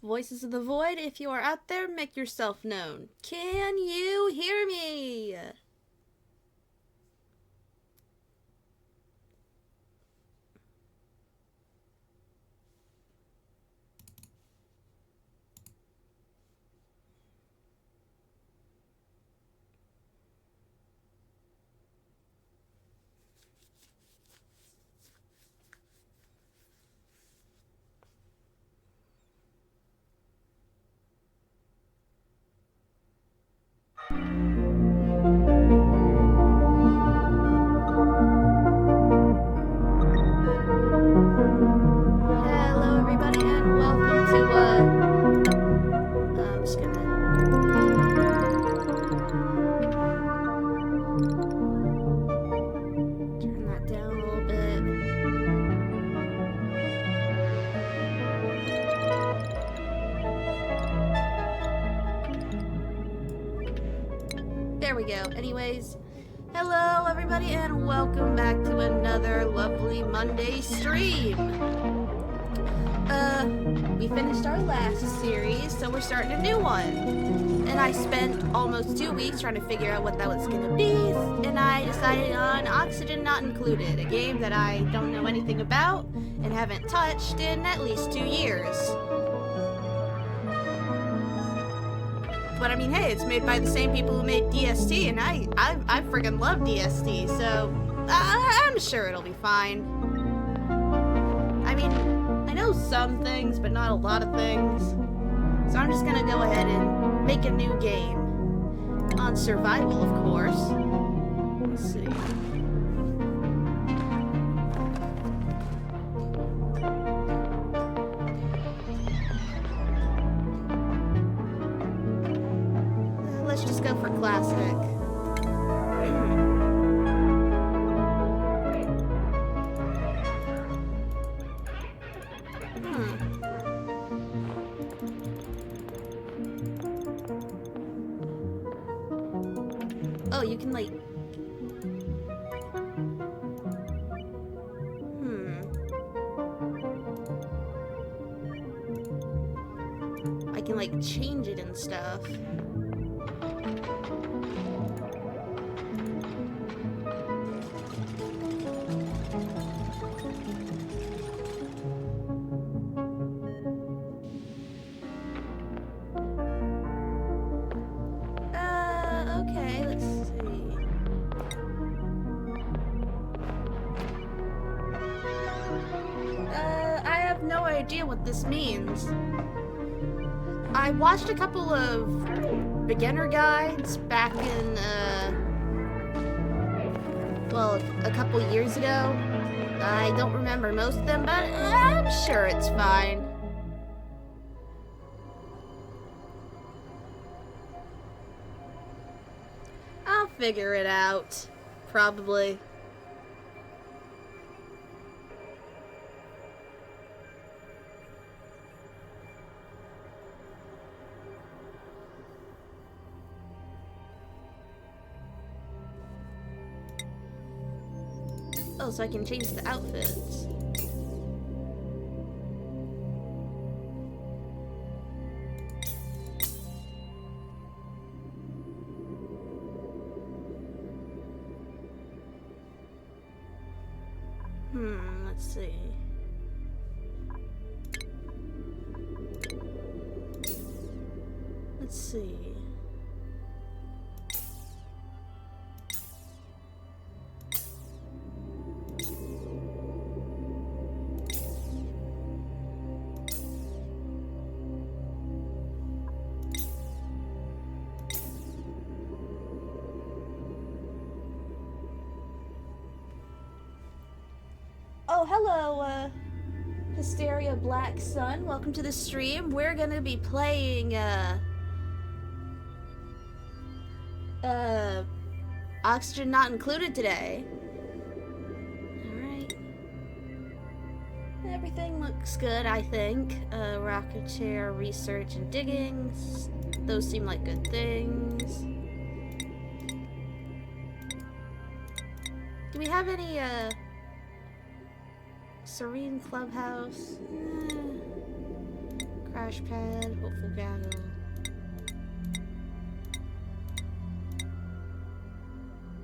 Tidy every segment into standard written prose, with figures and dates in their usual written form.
Voices of the Void, if you are out there, make yourself known. Can you hear me? Hello, everybody, and welcome to, I'm just gonna... turn that down a little bit. There we go. Anyways, hello, everybody, and welcome back to another lovely Monday stream. We finished our last series, so we're starting a new one. And I spent almost 2 weeks trying to figure out what that was gonna be, and I decided on Oxygen Not Included, a game that I don't know anything about and haven't touched in at least 2 years. But I mean, hey, it's made by the same people who made DST, and I friggin' love DST, so I'm sure it'll be fine. I mean, I know some things, but not a lot of things. So I'm just gonna go ahead and make a new game. On survival, of course. Let's see. Let's just go for classic. Oh, you can like... I can like change it and stuff. Okay, let's see. I have no idea what this means. I watched a couple of beginner guides back in, well, a couple years ago. I don't remember most of them, but I'm sure it's fine. I'll figure it out. Probably. Oh, so I can change the outfits. Let's see. Let's see. Oh, hello, Hysteria Black Sun. Welcome to the stream. We're gonna be playing, Oxygen Not Included today. Alright. Everything looks good, I think. Rocket chair, research, and digging. Those seem like good things. Do we have any, Serene Clubhouse? Crash pad, hopeful gaggle.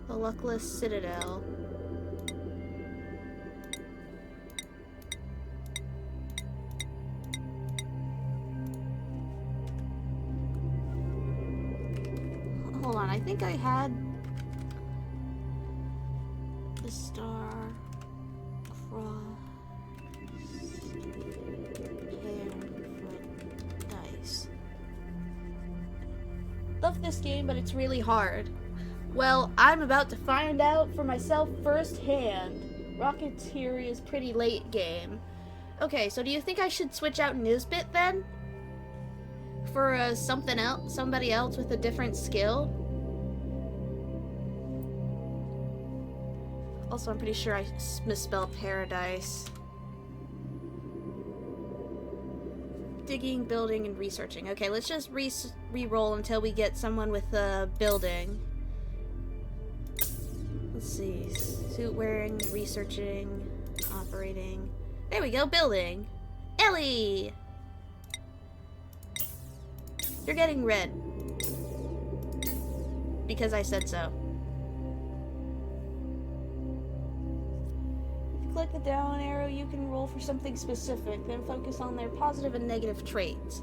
The luckless citadel. Hold on, I think I had the star cross pair foot dice. Love this game, but it's really hard. Well, I'm about to find out for myself firsthand. Rocketeer is pretty late game. Okay, so do you think I should switch out Nisbet then? For somebody else with a different skill? Also, I'm pretty sure I misspelled paradise. Digging, building, and researching. Okay, let's just re-roll until we get someone with building. Let's see. Suit wearing, researching, operating. There we go, building. Ellie! You're getting red. Because I said so. If you click the down arrow, you can roll for something specific, then focus on their positive and negative traits.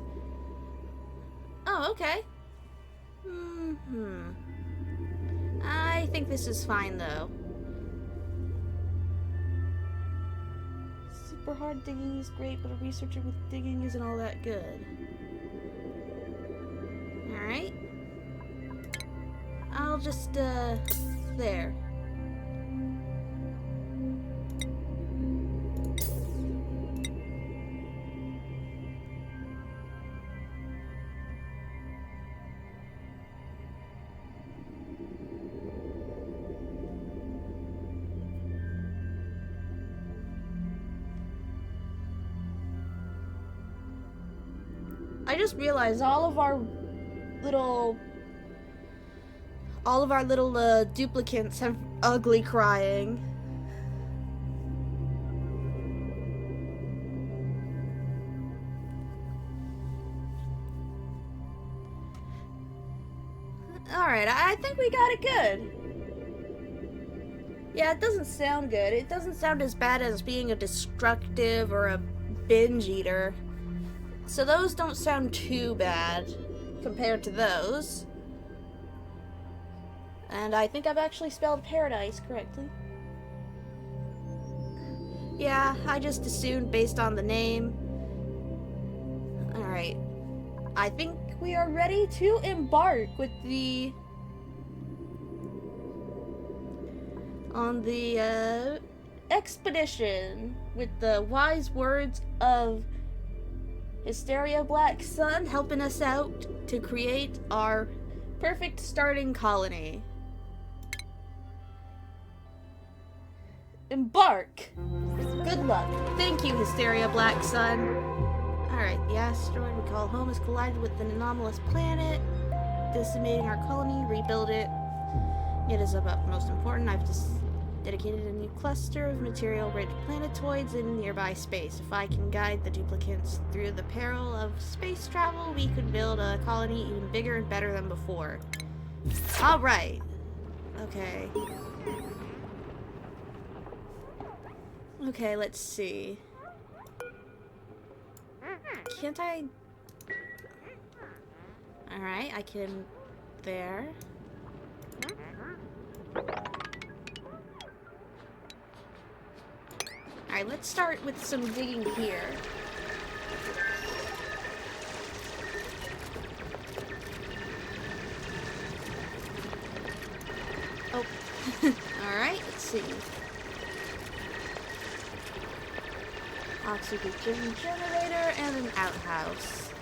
Oh, okay. I think this is fine, though. Super hard digging is great, but a researcher with digging isn't all that good. Alright. I'll just, there. I just realized all of our little duplicates have ugly crying. Alright, I think we got it good. Yeah, it doesn't sound good. It doesn't sound as bad as being a destructive or a binge eater. So those don't sound too bad compared to those. And I think I've actually spelled paradise correctly. Yeah, I just assumed based on the name. Alright. I think we are ready to embark with on the expedition with the wise words of Hysteria Black Sun helping us out to create our perfect starting colony. Embark! Good luck. Thank you, Hysteria Black Sun. Alright, the asteroid we call home has collided with an anomalous planet, decimating our colony. Rebuild it. It is of utmost importance. I've just dedicated a new cluster of material-rich planetoids in nearby space. If I can guide the duplicates through the peril of space travel, we could build a colony even bigger and better than before. Alright. Okay. Okay, let's see. Can't I... Alright, I can... There. Alright, let's start with some digging here. Oh. Alright, let's see. Oxygen generator and an outhouse.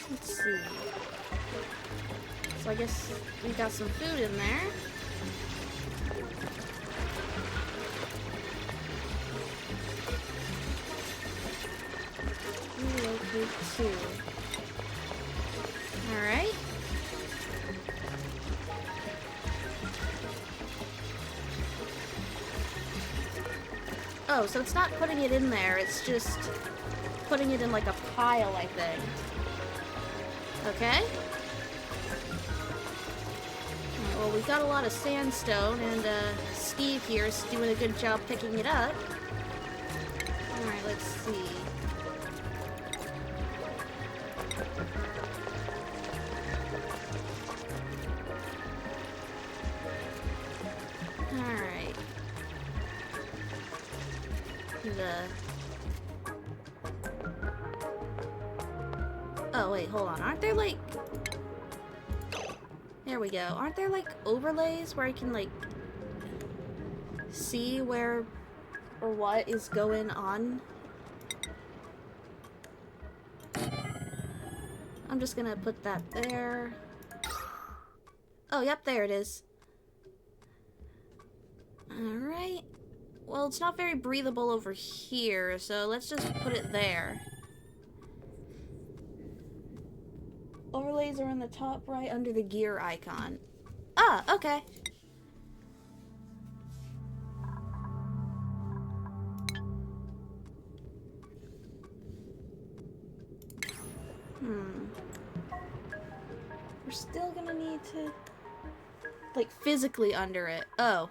Let's see. So I guess we got some food in there. Relocate two. Alright. Oh, so it's not putting it in there, it's just putting it in like a pile, I think. Okay. Alright, well, we got a lot of sandstone, and Steve here is doing a good job picking it up. Alright, let's see. Alright. Oh, wait, hold on. Aren't there, like... There we go. Aren't there, like, overlays where I can, like, see where or what is going on? I'm just gonna put that there. Oh, yep, there it is. Alright. Well, it's not very breathable over here, so let's just put it there. Overlays are on the top right under the gear icon. Ah, okay. We're still gonna need to... like, physically under it. Oh.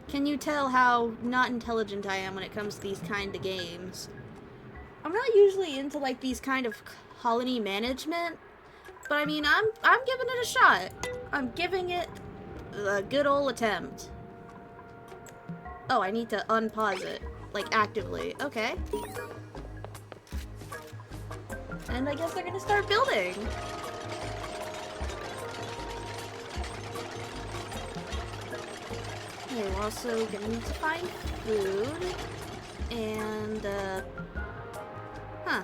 Can you tell how not intelligent I am when it comes to these kind of games? I'm not usually into, like, these kind of colony management, but I mean, I'm giving it a shot. I'm giving it a good ol' attempt. Oh, I need to unpause it, like, actively. Okay. And I guess they're gonna start building. Okay, we're also gonna need to find food. And, huh.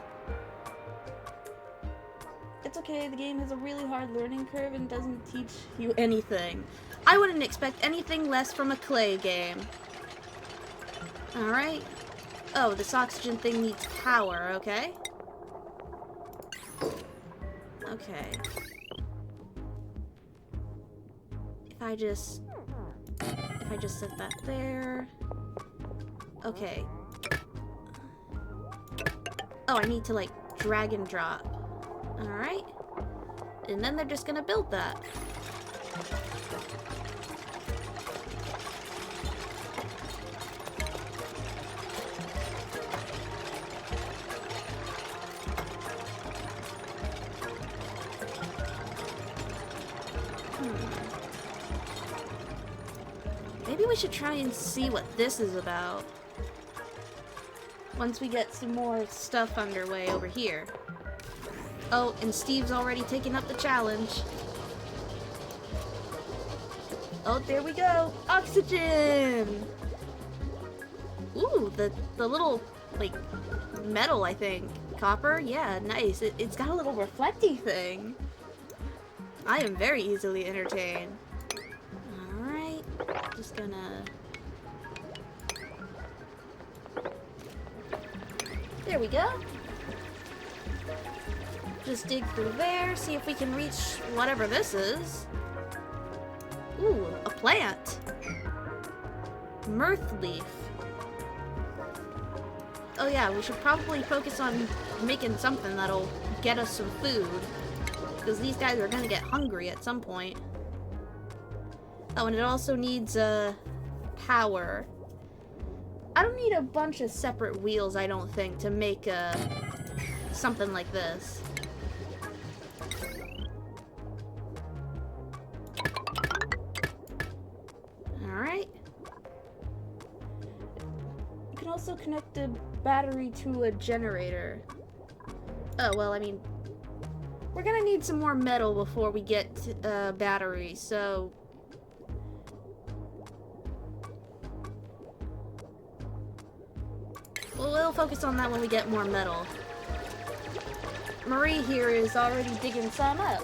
It's okay, the game has a really hard learning curve and doesn't teach you anything. I wouldn't expect anything less from a clay game. Alright. Oh, this oxygen thing needs power, okay? Okay. If I just set that there. Okay. Oh, I need to, like, drag and drop. Alright. And then they're just gonna build that. Maybe we should try and see what this is about. Once we get some more stuff underway over here. Oh, and Steve's already taken up the challenge. Oh, there we go! Oxygen! Ooh, the little, like, metal, I think. Copper? Yeah, nice. It's got a little reflecty thing. I am very easily entertained. Alright, just gonna... There we go. Just dig through there, see if we can reach whatever this is. Ooh, a plant. Mirth leaf. Oh yeah, we should probably focus on making something that'll get us some food. Because these guys are gonna get hungry at some point. Oh, and it also needs, power. I don't need a bunch of separate wheels, I don't think, to make, something like this. Alright. You can also connect a battery to a generator. Oh, well, I mean, we're gonna need some more metal before we get batteries, so... Well, we'll focus on that when we get more metal. Marie here is already digging some up.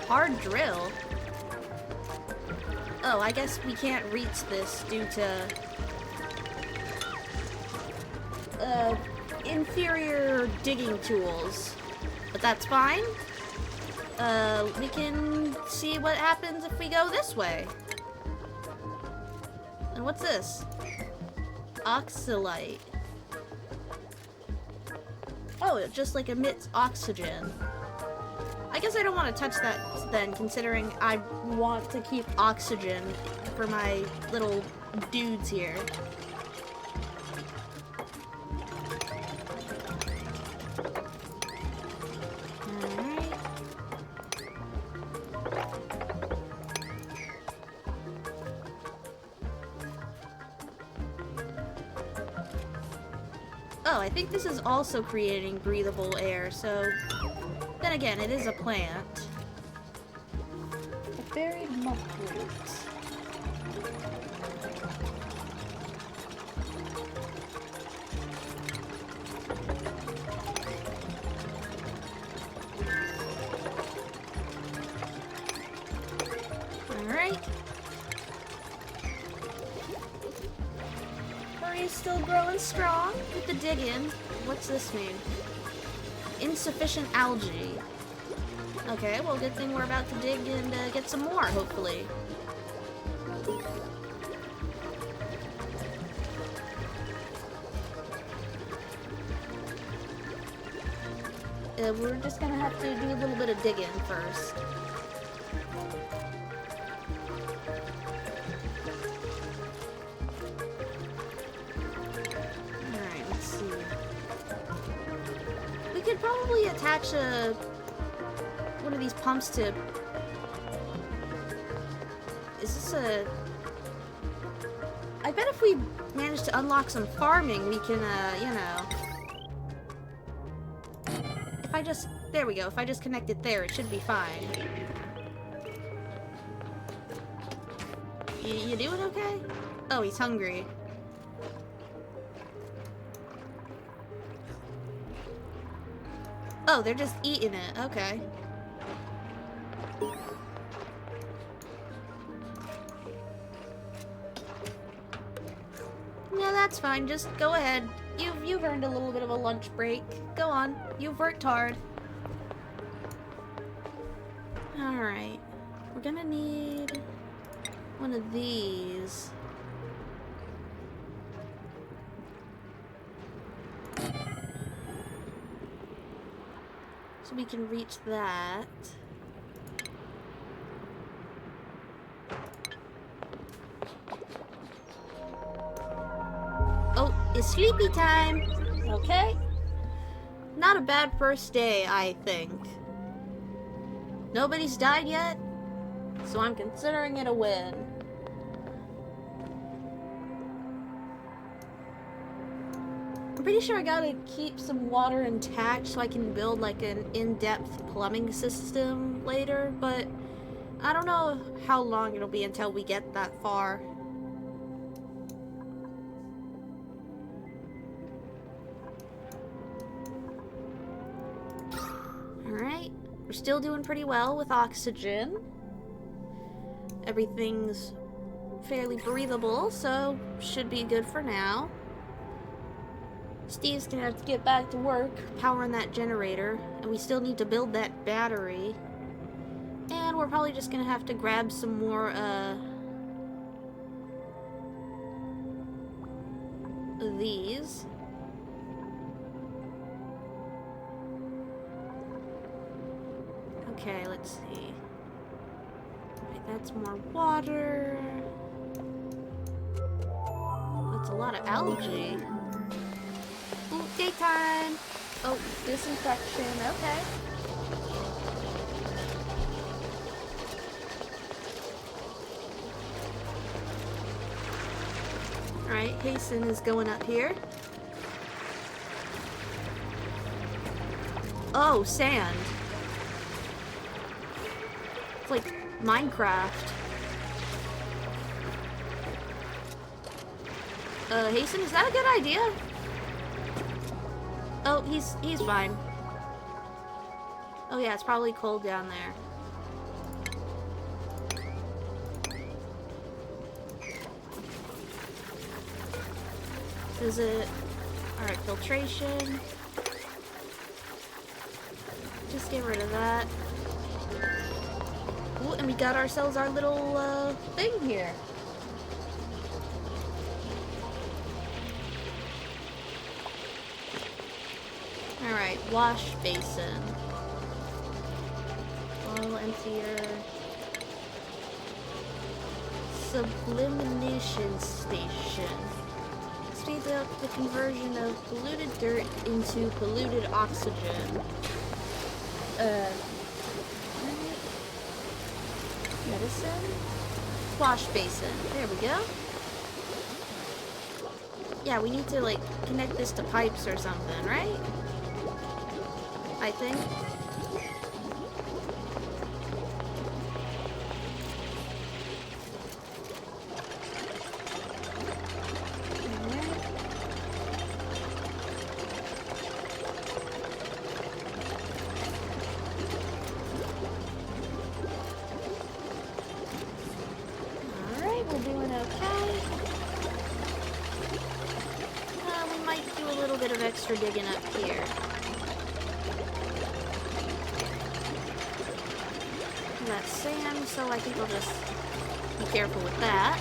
Hard drill? Oh, I guess we can't reach this due to... inferior digging tools. But that's fine. We can see what happens if we go this way. And what's this? Oxalite. Oh, it just like emits oxygen. I guess I don't want to touch that then, considering I want to keep oxygen for my little dudes here. Alright. Oh, I think this is also creating breathable air, so... Then again, it is a plant. A buried muckroot. Alright. Furry's still growing strong with the digging. What's this mean? Insufficient algae. Okay, well, good thing we're about to dig and get some more, hopefully. We're just gonna have to do a little bit of digging first. Alright, let's see. We could probably attach one of these pumps to... Is this a... I bet if we manage to unlock some farming, we can, you know... If I just... There we go. If I just connect it there, it should be fine. You doing okay? Oh, he's hungry. Oh, they're just eating it. Okay. No, that's fine. Just go ahead. You've earned a little bit of a lunch break. Go on. You've worked hard. Alright. We're gonna need one of these. So we can reach that. Oh, it's sleepy time. Okay. Not a bad first day, I think. Nobody's died yet, so I'm considering it a win. I'm pretty sure I gotta keep some water intact so I can build like an in-depth plumbing system later, but I don't know how long it'll be until we get that far. Alright, we're still doing pretty well with oxygen. Everything's fairly breathable, so should be good for now. Steve's gonna have to get back to work powering that generator, and we still need to build that battery. And we're probably just gonna have to grab some more, of these. Okay, let's see. Right, that's more water. That's a lot of algae. Ooh, daytime! Oh, disinfection, okay. Alright, Hasten is going up here. Oh, sand. It's like Minecraft. Hasten, is that a good idea? Oh, he's fine. Oh yeah, it's probably cold down there. Is it... Alright, filtration. Just get rid of that. Ooh, and we got ourselves our little thing here. Alright, wash basin. Bottle emptier. Sublimation station. Speeds up the conversion of polluted dirt into polluted oxygen. Medicine? Wash basin. There we go. Yeah, we need to, like, connect this to pipes or something, right? I think. Alright, we're doing okay. We might do a little bit of extra digging up here. That's sand, so I think I'll just be careful with that.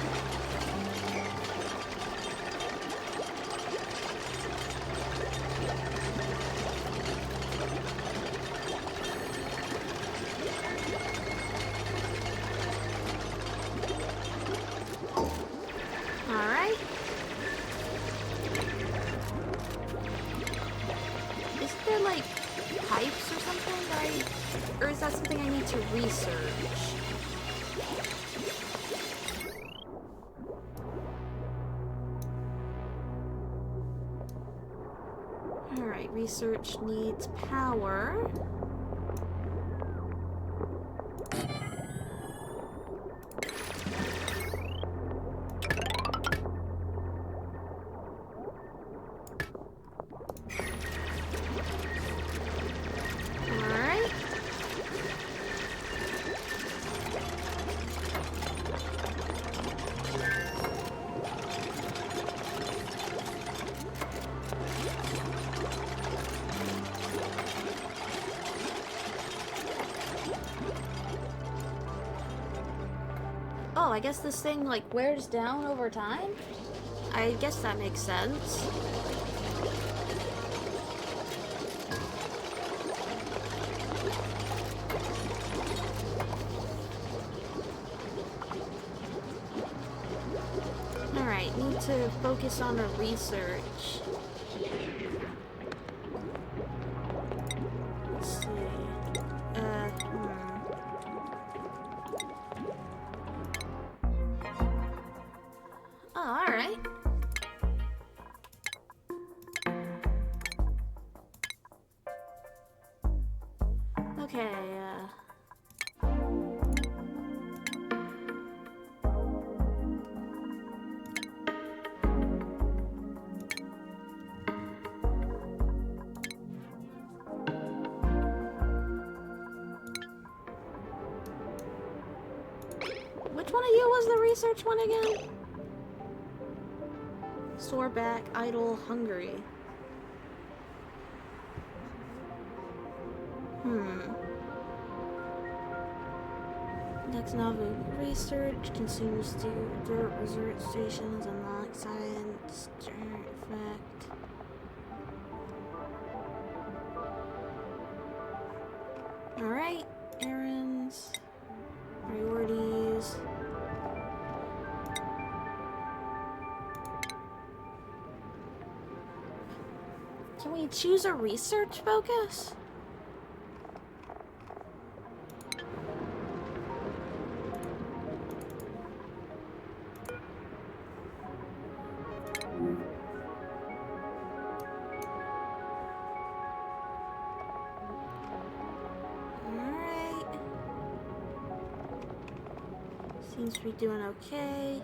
Alright. Is there like pipes or something that or is that something I need to research? Alright, research needs power. Oh, I guess this thing, like, wears down over time? I guess that makes sense. Alright, need to focus on the research. Let's see. Oh, alright. Okay, which one of you was the research one again? Sore back, idle, hungry. Next novel research consumes dirt research stations, unlock science, effect. Alright, errands, priorities. Can we choose a research focus? Alright. Seems to be doing okay.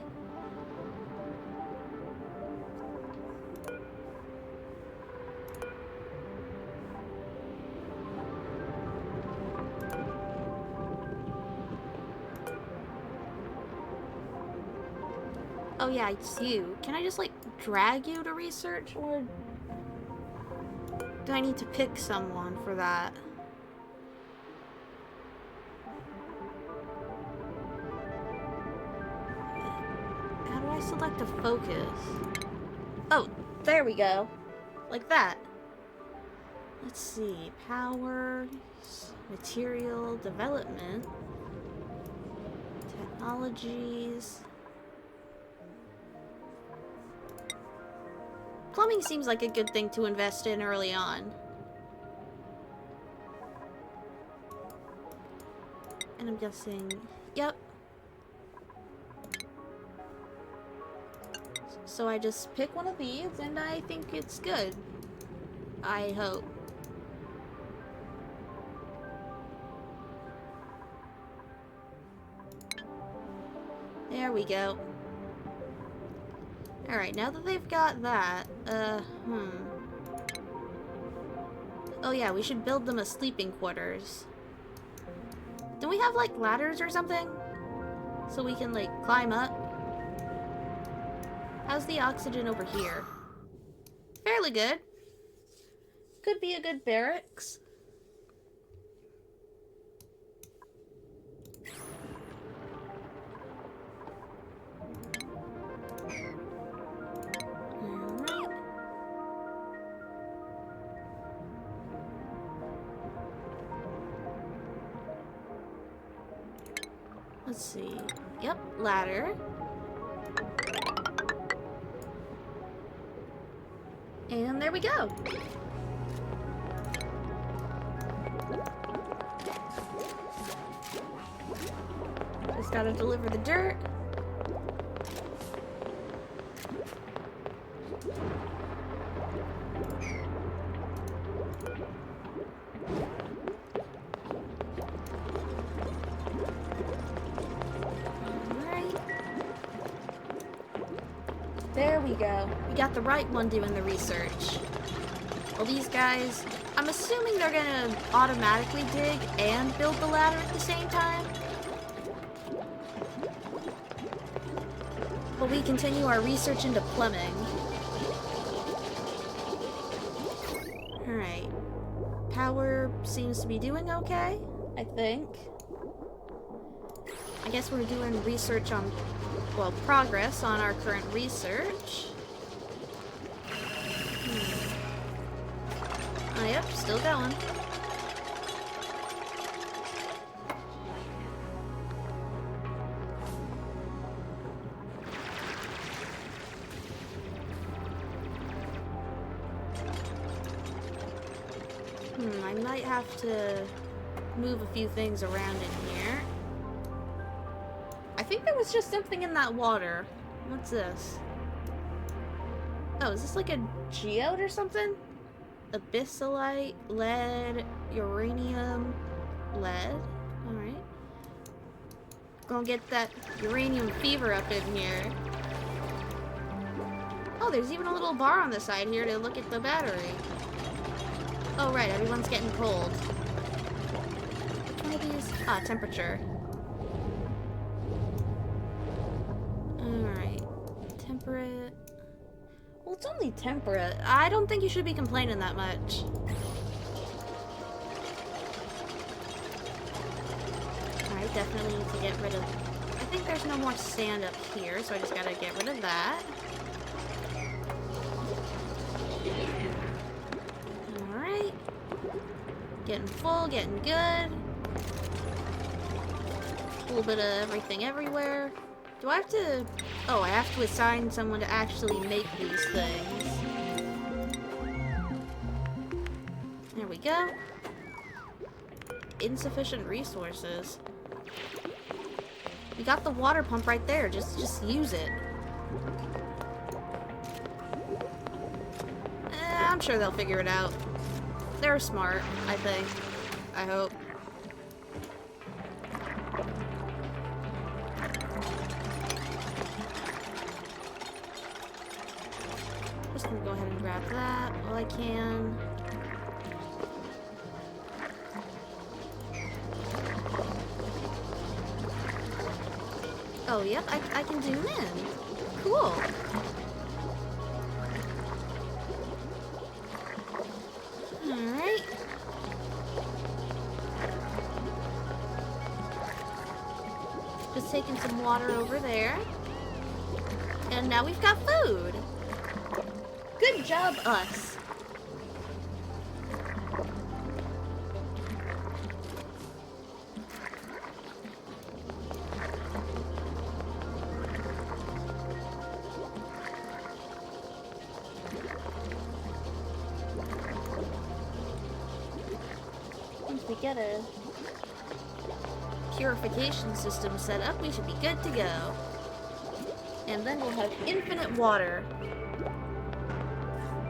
Oh yeah, it's you. Can I just, like, drag you to research, or do I need to pick someone for that? I select a focus? Oh, there we go. Like that. Let's see. Power, material, development, technologies. Plumbing seems like a good thing to invest in early on. And I'm guessing, yep. So I just pick one of these and I think it's good. I hope. There we go. Alright, now that they've got that, oh yeah, we should build them a sleeping quarters. Do we have, like, ladders or something? So we can, like, climb up? How's the oxygen over here? Fairly good. Could be a good barracks. Let's see. Yep, ladder. And there we go. Just gotta deliver the dirt. There we go. We got the right one doing the research. Well, these guys, I'm assuming they're gonna automatically dig and build the ladder at the same time. But we continue our research into plumbing. Alright. Power seems to be doing okay, I think. I guess we're doing research on, well, progress on our current research. Oh, yep, still going. I might have to move a few things around in here. I think there was just something in that water. What's this? Oh, is this like a geode or something? Abyssalite, lead, uranium, lead. Alright. Gonna get that uranium fever up in here. Oh, there's even a little bar on the side here to look at the battery. Oh, right, everyone's getting cold. Which one of these? Ah, temperature. Alright. Temperate. Well, it's only temperate. I don't think you should be complaining that much. Alright, definitely need to get rid of... I think there's no more sand up here, so I just gotta get rid of that. Alright. Getting full, getting good. A little bit of everything everywhere. Do I have to... Oh, I have to assign someone to actually make these things. There we go. Insufficient resources. We got the water pump right there. Just use it. I'm sure they'll figure it out. They're smart, I think. I hope. Just gonna go ahead and grab that while I can. Oh, yep, I can zoom in. Cool. Alright. Just taking some water over there. And now we've got food. Good job, us. Once we get a purification system set up, we should be good to go. And then we'll have infinite water.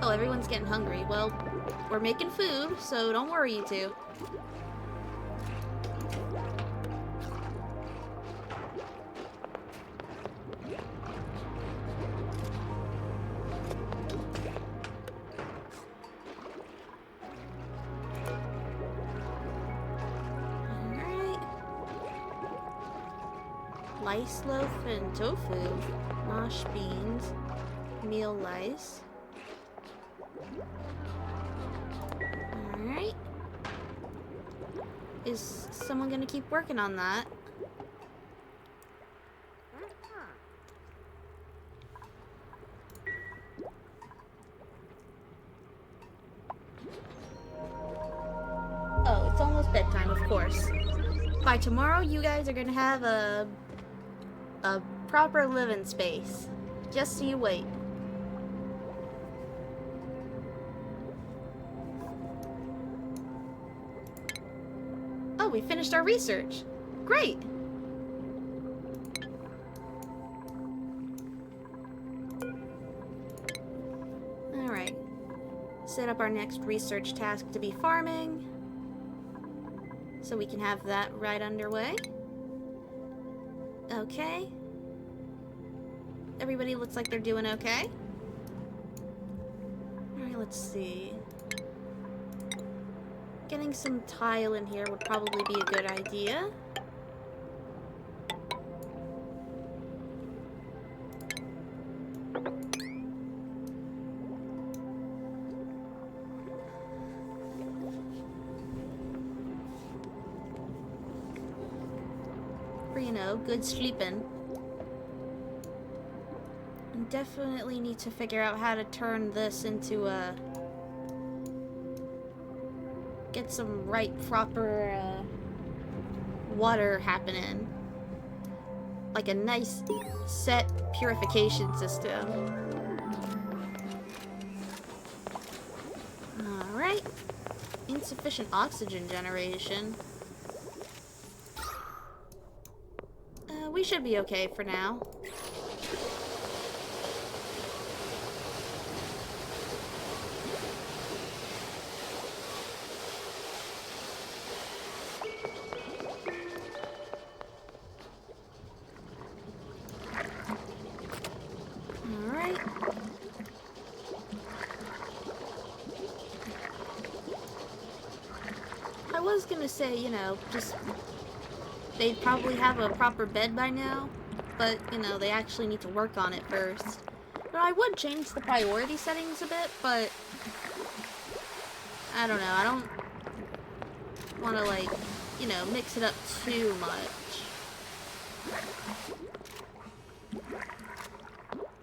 Oh, everyone's getting hungry. Well, we're making food, so don't worry, you two. Lice loaf and tofu, mosh beans, meal lice. Alright. Is someone gonna keep working on that? Oh, it's almost bedtime, of course. By tomorrow, you guys are gonna have a proper living space. Just so you wait. Oh, we finished our research. Great! Alright. Set up our next research task to be farming. So we can have that right underway. Okay. Everybody looks like they're doing okay. Alright, let's see. Getting some tile in here would probably be a good idea. For, you know, good sleeping. And definitely need to figure out how to turn this into a... get some right, proper, water happening. Like a nice, set purification system. Alright. Insufficient oxygen generation. We should be okay for now. Alright. I was gonna say, you know, just... they'd probably have a proper bed by now, but, you know, they actually need to work on it first. But I would change the priority settings a bit, but... I don't know, I don't want to, like, you know, mix it up too much.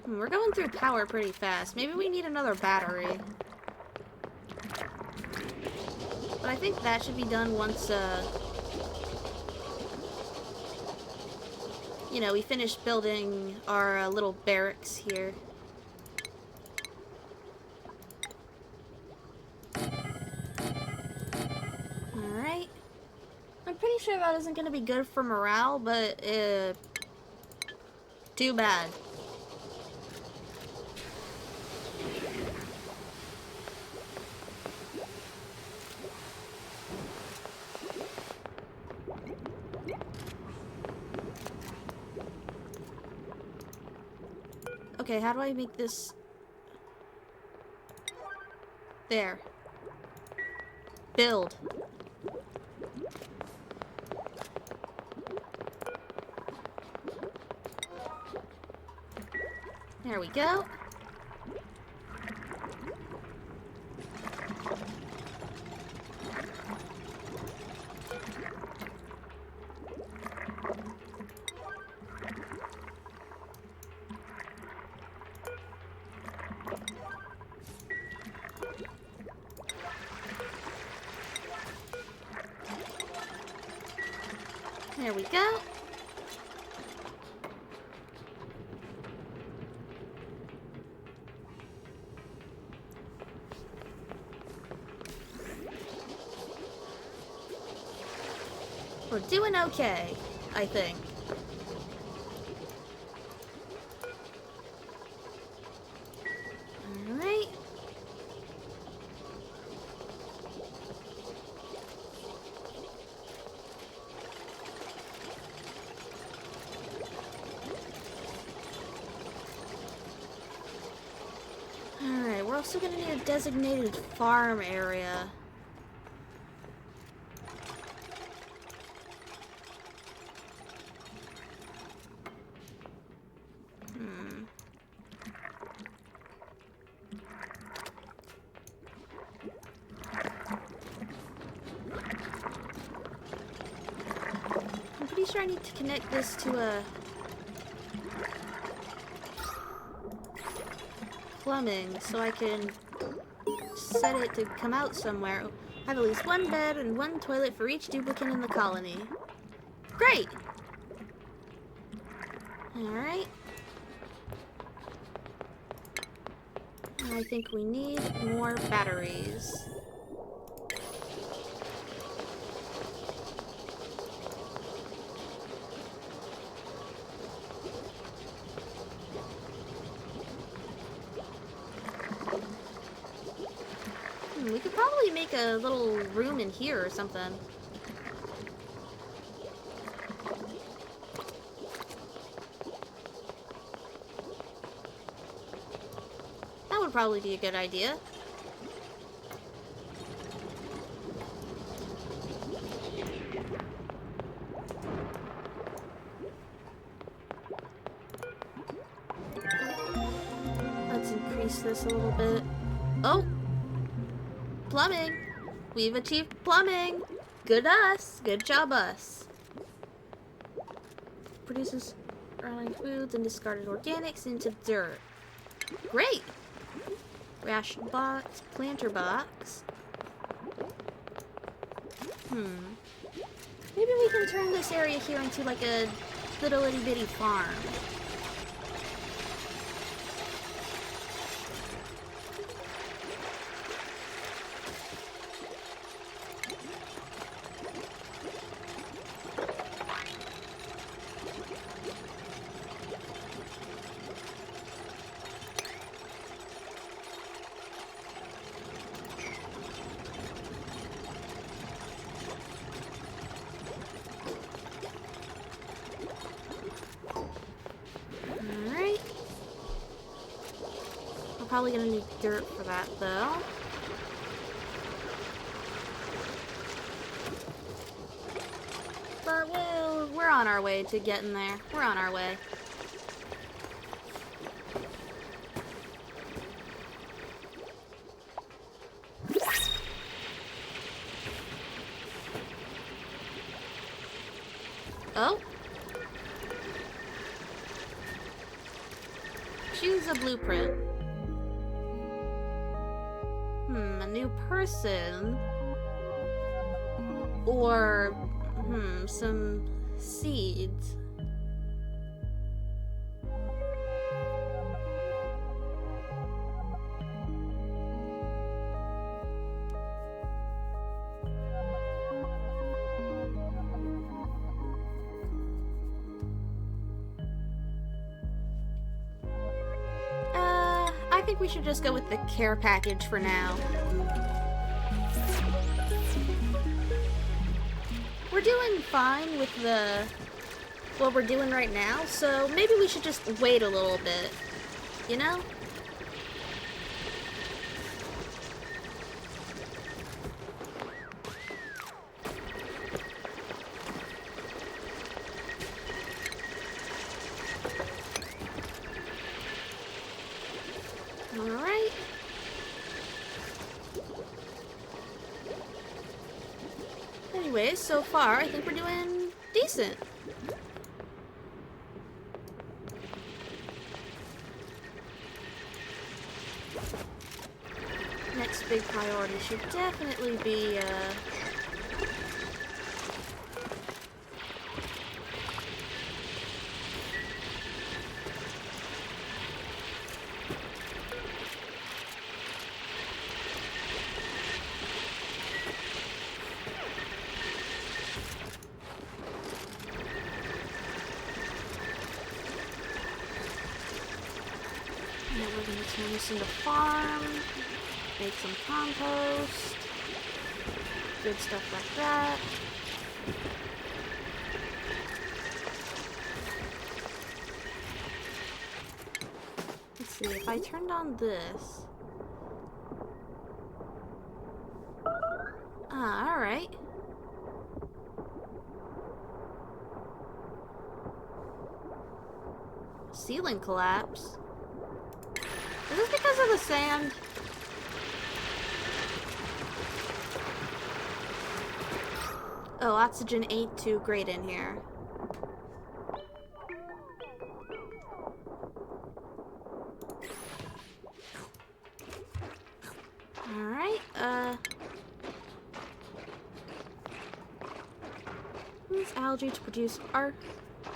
We're going through power pretty fast. Maybe we need another battery. But I think that should be done once, you know, we finished building our little barracks here. Alright. I'm pretty sure that isn't going to be good for morale, but, too bad. Okay, how do I make this... there. Build. There we go. There we go. We're doing okay, I think. Alright. Alright, we're also gonna need a designated farm area. I'm pretty sure I need to connect this to a plumbing so I can set it to come out somewhere. I have at least one bed and one toilet for each duplicate in the colony. Great! Alright. I think we need more batteries. We could probably make a little room in here or something. That would probably be a good idea. Let's increase this a little bit. Oh! Plumbing! We've achieved plumbing! Good us! Good job us! Produces earning foods and discarded organics into dirt. Great! Ration box, planter box. Maybe we can turn this area here into like a little itty bitty farm. Probably gonna need dirt for that though. But we're on our way to getting there. We're on our way. Oh. Choose a blueprint. A new person. Or, some seeds. I think we should just go with the care package for now. We're doing fine with what we're doing right now, so maybe we should just wait a little bit, you know? Alright. Anyways, so far, I think we're doing decent. Next big priority should definitely be, this into farm. Make some compost. Good stuff like that. Let's see, if I turned on this. Ah, alright. Ceiling collapse. Is this because of the sand? Oh, oxygen ain't too great in here. Alright, use algae to produce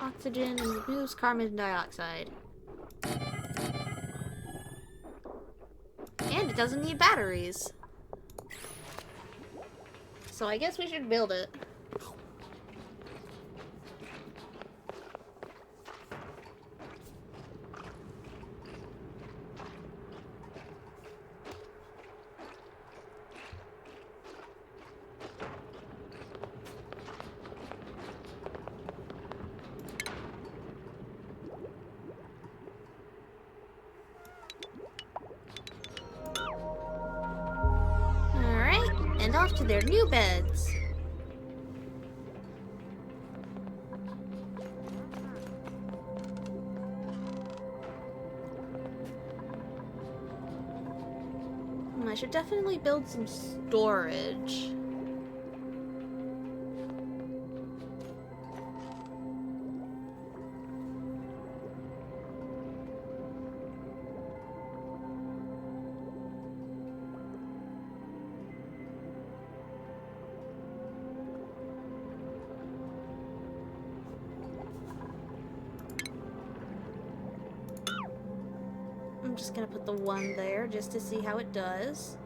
oxygen and removes carbon dioxide. And it doesn't need batteries. So I guess we should build it. And off to their new beds. I should definitely build some storage. I'm just gonna put the one there just to see how it does.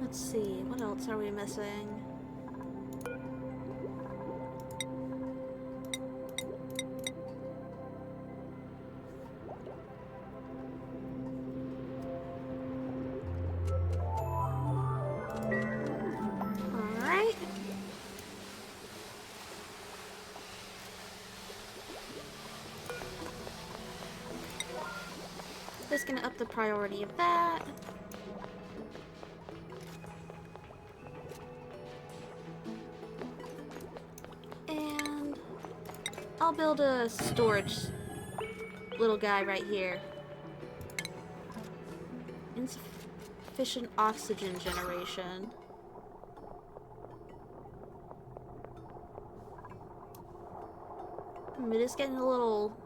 Let's see, what else are we missing? Just gonna up the priority of that. And I'll build a storage little guy right here. Insufficient oxygen generation. It is getting a little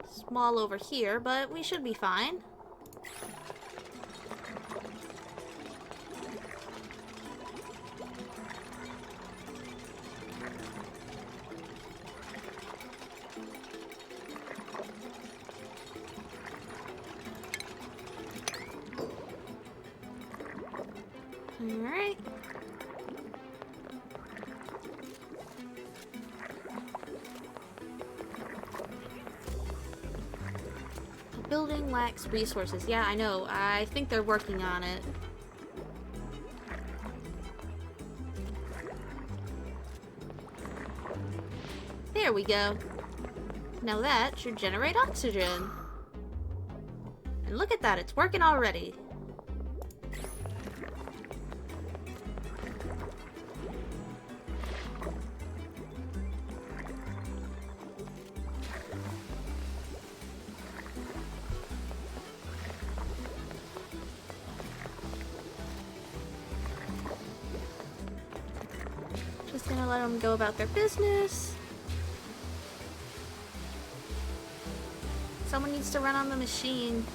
small over here, but we should be fine. All right. Building lacks resources. Yeah, I know. I think they're working on it. There we go. Now that should generate oxygen. And look at that, it's working already. Just gonna let them go about their business. Someone needs to run on the machine.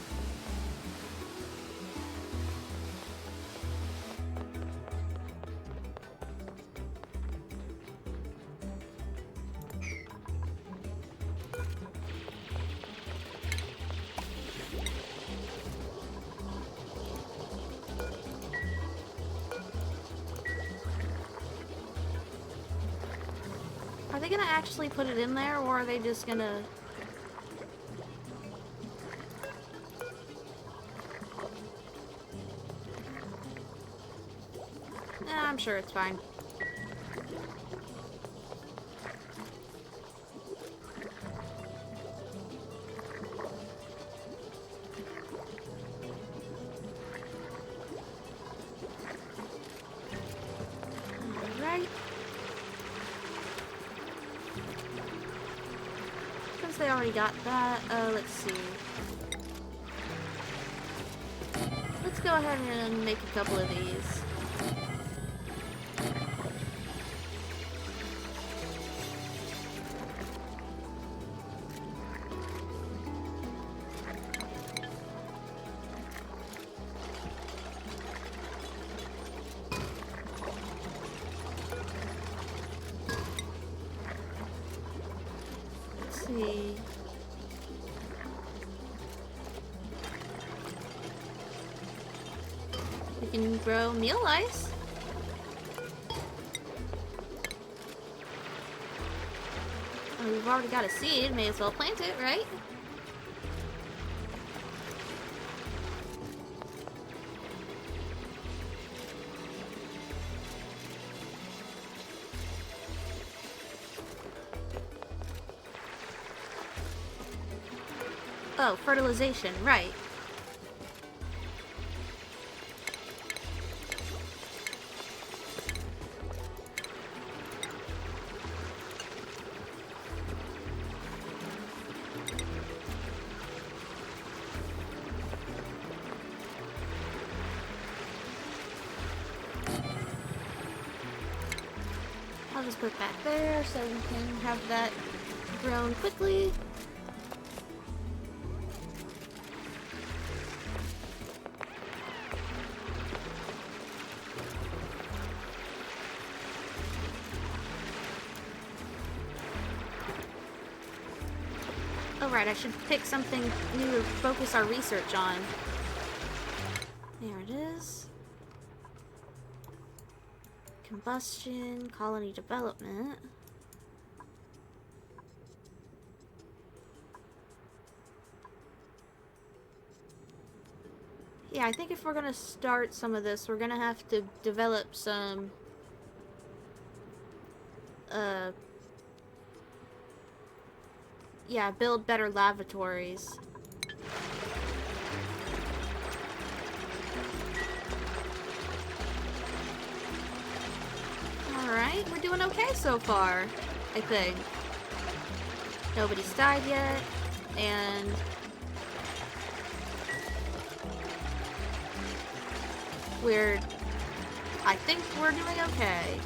they gonna actually put it in there, or are they just gonna... I'm sure it's fine. Alright. Since they already got that, let's see. Let's go ahead and make a couple of these. See. We can grow meal ice. Oh, we've already got a seed, may as well plant it, right? Oh, fertilization, right. I'll just put that there so we can have that grown quickly. Oh right, I should pick something new to focus our research on. There it is. Combustion, colony development. Yeah, I think if we're gonna start some of this, we're gonna have to develop some yeah, build better lavatories. Alright, we're doing okay so far, I think. Nobody's died yet, and I think we're doing okay.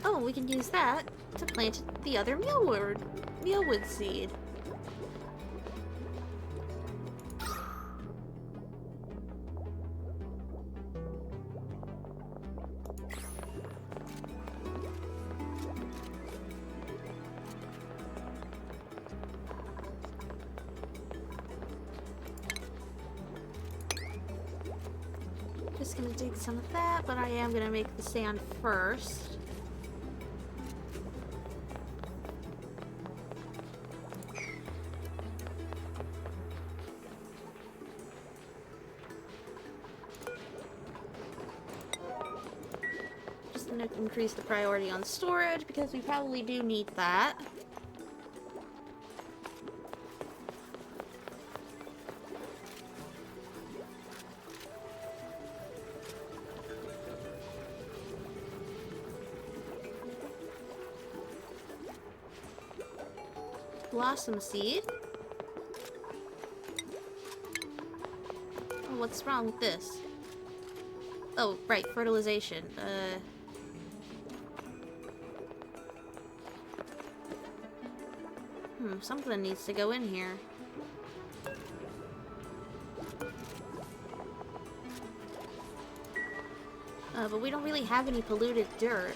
Oh, we can use that to plant the other mealwood seed. Just gonna dig some of that, but I am gonna make the sand first. Increase the priority on storage because we probably do need that. blossom seed. Oh, what's wrong with this? Oh, right, fertilization. Something needs to go in here. But we don't really have any polluted dirt.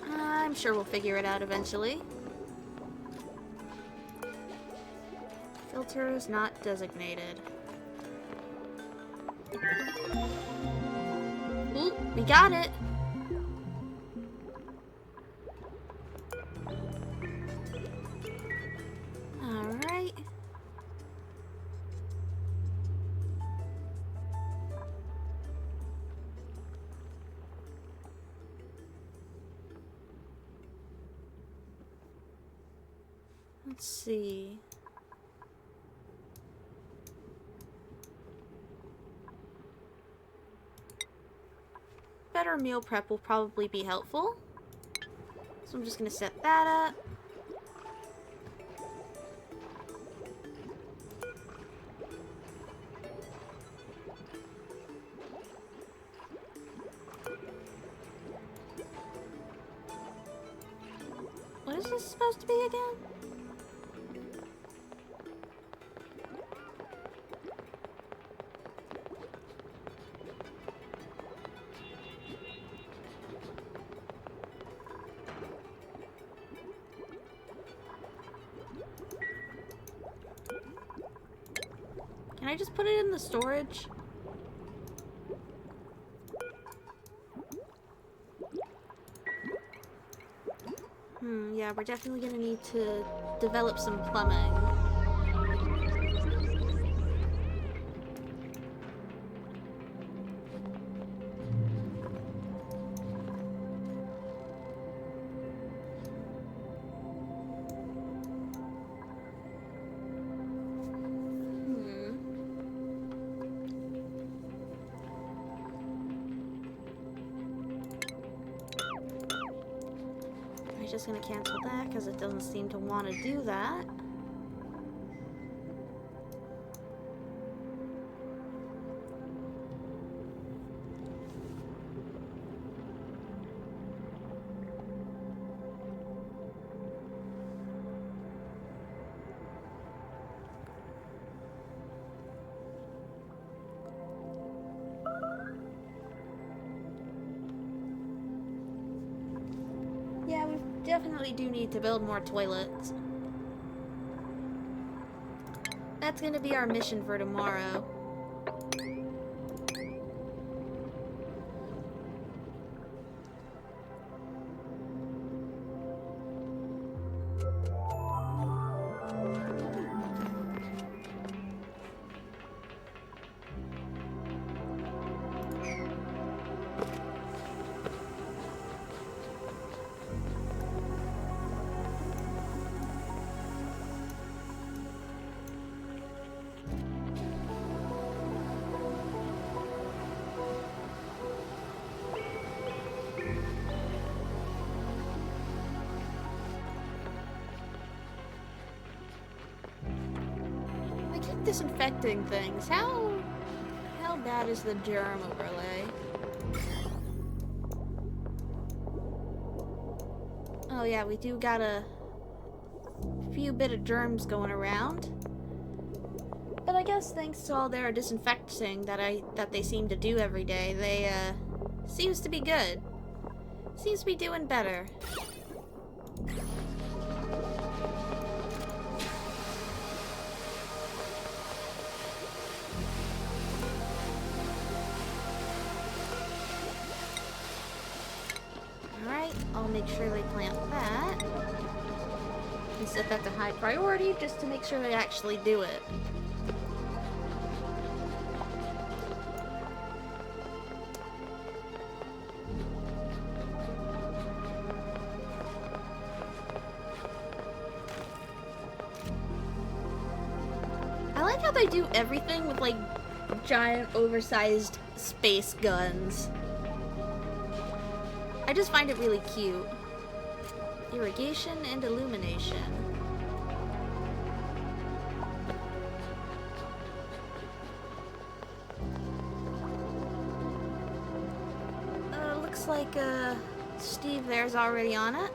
I'm sure we'll figure it out eventually. Filters not designated. Ooh, we got it! Alright. Let's see. Better meal prep will probably be helpful. So I'm just gonna set that up. What is this supposed to be again? Can I just put it in the storage? Yeah, we're definitely gonna need to develop some plumbing. Just gonna cancel that because it doesn't seem to want to do that. Yeah, we definitely do need to build more toilets. That's gonna be our mission for tomorrow. Disinfecting things. How bad is the germ overlay? Oh yeah, we do got a few bit of germs going around. But I guess thanks to all their disinfecting that they seem to do every day, they seems to be good. Seems to be doing better. I'll make sure they plant that. And set that to high priority just to make sure they actually do it. I like how they do everything with like giant oversized space guns. I just find it really cute. Irrigation and illumination. Looks like Steve there's already on it.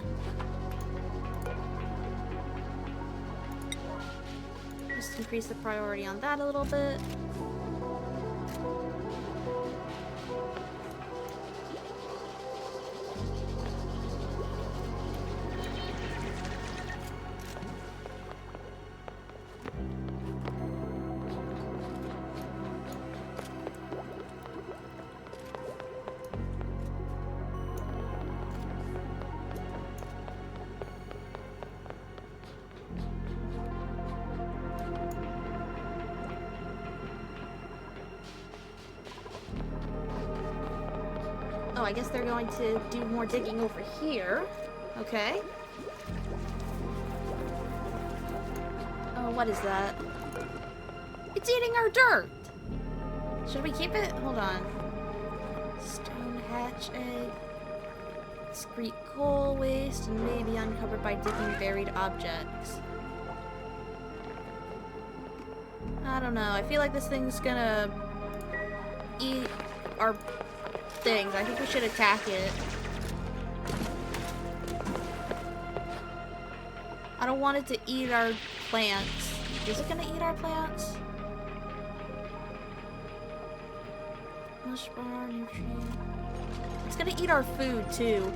Just increase the priority on that a little bit. Oh, I guess they're going to do more digging over here. Okay. Oh, what is that? It's eating our dirt! Should we keep it? Hold on. Stone hatch egg. Excrete coal waste and may be uncovered by digging buried objects. I don't know. I feel like this thing's gonna eat our things. I think we should attack it. I don't want it to eat our plants. Is it gonna eat our plants? Mush bar, nutrient. It's gonna eat our food too.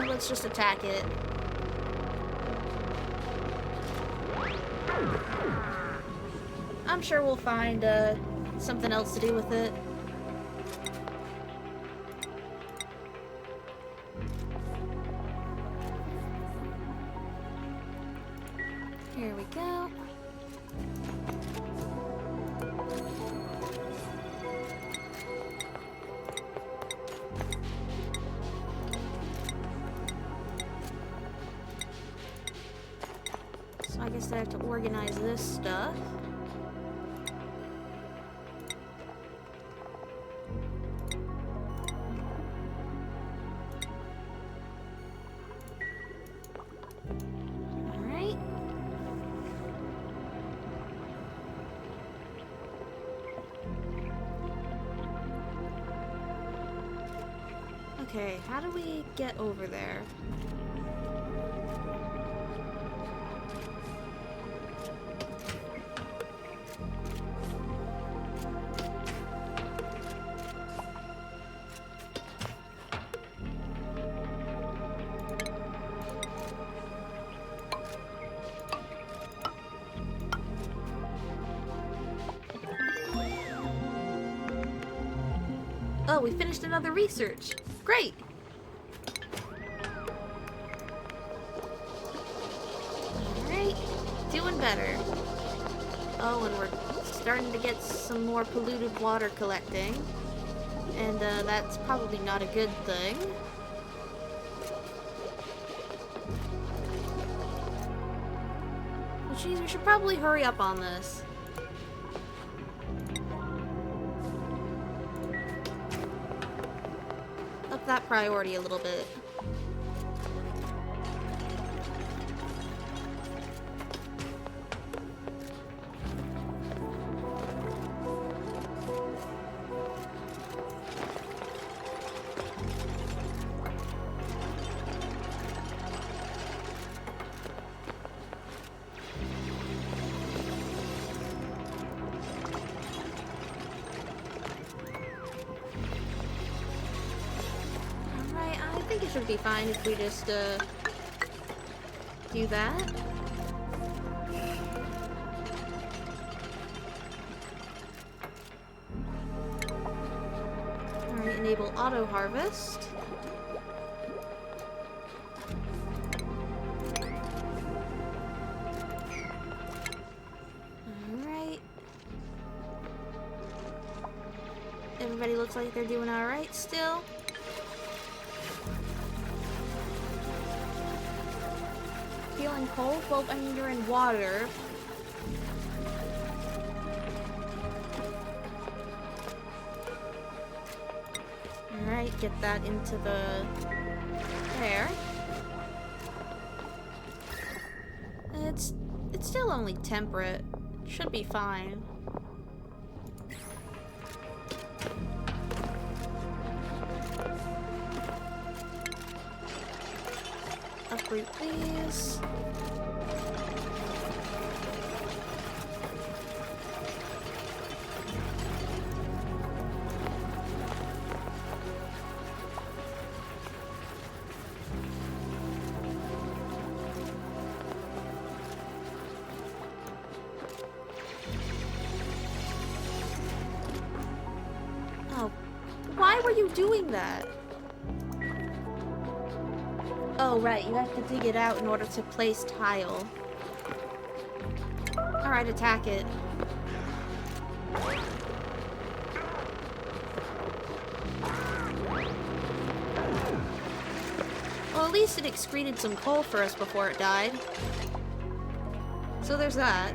Let's just attack it. I'm sure we'll find something else to do with it. Here we go. So I guess I have to organize this stuff. Okay, how do we get over there? Oh, we finished another research. Great! Alright, doing better. Oh, and we're starting to get some more polluted water collecting. And that's probably not a good thing. Well, geez, we should probably hurry up on this. Up that priority a little bit. I think it should be fine if we just do that. Alright, enable auto harvest. Alright. Everybody looks like they're doing alright still. Feeling cold? Well, I mean, you're in water. Alright, get that into the... there. It's still only temperate. Should be fine. Uproot these. Oh, why were you doing that? Oh, right, you have to dig it out in order to place tile. Alright, attack it. Well, at least it excreted some coal for us before it died. So there's that.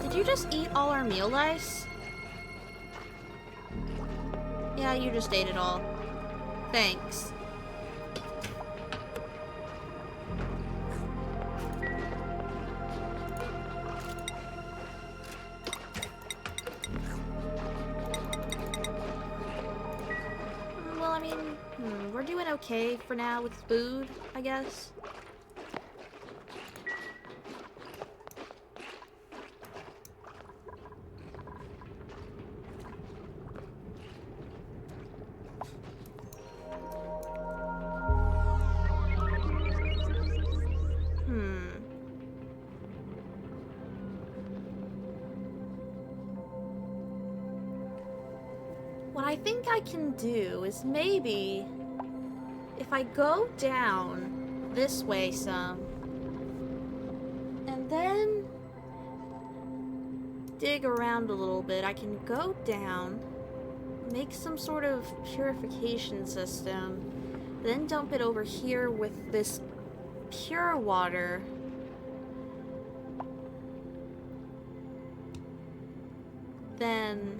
Did you just eat all our meal ice? Yeah, you just ate it all. Thanks. Well, I mean, we're doing okay for now with food, I guess. What I think I can do is maybe if I go down this way some and then dig around a little bit, I can go down, make some sort of purification system, then dump it over here with this pure water. Then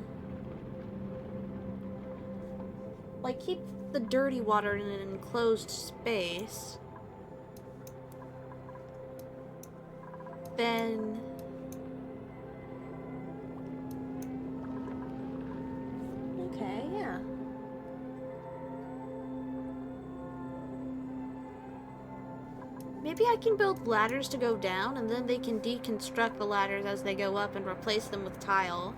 like, keep the dirty water in an enclosed space. Then... okay, yeah. Maybe I can build ladders to go down, and then they can deconstruct the ladders as they go up and replace them with tile.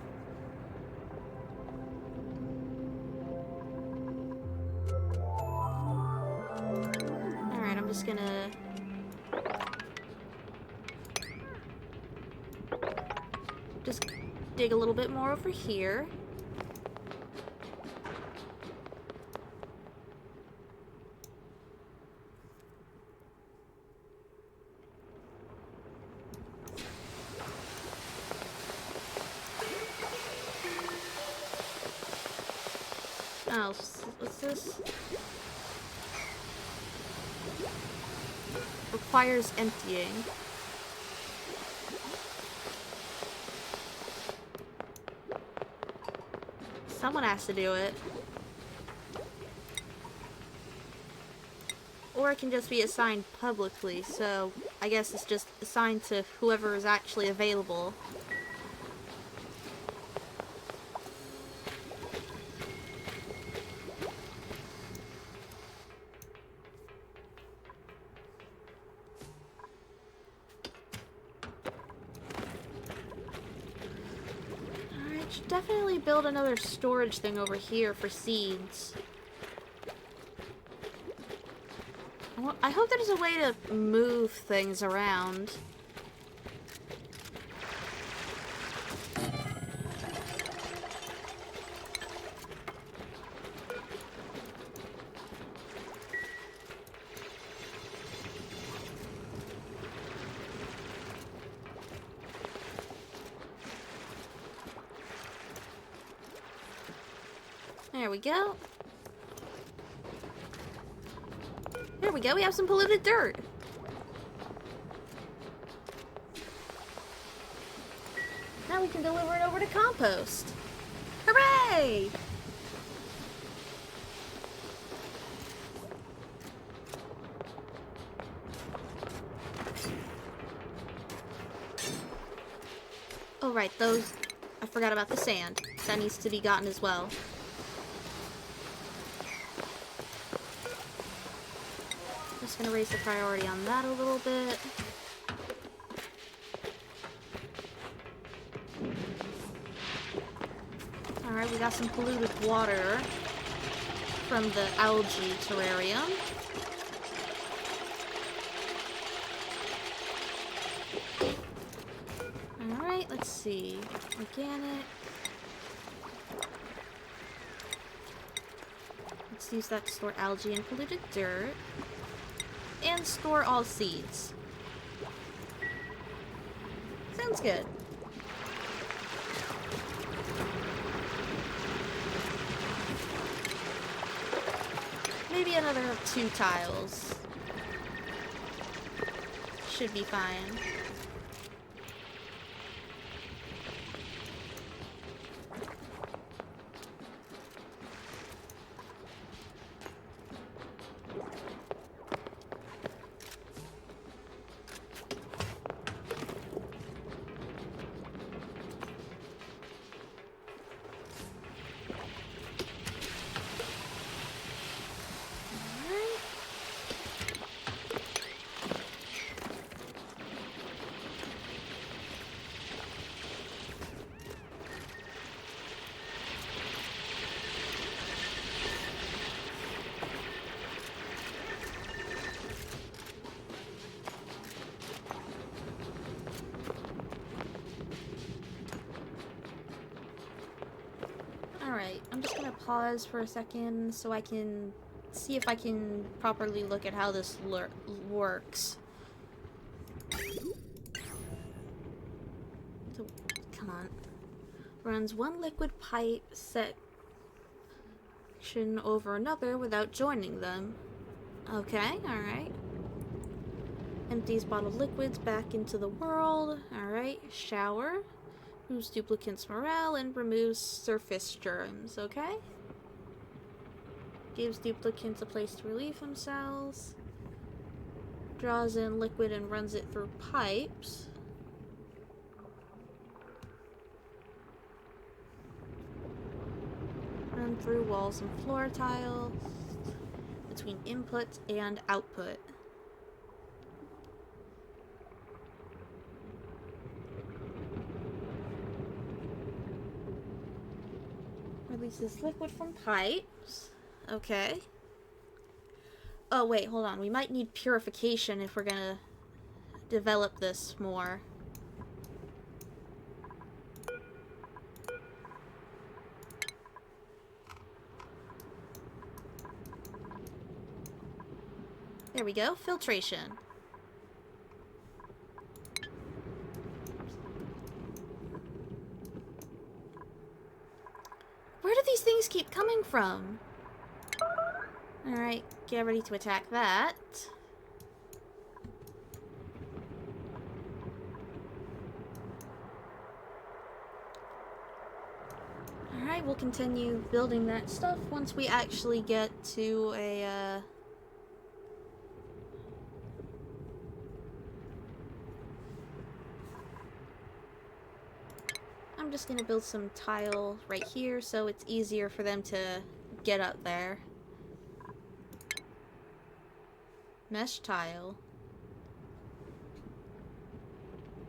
Just gonna dig a little bit more over here. Oh, what's this? Requires emptying. Someone has to do it. Or it can just be assigned publicly, so I guess it's just assigned to whoever is actually available. Should definitely build another storage thing over here for seeds. I hope there's a way to move things around. There we go. we go, we have some polluted dirt. Now we can deliver it over to compost. Hooray! Oh right, those... I forgot about the sand. That needs to be gotten as well. Just gonna raise the priority on that a little bit. Alright, we got some polluted water from the algae terrarium. Alright, let's see. Organic. Let's use that to store algae and polluted dirt. And store all seeds. Sounds good. Maybe another 2 tiles. Should be fine. Alright, I'm just gonna pause for a second so I can see if I can properly look at how this works. So, come on. Runs one liquid pipe section over another without joining them. Okay, alright. Empties bottled liquids back into the world. Alright, shower. Removes duplicants' morale and removes surface germs, okay? Gives duplicants a place to relieve themselves. Draws in liquid and runs it through pipes. Run through walls and floor tiles. Between input and output. Releases liquid from pipes. Okay. Oh, wait, hold on. We might need purification if we're gonna develop this more. There we go. Filtration. Where do these things keep coming from? Alright, get ready to attack that. Alright, we'll continue building that stuff once we actually get to a, I'm just gonna build some tile right here so it's easier for them to get up there. Mesh tile.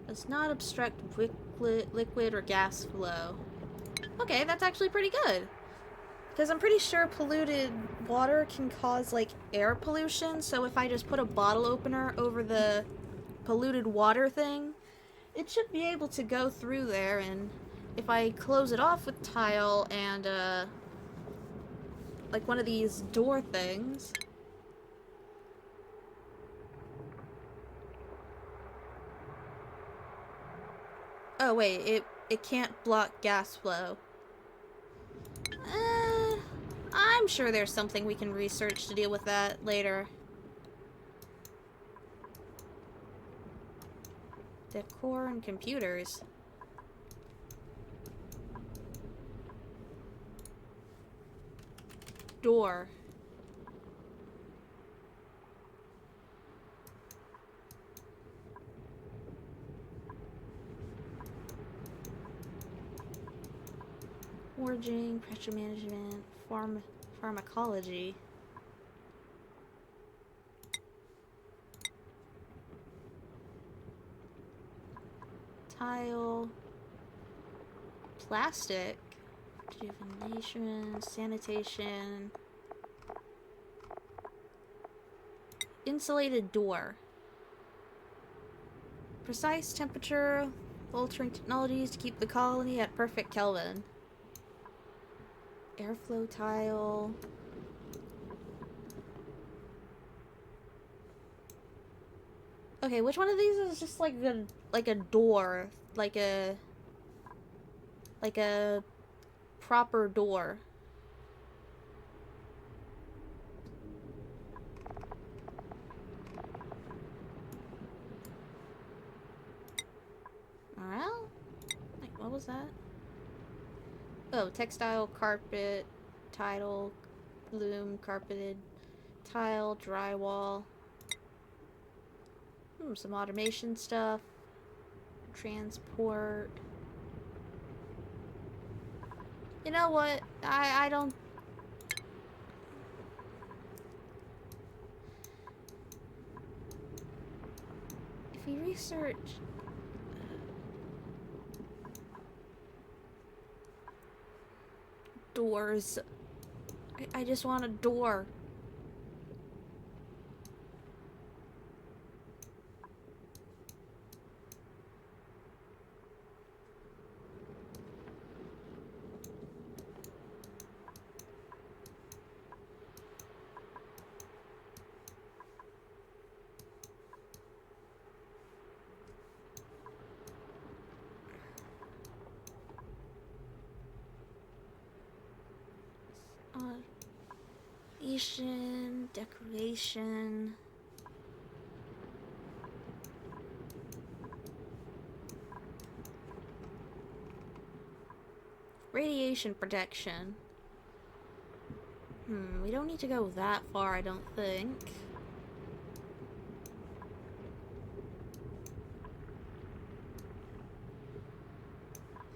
Does not obstruct liquid or gas flow. Okay, that's actually pretty good. Because I'm pretty sure polluted water can cause, like, air pollution, so if I just put a bottle opener over the polluted water thing, it should be able to go through there, and if I close it off with tile and, like one of these door things. Oh wait, it can't block gas flow. I'm sure there's something we can research to deal with that later. Decor and computers. Door. Foraging, pressure management, pharmacology. Tile. Plastic. Rejuvenation, sanitation. Insulated door. Precise temperature, altering technologies to keep the colony at perfect Kelvin. Airflow tile. Okay, which one of these is just like a door, like a proper door? Well, like what was that? Oh, textile, carpet, tile, loom, carpeted, tile, drywall. Some automation stuff. Transport. You know what? I don't... If we research... Doors. I just want a door. Decoration. Radiation protection. We don't need to go that far, I don't think.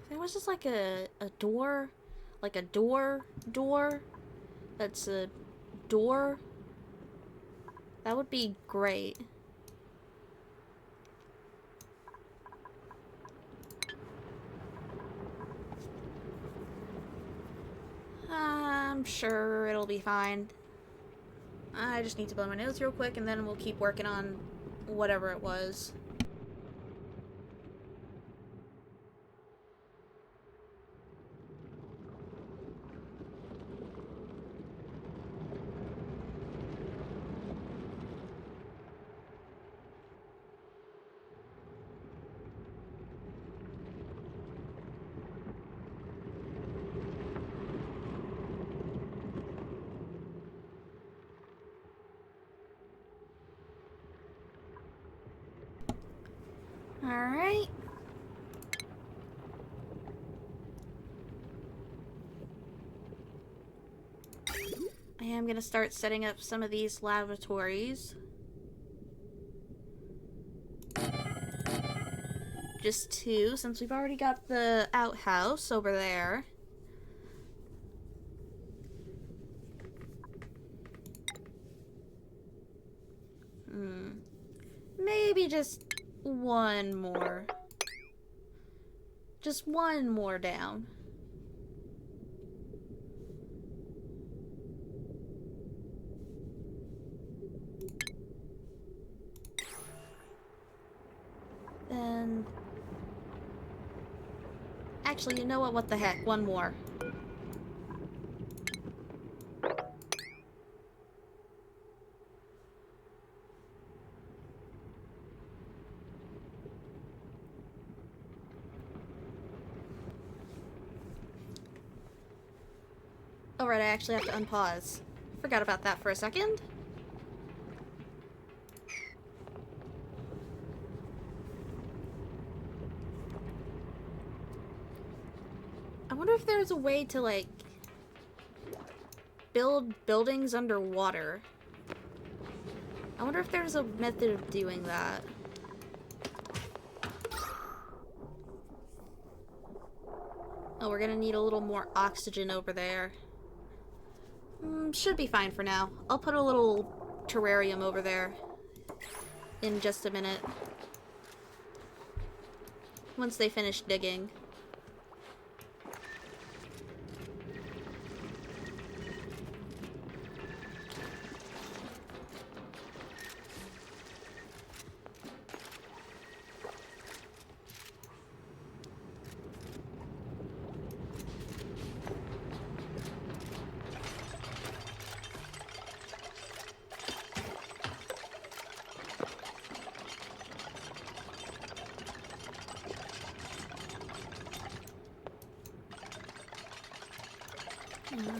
There was just like a door, like a door that's a door. That would be great. I'm sure it'll be fine. I just need to blow my nose real quick and then we'll keep working on whatever it was. Alright. I am gonna start setting up some of these lavatories. Just two, since we've already got the outhouse over there. Maybe just one more. Just one more down. Then... Actually, you know what? What the heck? One more. Oh right, I actually have to unpause. Forgot about that for a second. I wonder if there's a way to, like, build buildings underwater. I wonder if there's a method of doing that. Oh, we're gonna need a little more oxygen over there. Should be fine for now. I'll put a little terrarium over there in just a minute. Once they finish digging.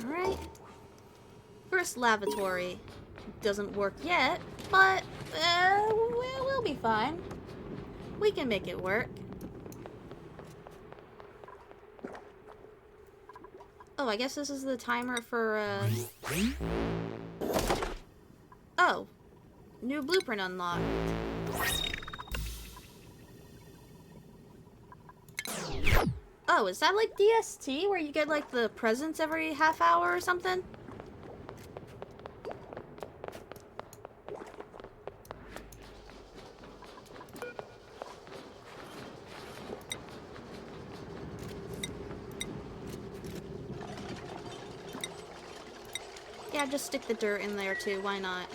Alright. First lavatory. Doesn't work yet, but we'll be fine. We can make it work. Oh, I guess this is the timer for, Oh. New blueprint unlocked. Oh, is that like DST, where you get like the presents every half hour or something? Yeah, just stick the dirt in there too, why not?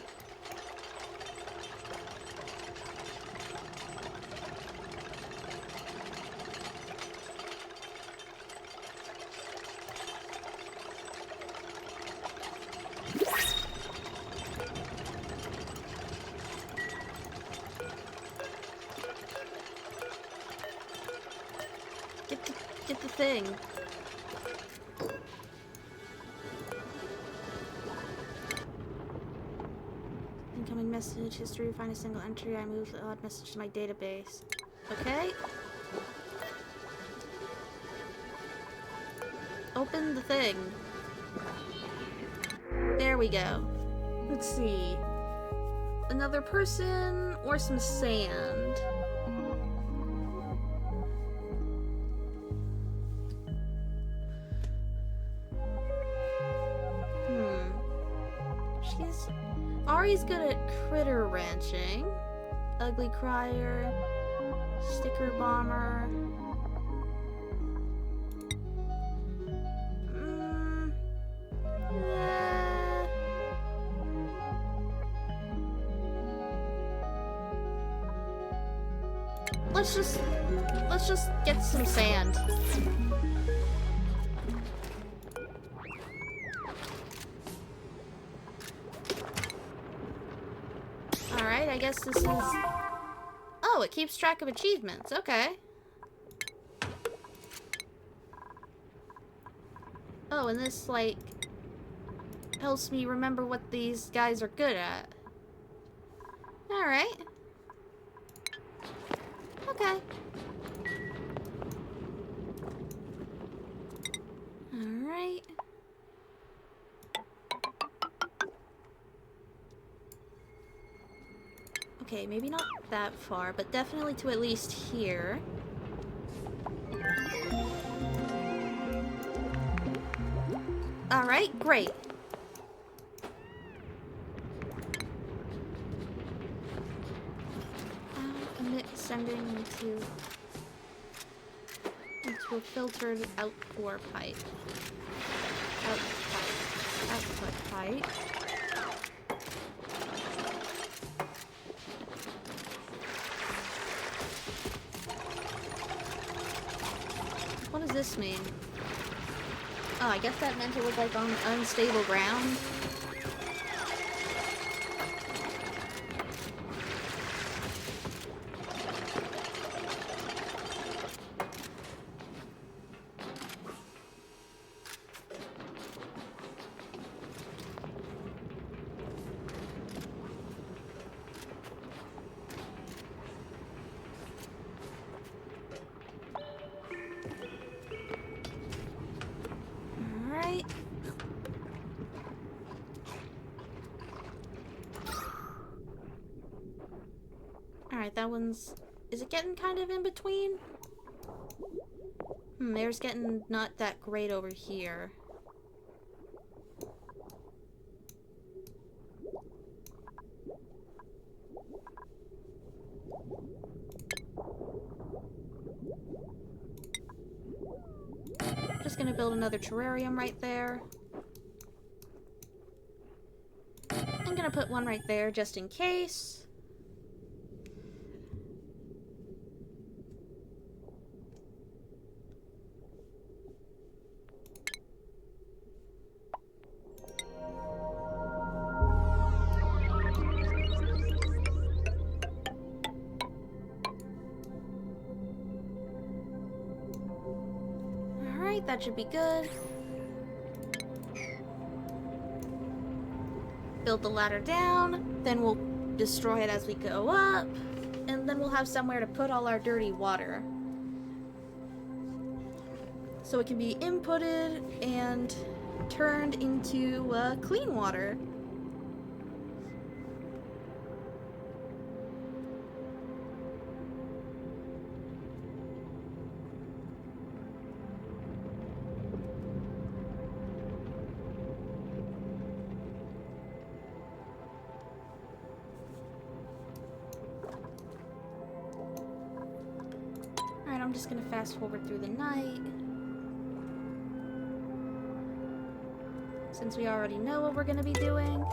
Get the thing. Incoming message, history, find a single entry, I moved the odd message to my database. Okay. Open the thing. There we go. Let's see. Another person or some sand? Ari's good at critter ranching. Ugly crier. Sticker bomber. Let's just get some sand. Alright, I guess this is... Oh, it keeps track of achievements. Okay. Oh, and this, like, helps me remember what these guys are good at. Alright. Okay. Alright. Okay, maybe not that far, but definitely to at least here. Alright, great. Emit sending into a filtered outpour pipe. Output pipe. What does this mean? Oh, I guess that meant it was like on unstable ground. that one's... Is it getting kind of in between? Air's getting not that great over here. Just gonna build another terrarium right there. I'm gonna put one right there just in case. Alright, that should be good. Build the ladder down, then we'll destroy it as we go up, and then we'll have somewhere to put all our dirty water. So it can be inputted and turned into clean water. Alright, I'm just gonna fast forward through the night. Since we already know what we're gonna be doing.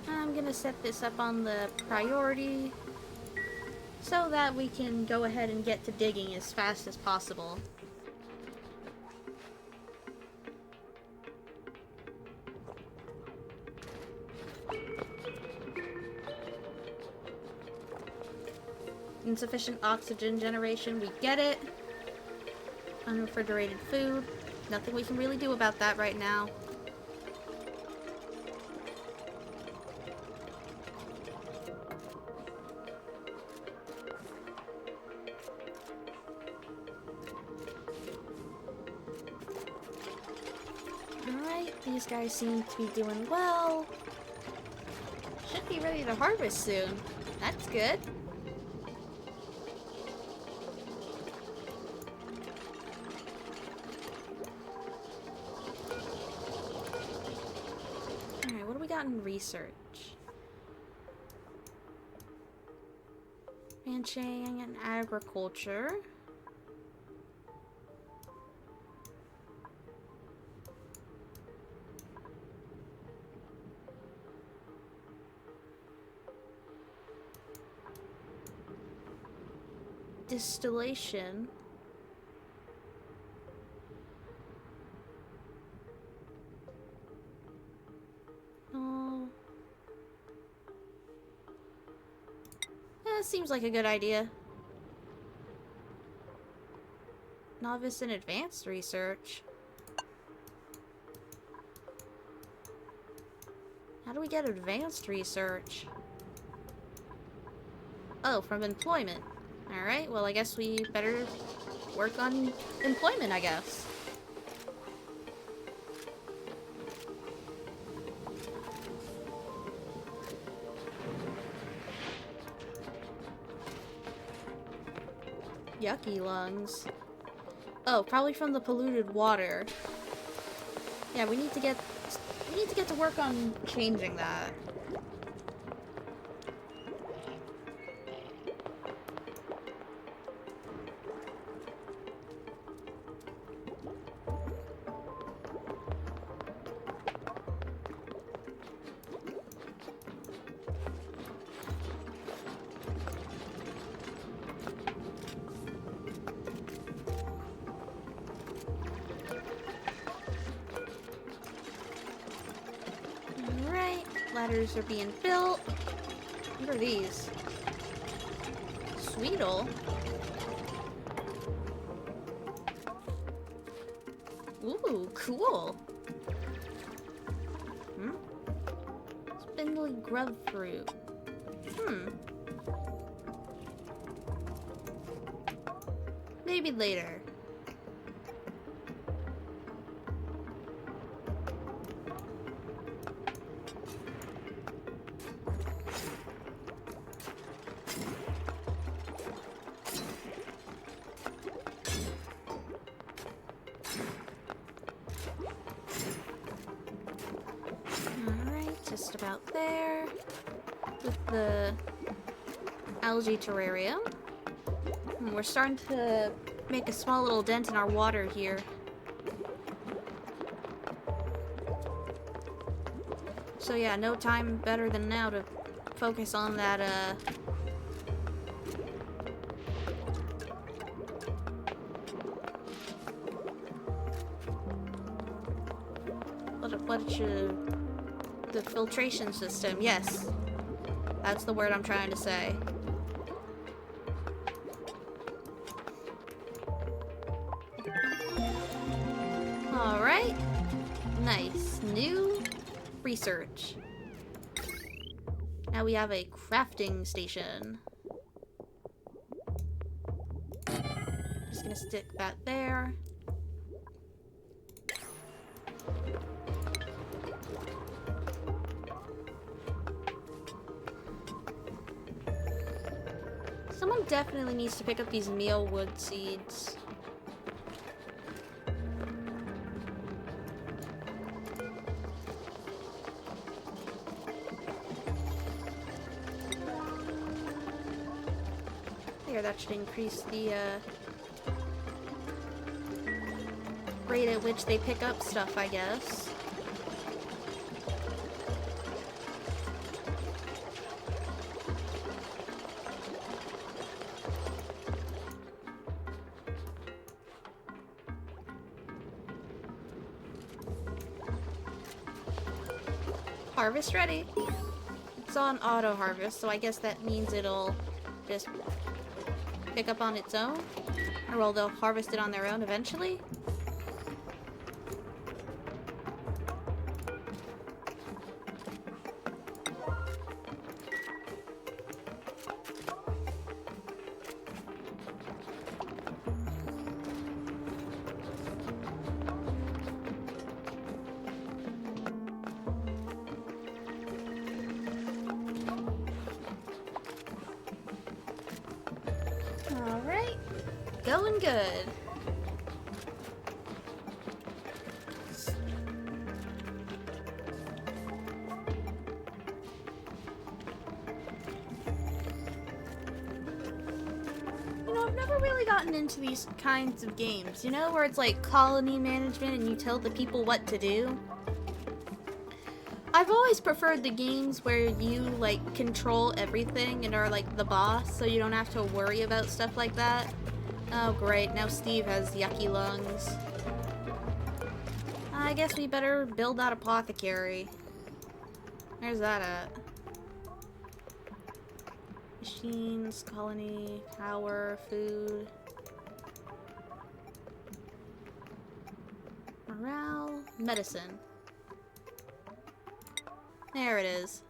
I'm gonna set this up on the priority so that we can go ahead and get to digging as fast as possible. Insufficient oxygen generation, we get it. Unrefrigerated food. Nothing we can really do about that right now. Alright, these guys seem to be doing well. Should be ready to harvest soon. That's good. In research. Ranching and agriculture. Distillation. Seems like a good idea. Novice and advanced research. How do we get advanced research? Oh, from employment. Alright, well I guess we better work on employment, I guess. Yucky lungs. Oh, probably from the polluted water. Yeah, we need to get to work on changing that. Ladders are being built. What are these? Sweetle? Ooh, cool. Spindly grub fruit. Maybe later. there with the algae terrarium. And we're starting to make a small little dent in our water here. So yeah, no time better than now to focus on that, the filtration system, yes. That's the word I'm trying to say. Alright. Nice. New research. Now we have a crafting station. Just gonna stick that there. Someone definitely needs to pick up these mealwood seeds. There, that should increase the rate at which they pick up stuff, I guess. Harvest ready. It's on auto harvest, so I guess that means it'll just pick up on its own? Or will they'll harvest it on their own eventually? Alright. Going good. You know, I've never really gotten into these kinds of games, you know, where it's like colony management and you tell the people what to do. I've always preferred the games where you, like, control everything and are, like, the boss, so you don't have to worry about stuff like that. Oh, great. Now Steve has yucky lungs. I guess we better build that apothecary. Where's that at? Machines, colony, power, food. Morale, medicine. There it is.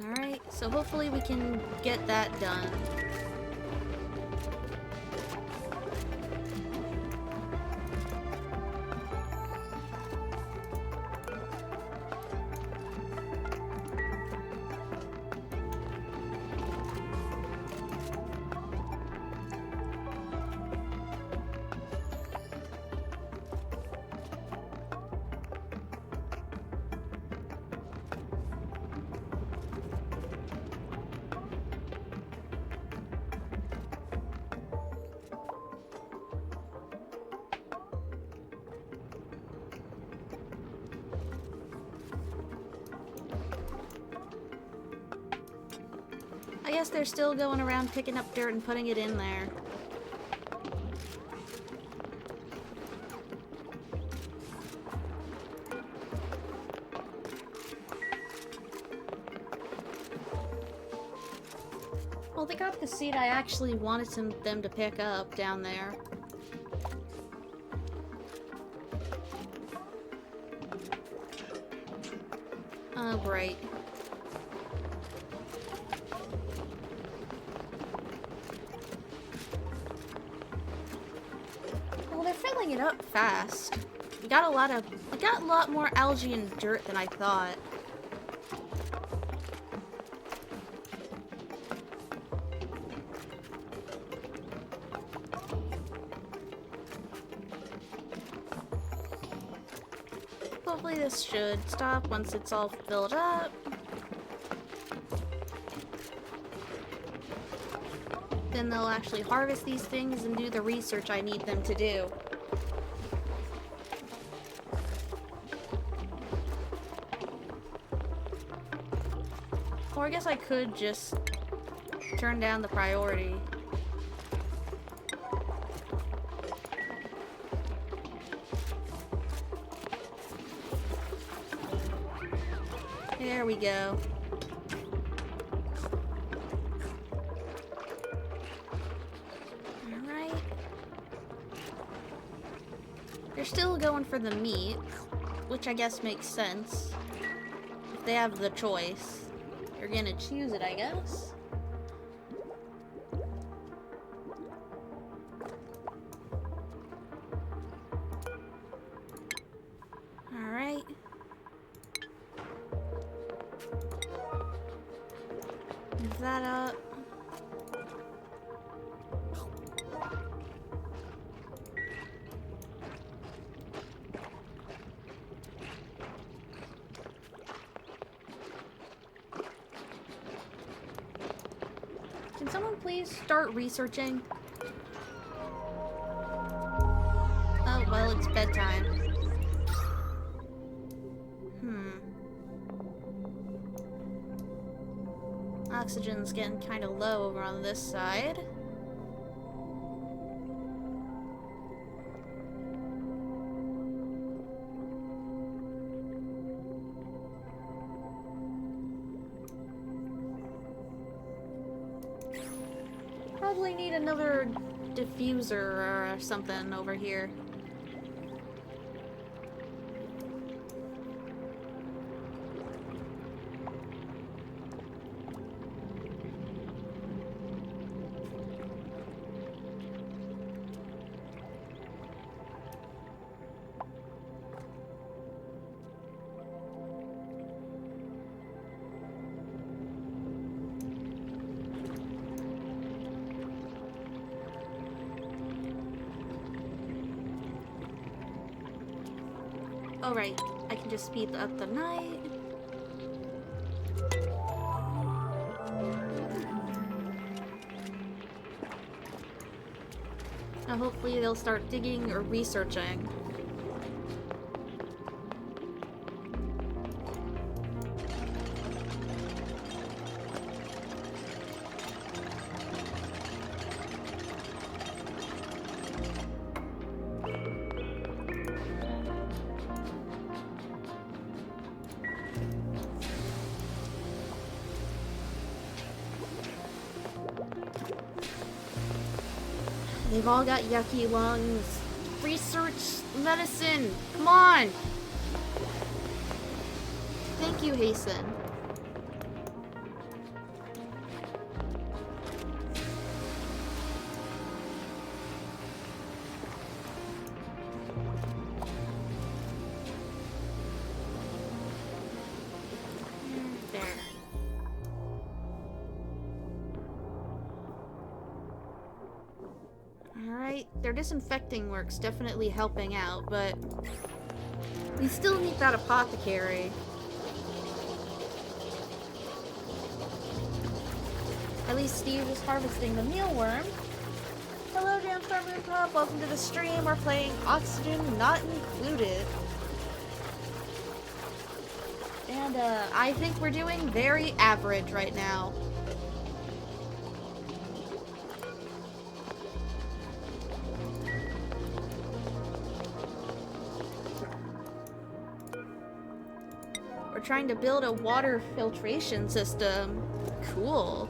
Alright, so hopefully we can get that done. I guess they're still going around picking up dirt and putting it in there. Well, they got the seed I actually wanted them to pick up down there. Oh, great. Filling it up fast. We got a lot more algae and dirt than I thought. hopefully this should stop once it's all filled up. Then they'll actually harvest these things and do the research I need them to do. Or I guess I could just turn down the priority. There we go. Alright. They're still going for the meat, which I guess makes sense. If they have the choice, they're gonna choose it, I guess. Alright. Move that up. Can someone please start researching? Oh, well, it's bedtime. Oxygen's getting kind of low over on this side. Probably need another diffuser or something over here. Oh, right. I can just speed up the night. Now hopefully they'll start digging or researching. They've all got yucky lungs. Research medicine. Come on. Thank you, Hasten. There. Alright, their disinfecting work's definitely helping out, but we still need that apothecary. At least Steve is harvesting the mealworm. Hello, Jamstar Moon Pop. Welcome to the stream. We're playing Oxygen Not Included. And, I think we're doing very average right now. We're trying to build a water filtration system. Cool.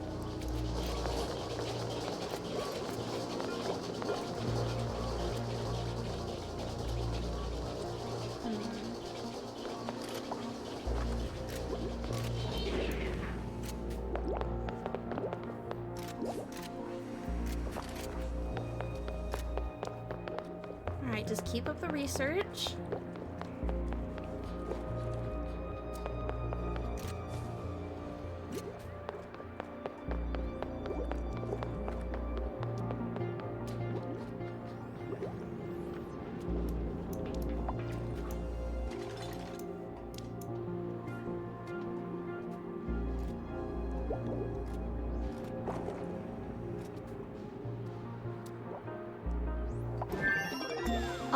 Alright, just keep up the research.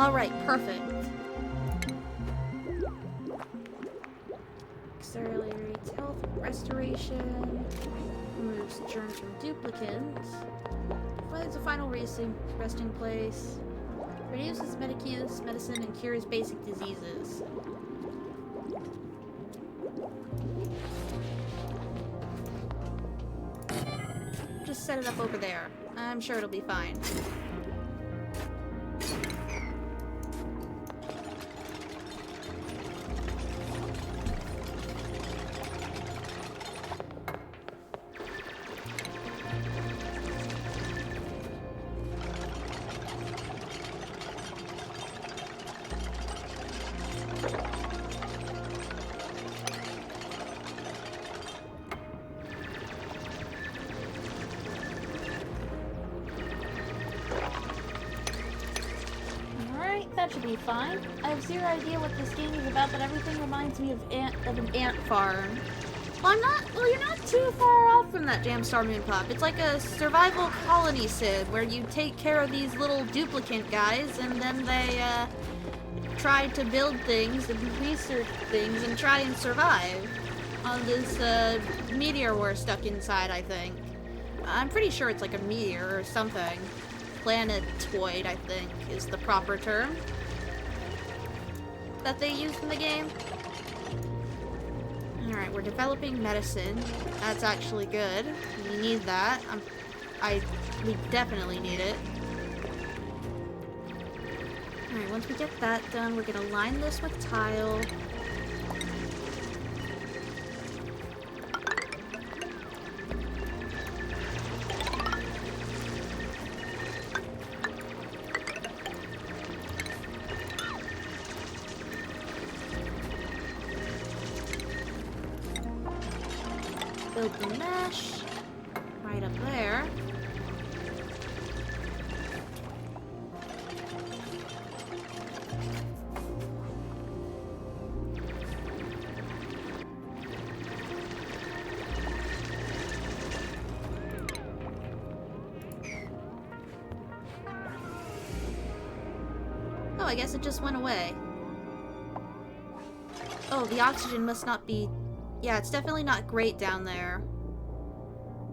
Alright, perfect. Accelerates health restoration. Removes germs from duplicants. Provides a final resting place. Reduces medicine, and cures basic diseases. Just set it up over there. I'm sure it'll be fine. That should be fine. I have zero idea what this game is about, but everything reminds me of an ant farm. Well, you're not too far off from that damn Star Moon Pop. It's like a survival colony sim where you take care of these little duplicant guys and then they, try to build things and research things and try and survive on this, meteor we're stuck inside, I think. I'm pretty sure it's like a meteor or something. Planetoid, I think, is the proper term that they use in the game. Alright, we're developing medicine. That's actually good. We need that. We definitely need it. Alright, once we get that done, we're gonna line this with tile. Build the mesh right up there. Oh, I guess it just went away. Oh, the oxygen must not be... Yeah, it's definitely not great down there.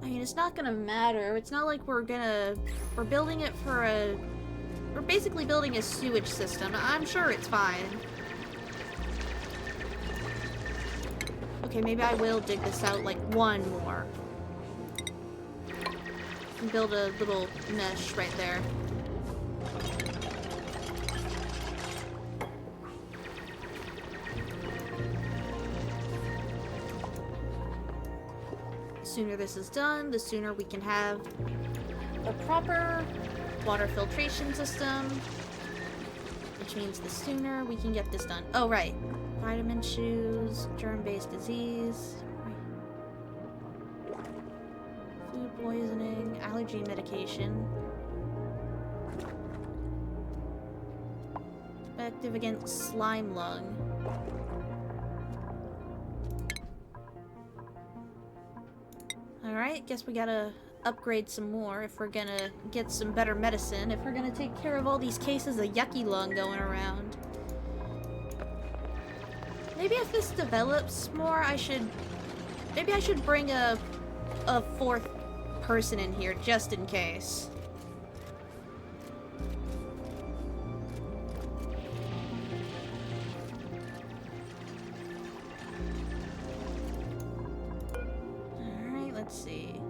I mean, it's not gonna matter. It's not like we're building it for a... We're basically building a sewage system. I'm sure it's fine. Okay, maybe I will dig this out, like, one more. And build a little mesh right there. The sooner this is done, the sooner we can have a proper water filtration system, which means the sooner we can get this done. Oh, right. Vitamin shoes, germ-based disease, food poisoning, allergy medication, effective against slime lung. Alright, guess we gotta upgrade some more if we're gonna get some better medicine, if we're gonna take care of all these cases of yucky lung going around. Maybe if this develops more, maybe I should bring a fourth person in here just in case. Let's see.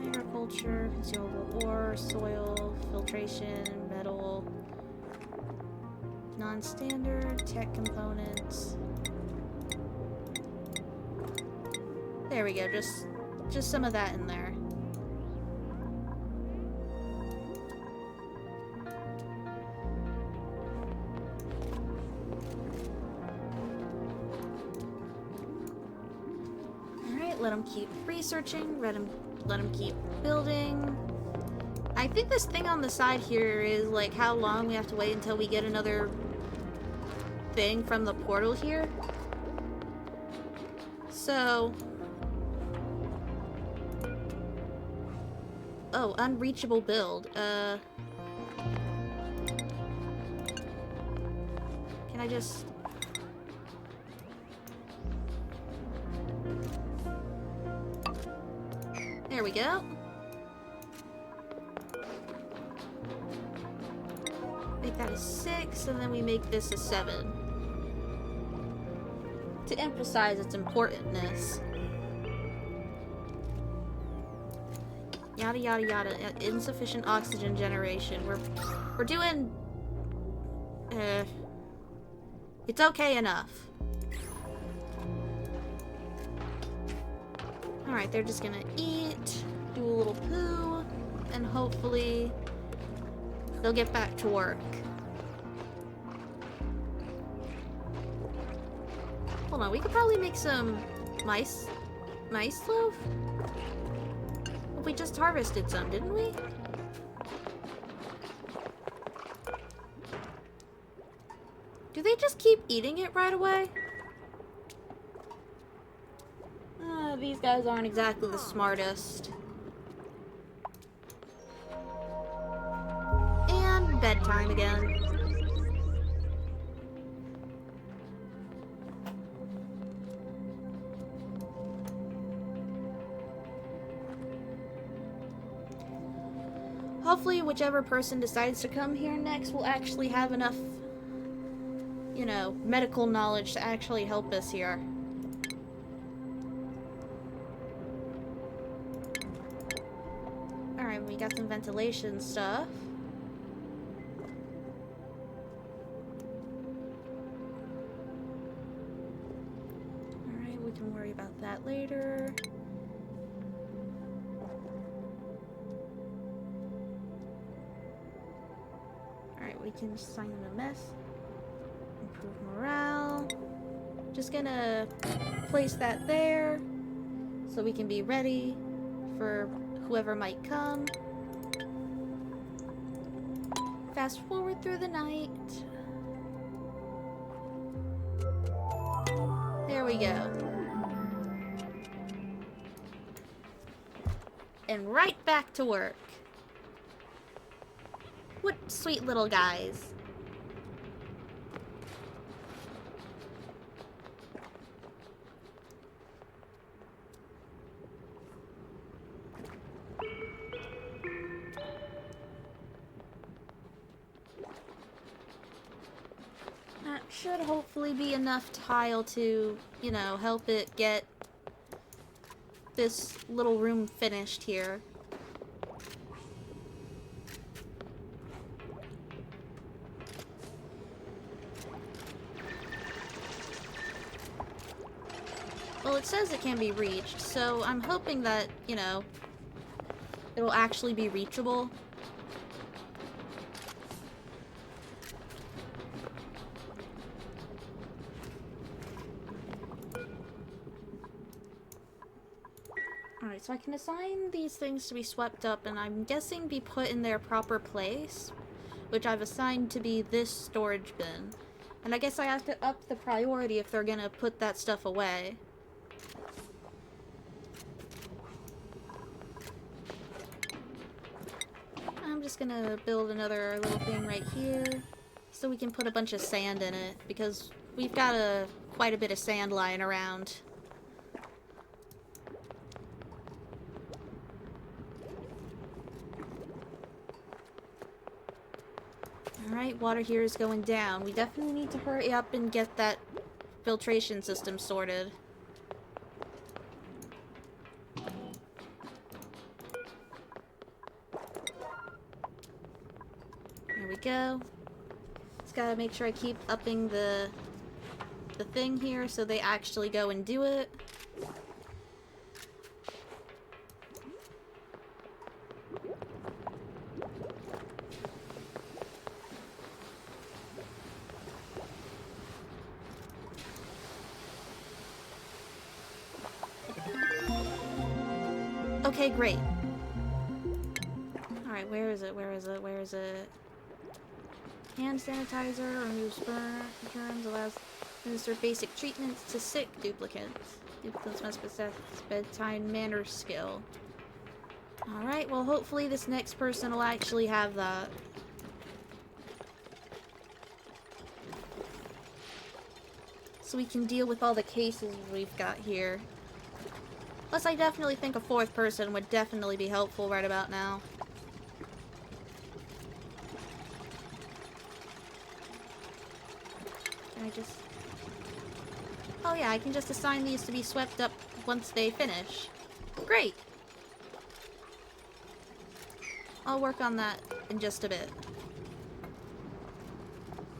Agriculture, consumable ore, soil, filtration, metal, non-standard, tech components. There we go, just some of that in there. Let them keep researching, let them keep building. I think this thing on the side here is like how long we have to wait until we get another thing from the portal here. So... Oh, unreachable build. Can I just... There we go. Make that a 6, and then we make this a 7. To emphasize its importantness. Yada yada yada. Insufficient oxygen generation. We're doing... it's okay enough. Alright, they're just gonna eat, do a little poo, and hopefully they'll get back to work. Hold on, we could probably make some mice loaf? We just harvested some, didn't we? Do they just keep eating it right away? These guys aren't exactly the smartest. And bedtime again. Hopefully, whichever person decides to come here next will actually have enough, you know, medical knowledge to actually help us here. Alright, we got some ventilation stuff. Alright, we can worry about that later. We can sign them a mess. Improve morale. Just gonna place that there so we can be ready for whoever might come. Fast forward through the night. There we go. And right back to work. What sweet little guys. That should hopefully be enough tile to, you know, help it get this little room finished here. Well, it says it can be reached, so I'm hoping that, you know, it'll actually be reachable. Alright, so I can assign these things to be swept up, and I'm guessing be put in their proper place, which I've assigned to be this storage bin. And I guess I have to up the priority if they're gonna put that stuff away. I'm just gonna build another little thing right here so we can put a bunch of sand in it, because we've got quite a bit of sand lying around. Alright, water here is going down. We definitely need to hurry up and get that filtration system sorted. There we go. Just gotta make sure I keep upping the thing here so they actually go and do it. Okay, great. Alright, where is it? Where is it? Where is it? Hand sanitizer removes germs, allows administer basic treatments to sick duplicates. Duplicates must possess bedtime manner skill. Alright, well hopefully this next person will actually have that. So we can deal with all the cases we've got here. Plus, I definitely think a fourth person would definitely be helpful right about now. Can I just... Oh yeah, I can just assign these to be swept up once they finish. Great! I'll work on that in just a bit.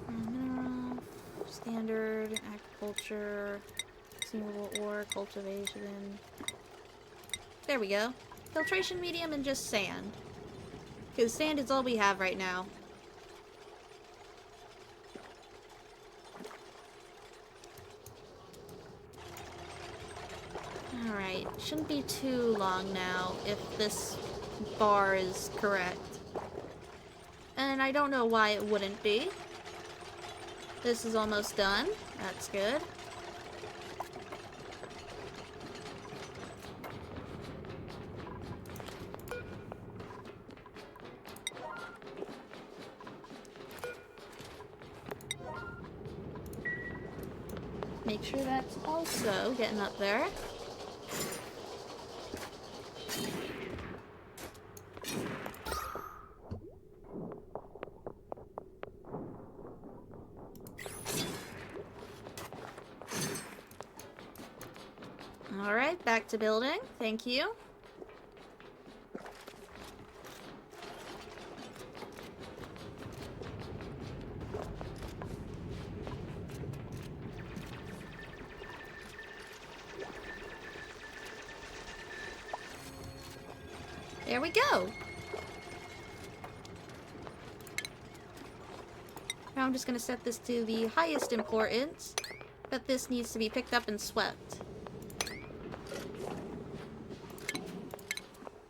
Mineral, standard, agriculture, consumable ore, cultivation. There we go. Filtration medium and just sand. Because sand is all we have right now. Alright, shouldn't be too long now if this bar is correct. And I don't know why it wouldn't be. This is almost done. That's good. Make sure that's also getting up there. Alright, back to building. Thank you. There we go! Now I'm just gonna set this to the highest importance, but this needs to be picked up and swept.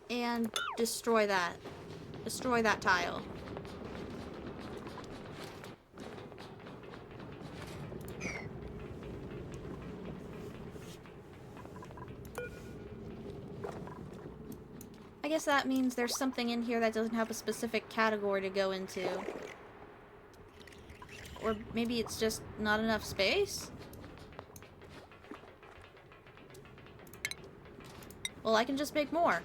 And destroy that. Destroy that tile. I guess that means there's something in here that doesn't have a specific category to go into. Or maybe it's just not enough space? Well, I can just make more.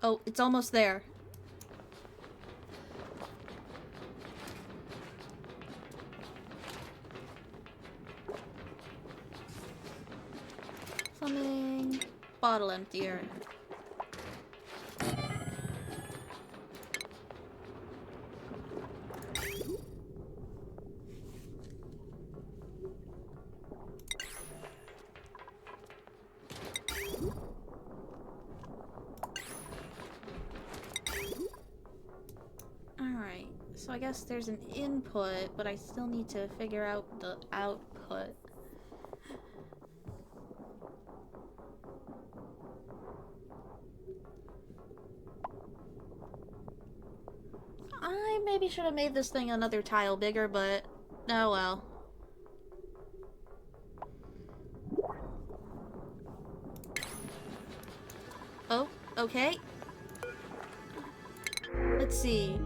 Oh, it's almost there. Plumbing. Bottle emptier. Alright, so I guess there's an input, but I still need to figure out the output. I maybe should have made this thing another tile bigger, but oh well. Oh, okay. Let's see.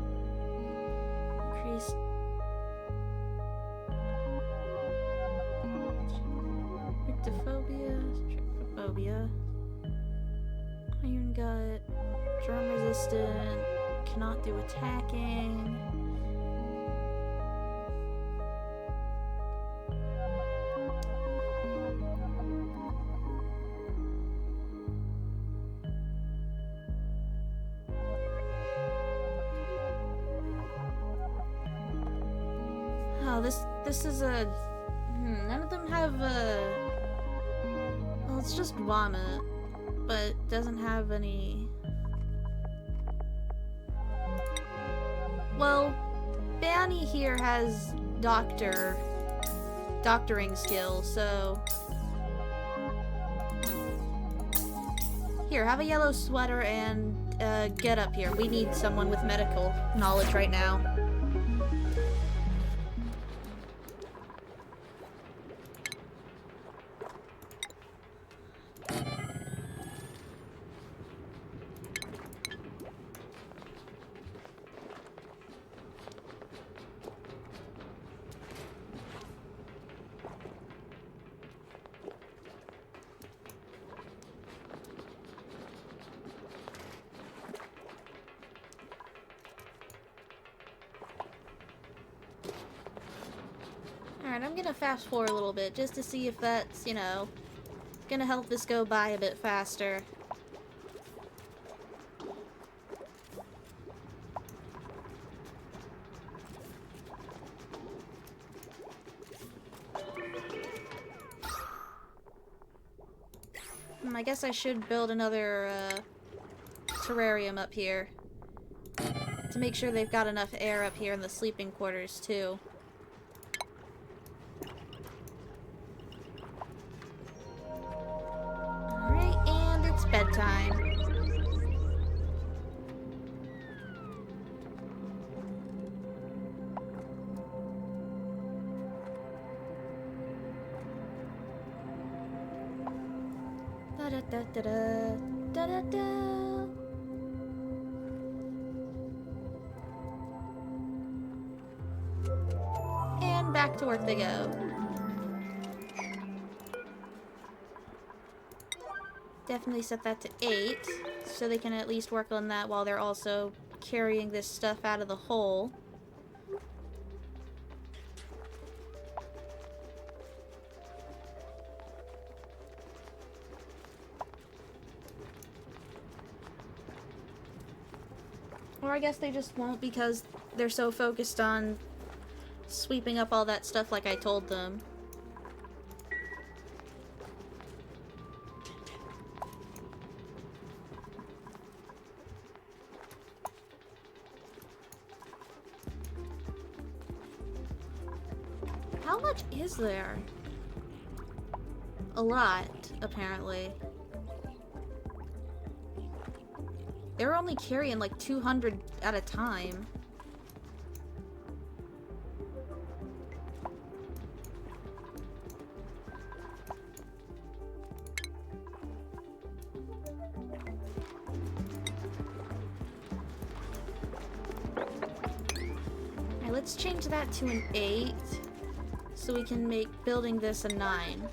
Increased trypophobia, iron gut, germ resistant, cannot do attacking. Oh, this is a... none of them have a... Well, it's just vomit, but it doesn't have any... Well, Banny here has doctoring skills, so... Here, have a yellow sweater and get up here. We need someone with medical knowledge right now. Alright, I'm gonna fast forward a little bit just to see if that's, you know, gonna help this go by a bit faster. I guess I should build another terrarium up here to make sure they've got enough air up here in the sleeping quarters too. Alright, and it's bedtime. Da da da da da da da. And back to work they go. Definitely set that to 8, so they can at least work on that while they're also carrying this stuff out of the hole. Or I guess they just won't because they're so focused on sweeping up all that stuff like I told them. How much is there? A lot, apparently. They're only carrying like 200 at a time. Alright, let's change that to an 8 so we can make building this a 9.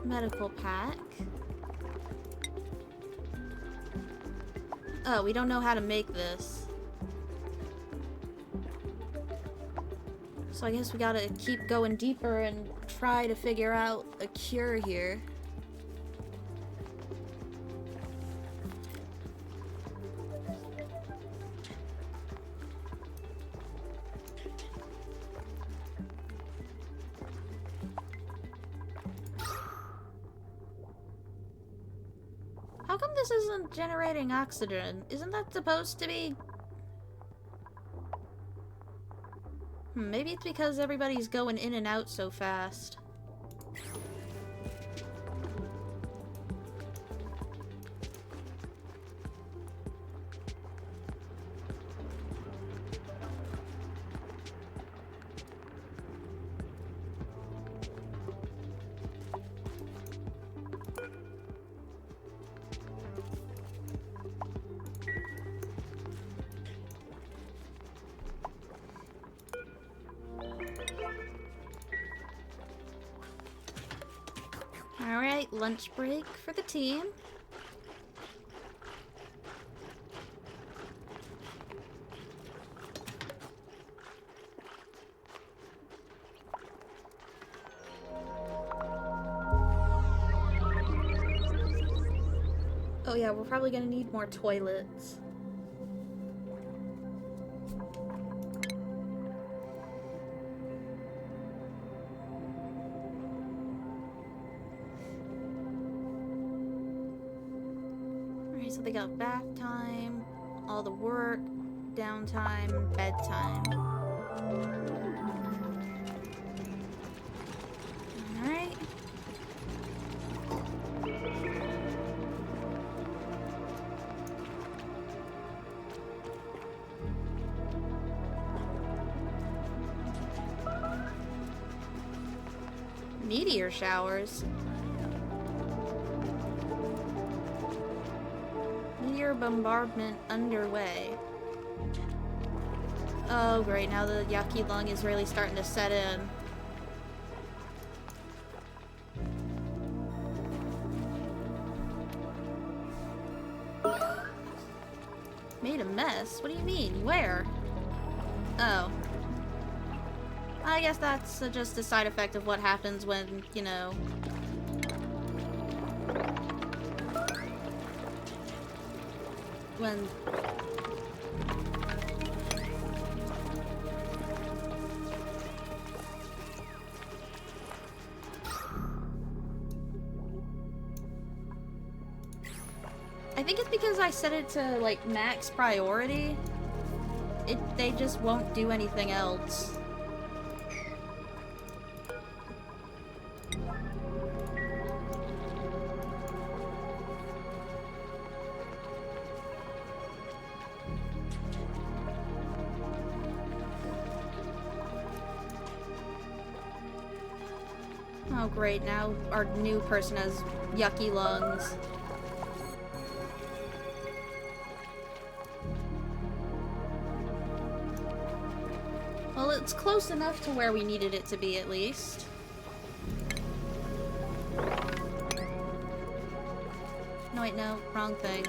Medical pack. Oh, we don't know how to make this. So I guess we gotta keep going deeper and try to figure out a cure here. How come this isn't generating oxygen? Isn't that supposed to be? Maybe it's because everybody's going in and out so fast. Alright, lunch break for the team. Oh yeah, we're probably gonna need more toilets. So they got bath time, all the work, downtime, bedtime. Alright. Meteor showers. Bombardment underway. Oh great, now the yucky lung is really starting to set in. Made a mess? What do you mean? Where? Oh. I guess that's just a side effect of what happens when, you know... when... I think it's because I set it to, like, max priority. They just won't do anything else. Oh great, now our new person has yucky lungs. Well, it's close enough to where we needed it to be, at least. No, wait, no. Wrong thing.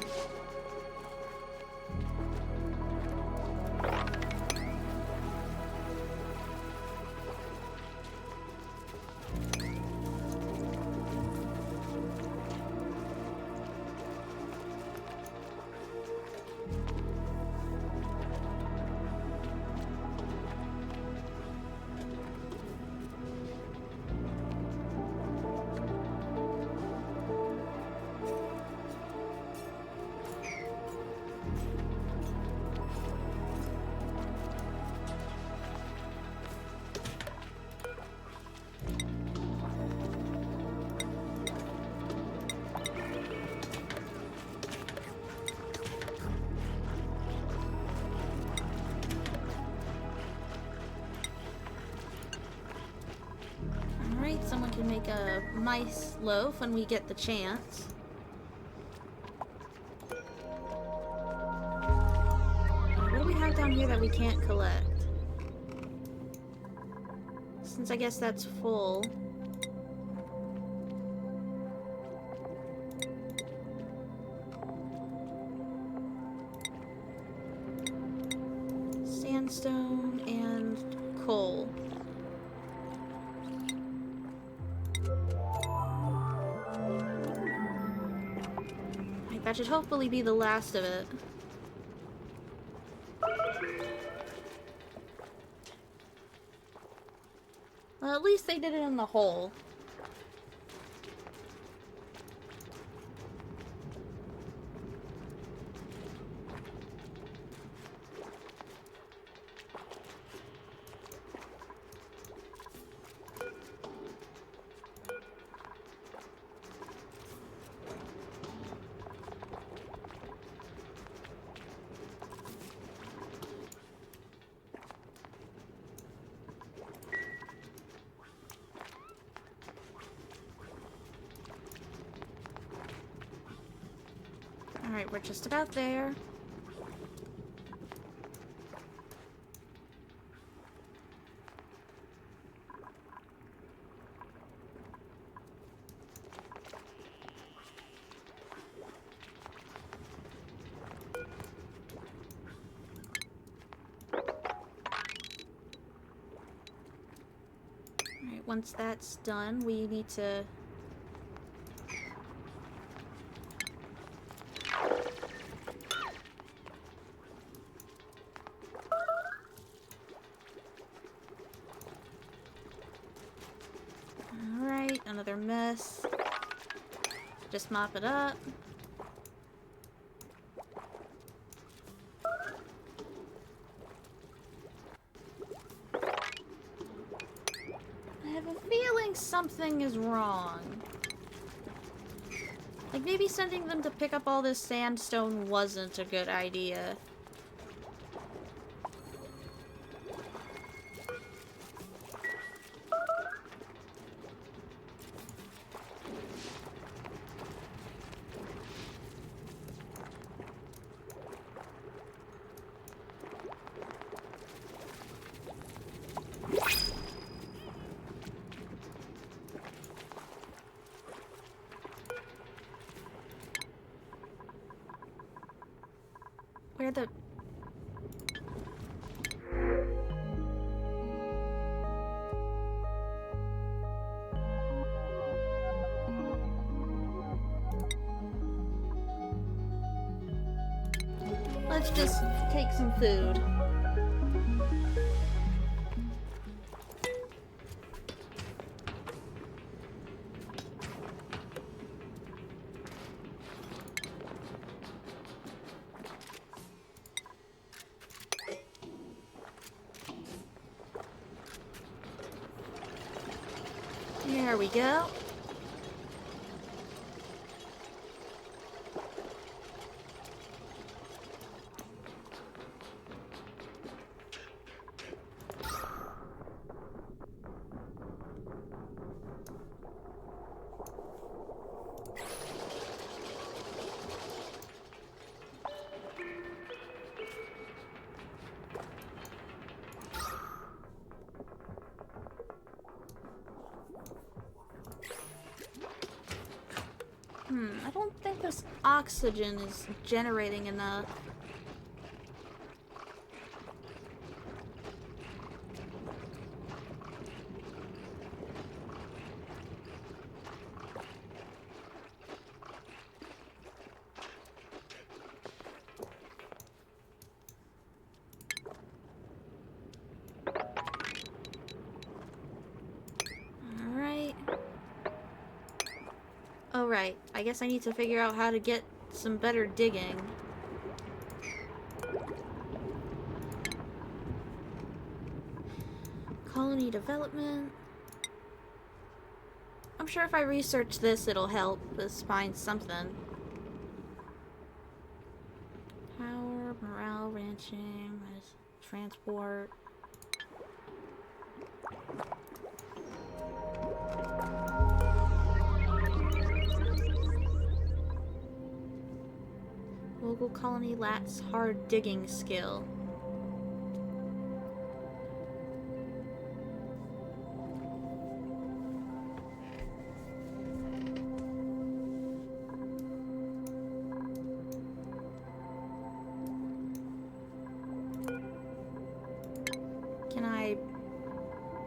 Someone can make a nice loaf when we get the chance. What do we have down here that we can't collect? Since I guess that's full. Sandstone and coal. That should hopefully be the last of it. Well, at least they did it in the hole. Alright, we're just about there. Alright, once that's done, we need to... Another mess. Just mop it up. I have a feeling something is wrong. Like maybe sending them to pick up all this sandstone wasn't a good idea. let's just take some food. There we go. I don't think this oxygen is generating enough. Oh, right. I guess I need to figure out how to get some better digging. Colony development. I'm sure if I research this, it'll help us find something. Power, morale, ranching, transport. Local colony lacks hard digging skill.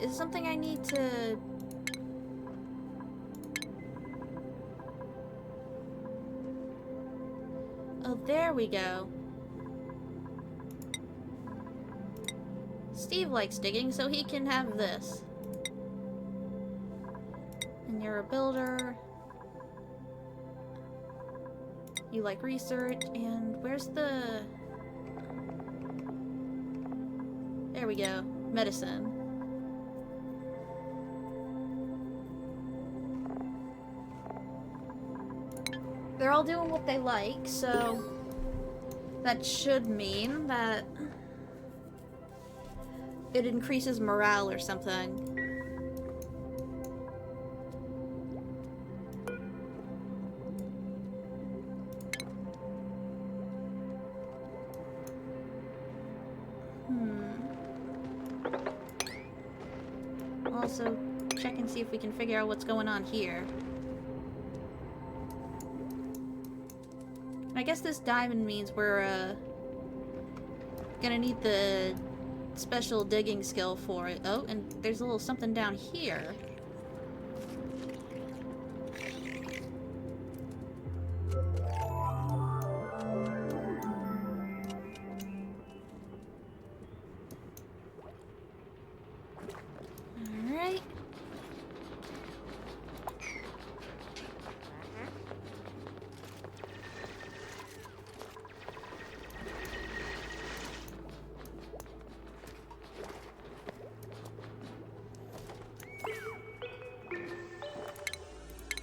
Is something I need to... Oh, there we go. Steve likes digging, so he can have this. And you're a builder. You like research, and where's the... There we go. Medicine. They're all doing what they like, so that should mean that it increases morale or something. Also, check and see if we can figure out what's going on here. I guess this diamond means we're, gonna need the special digging skill for it. Oh, and there's a little something down here. Alright.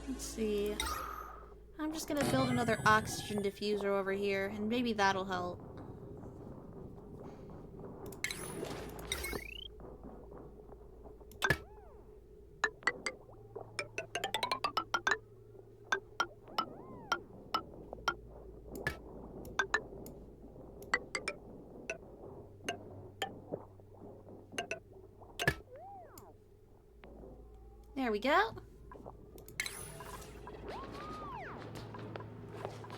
Let's see. I'm just gonna build another oxygen diffuser over here, and maybe that'll help. There we go.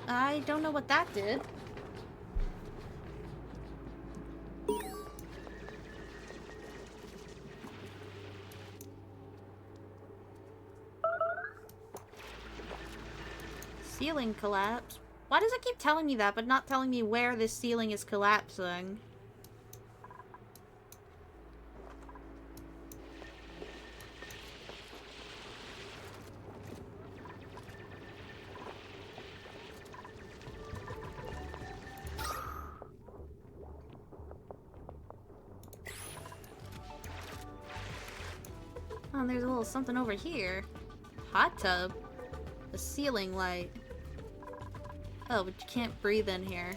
I don't know what that did. Ceiling collapse. Why does it keep telling me that, but not telling me where this ceiling is collapsing? Oh, and there's a little something over here. Hot tub. A ceiling light. Oh, but you can't breathe in here.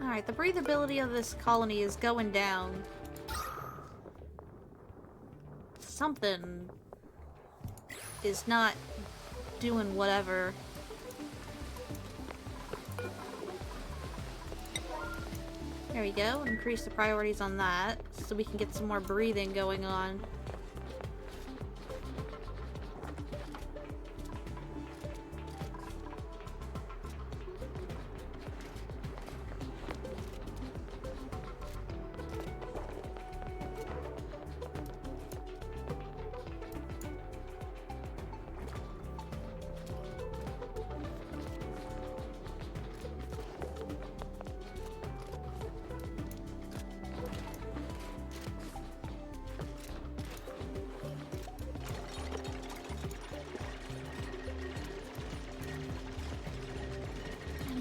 Alright, the breathability of this colony is going down. Something is not doing whatever. There we go. Increase the priorities on that so we can get some more breathing going on.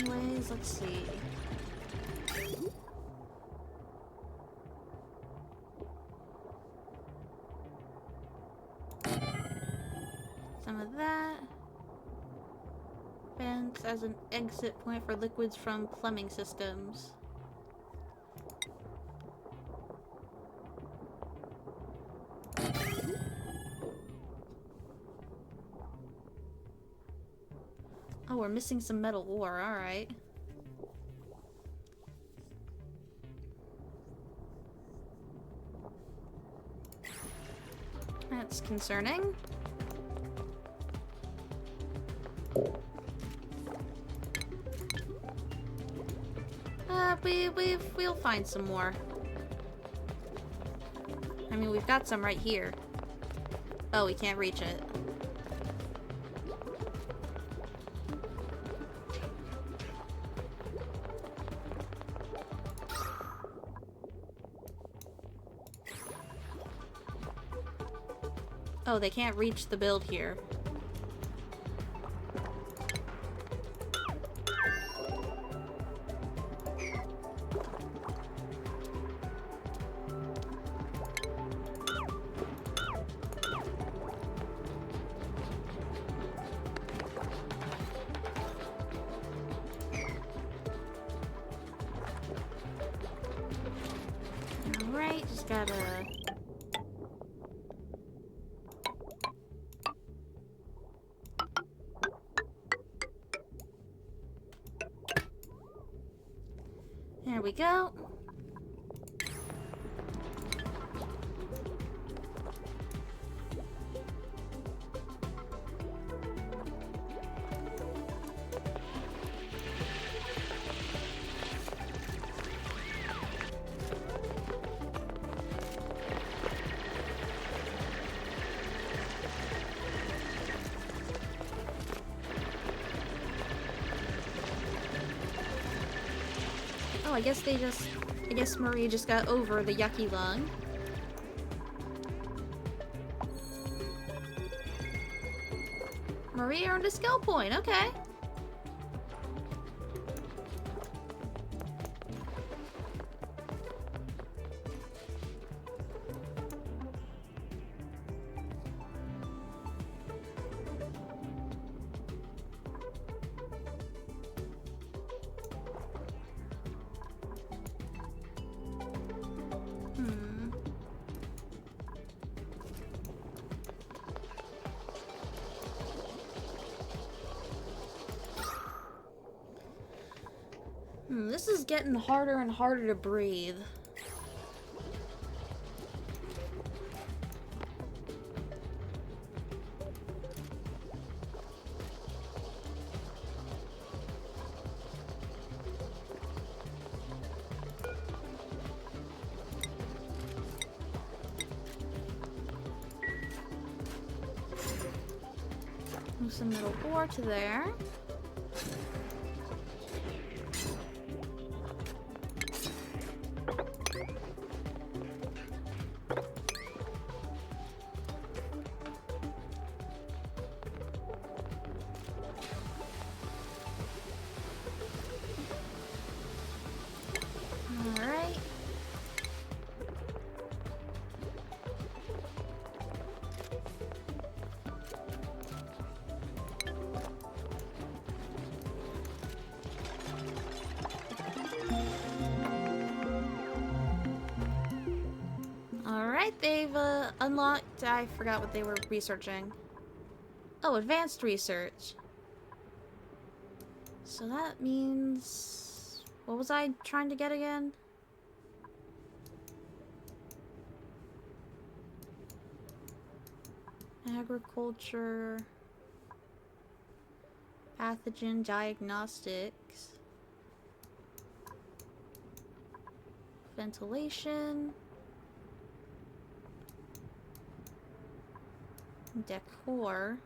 Anyways, let's see. Some of that. Vents as an exit point for liquids from plumbing systems. Oh, we're missing some metal ore, alright. That's concerning. We'll find some more. I mean, we've got some right here. Oh, we can't reach it. Oh, they can't reach the build here. Alright, just gotta... There we go. Oh, I guess Marie just got over the yucky lung. Marie earned a skill point, okay. This is getting harder and harder to breathe. Move some metal ore to there. Alright. Alright, they've unlocked... I forgot what they were researching. Oh, advanced research. So that means... What was I trying to get again? Agriculture... Pathogen diagnostics... Ventilation... Decor...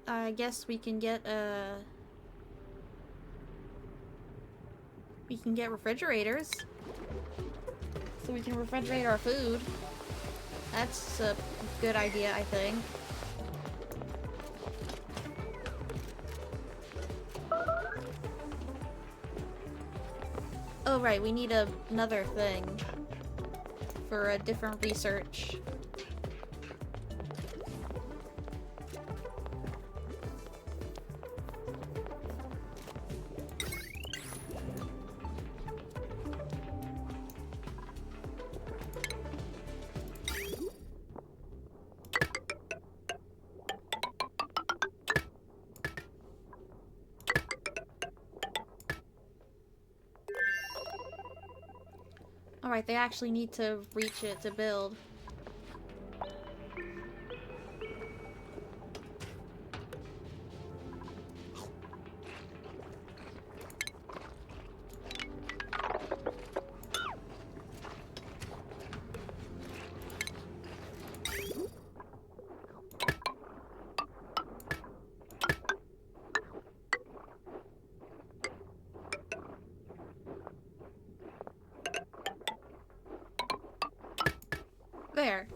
I guess we can get refrigerators. So we can refrigerate our food. That's a good idea, I think. Oh right, we need another thing for a different research. Alright, they actually need to reach it to build. There.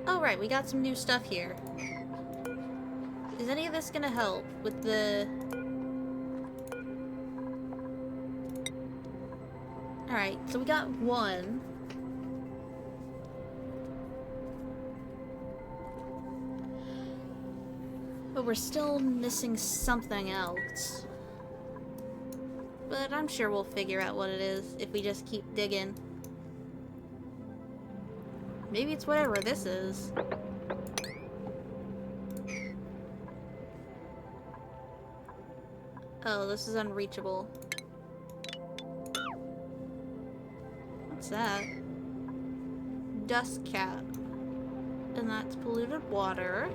Alright, we got some new stuff here. Is any of this gonna help with the... Alright, so we got one. But we're still missing something else. But I'm sure we'll figure out what it is if we just keep digging. Maybe it's whatever this is. Oh, this is unreachable. What's that? Dust cap. And that's polluted water.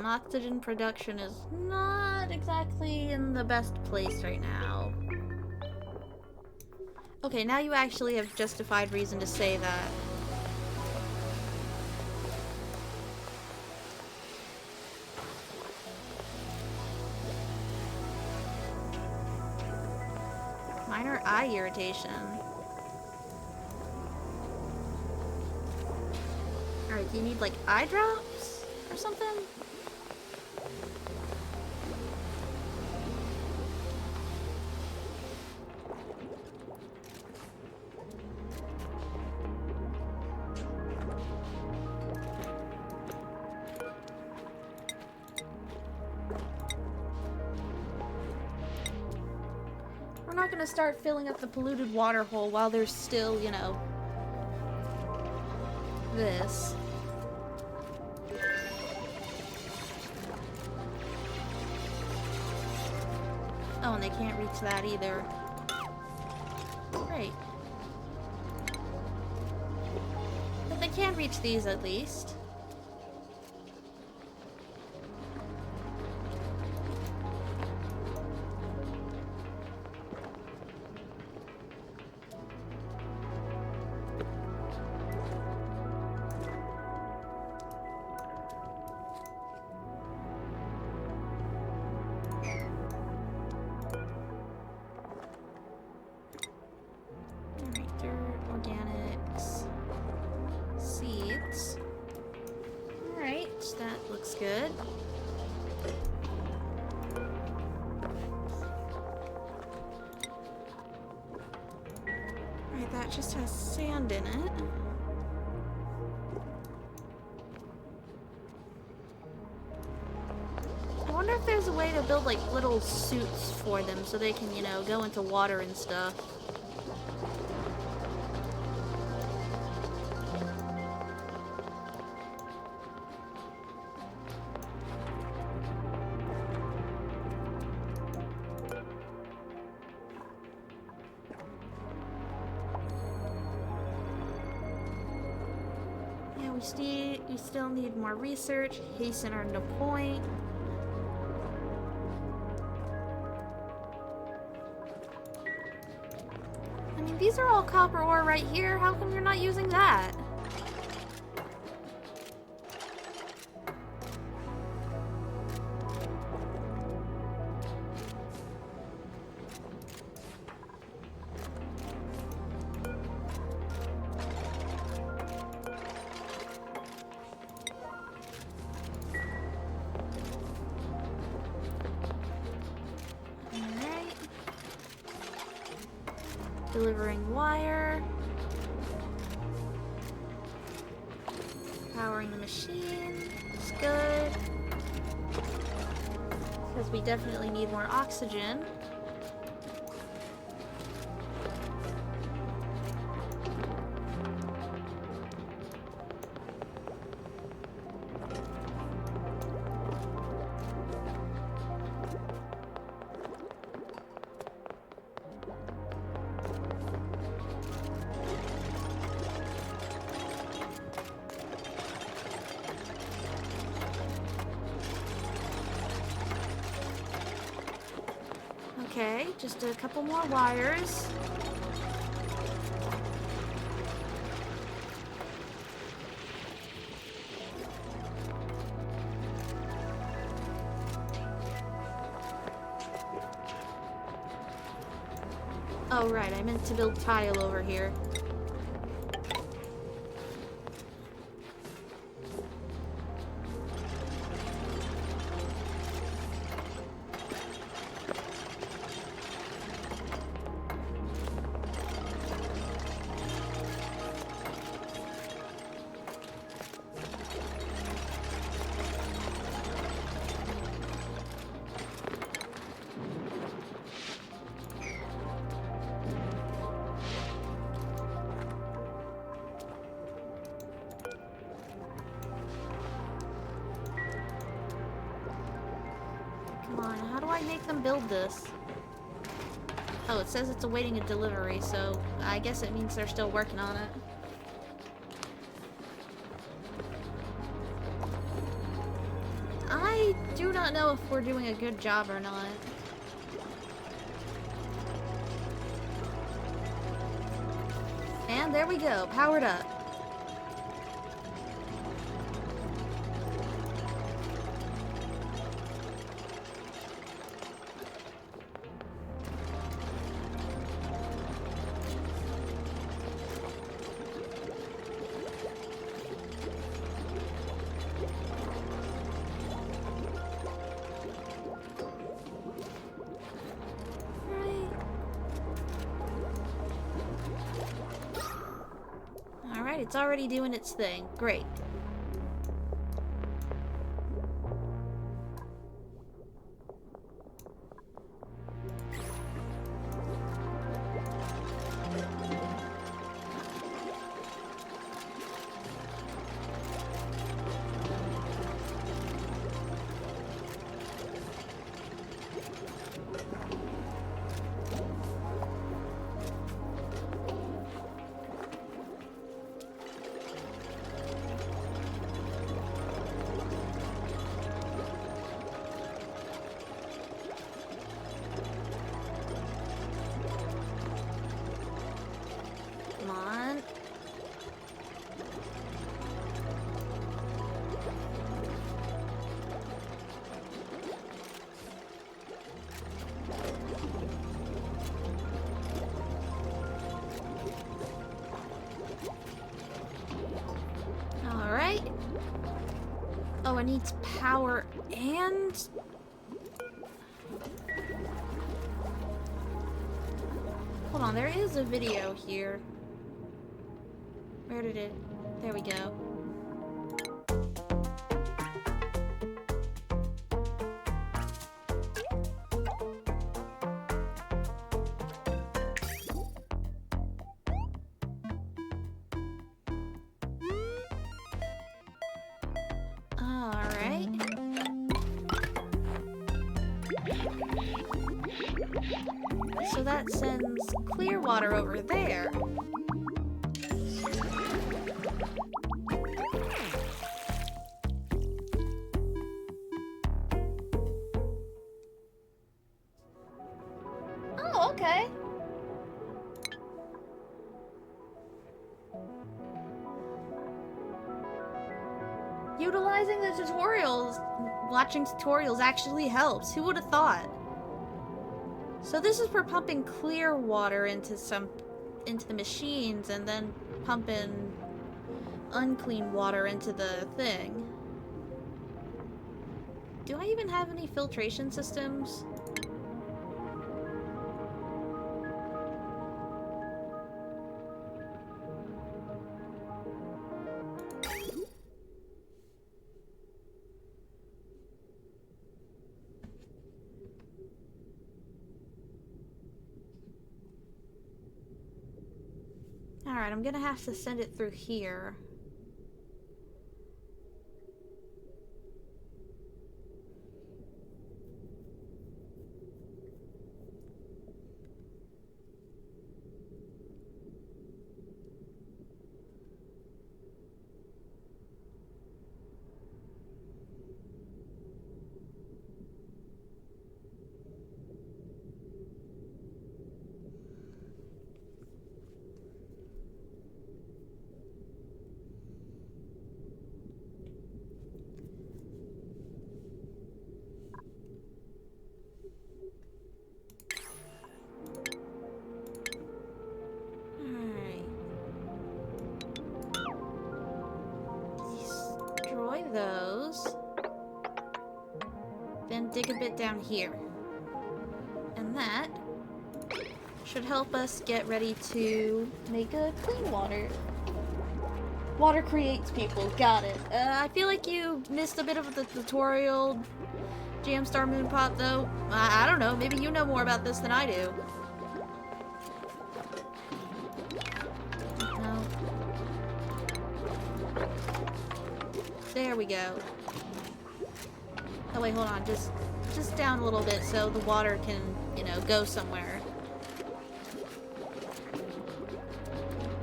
Oxygen production is not exactly in the best place right now. Okay, now you actually have justified reason to say that. Minor eye irritation. Alright, do you need like eye drops or something? We're not gonna start filling up the polluted water hole while there's still, you know, this. Oh, and they can't reach that either. Great. But they can reach these at least. Good. Alright, that just has sand in it. I wonder if there's a way to build like little suits for them so they can, you know, go into water and stuff. We still need more research, hasten our point. I mean, these are all copper ore right here. How come you're not using that? Delivering wire. Powering the machine. It's good. Because we definitely need more oxygen. Okay, just a couple more wires. Oh, right, I meant to build tile over here. Come on, how do I make them build this? Oh, it says it's awaiting a delivery, so I guess it means they're still working on it. I do not know if we're doing a good job or not. And there we go, powered up. Alright, it's already doing its thing. Great. Come on. All right. Oh, it needs power and... Hold on, there is a video here. Where did it... There we go. Alright. So that sends clear water over there. Oh, okay. Utilizing the tutorials, watching tutorials actually helps. Who would have thought? So this is for pumping clear water into the machines and then pumping unclean water into the thing. Do I even have any filtration systems? Alright, I'm gonna have to send it through here. Those, then dig a bit down here, and that should help us get ready to make a clean water. Water creates people, got it. I feel like you missed a bit of the tutorial, Jamstar Moonpot, though. I don't know, maybe you know more about this than I do. No. There we go. Oh wait, hold on. Just down a little bit so the water can, you know, go somewhere.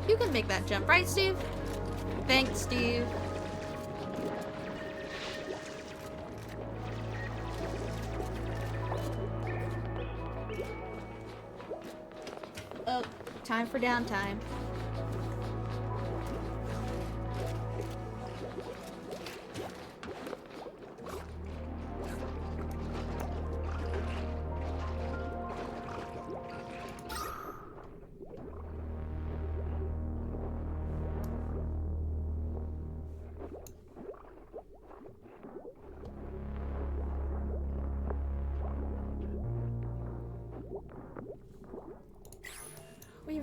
You can make that jump, right, Steve? Thanks, Steve. Oh, time for downtime.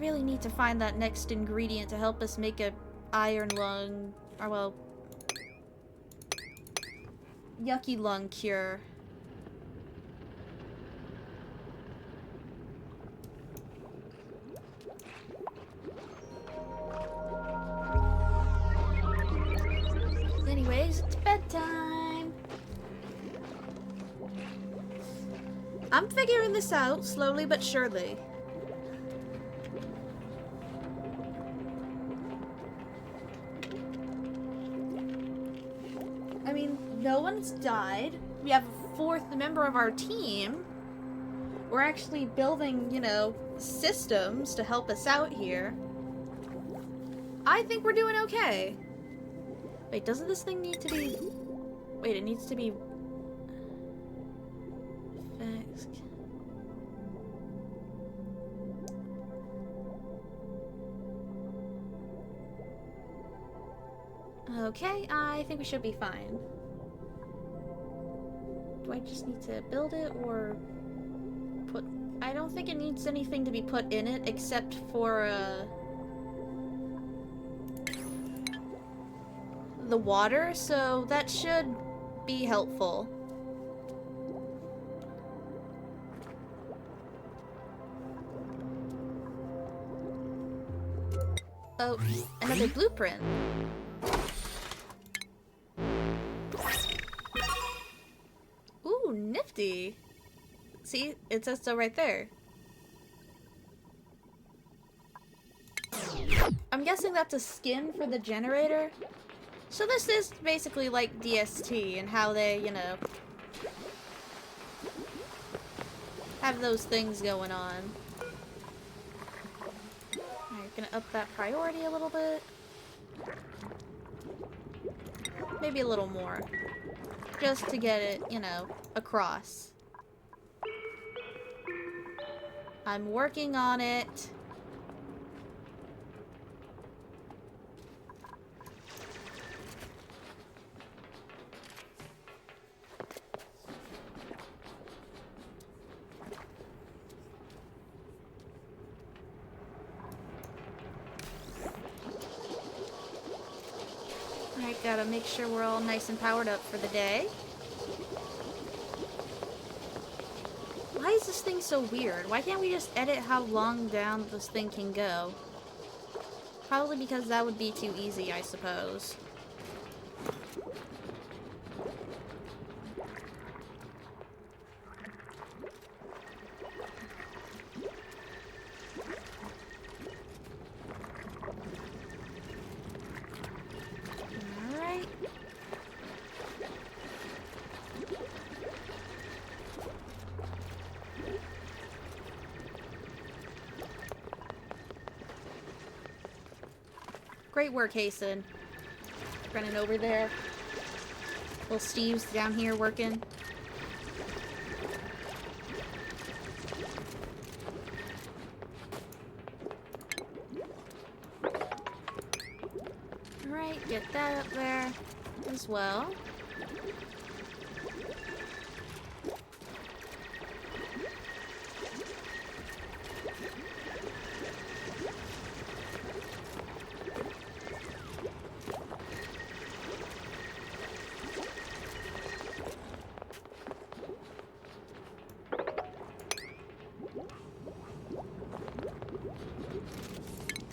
really need to find that next ingredient to help us make a iron lung, or well, yucky lung cure. Anyways, it's bedtime. I'm figuring this out slowly but surely. I mean, no one's died. We have a fourth member of our team. We're actually building, you know, systems to help us out here. I think we're doing okay. Wait, doesn't this thing need to be... Wait, it needs to be... fixed. Okay, I think we should be fine. Do I just need to build it or put... I don't think it needs anything to be put in it except for the water, so that should be helpful. Oh, another blueprint. Ooh, nifty. See, it says so right there. I'm guessing that's a skin for the generator. So this is basically like DST and how they, you know, have those things going on. Alright, gonna up that priority a little bit. Maybe a little more. Just to get it, you know, across. I'm working on it. Alright, gotta make sure we're all nice and powered up for the day. Why is this thing so weird? Why can't we just edit how long down this thing can go? Probably because that would be too easy, I suppose. Alright. Great work, Hasten. Running over there. Little Steve's down here working. Alright, get that up there as well.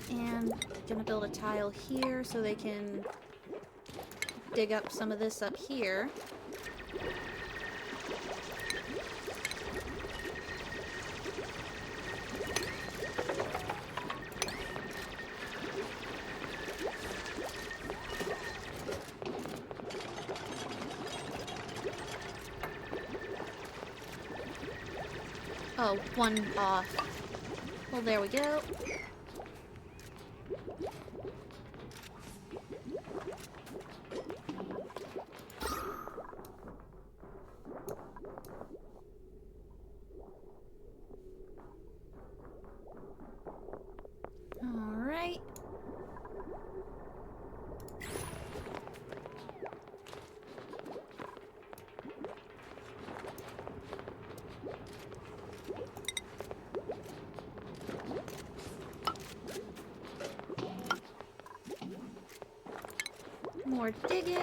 And gonna build a tile here so they can dig up some of this up here. Oh, one off. Well, there we go. Alright. more digging.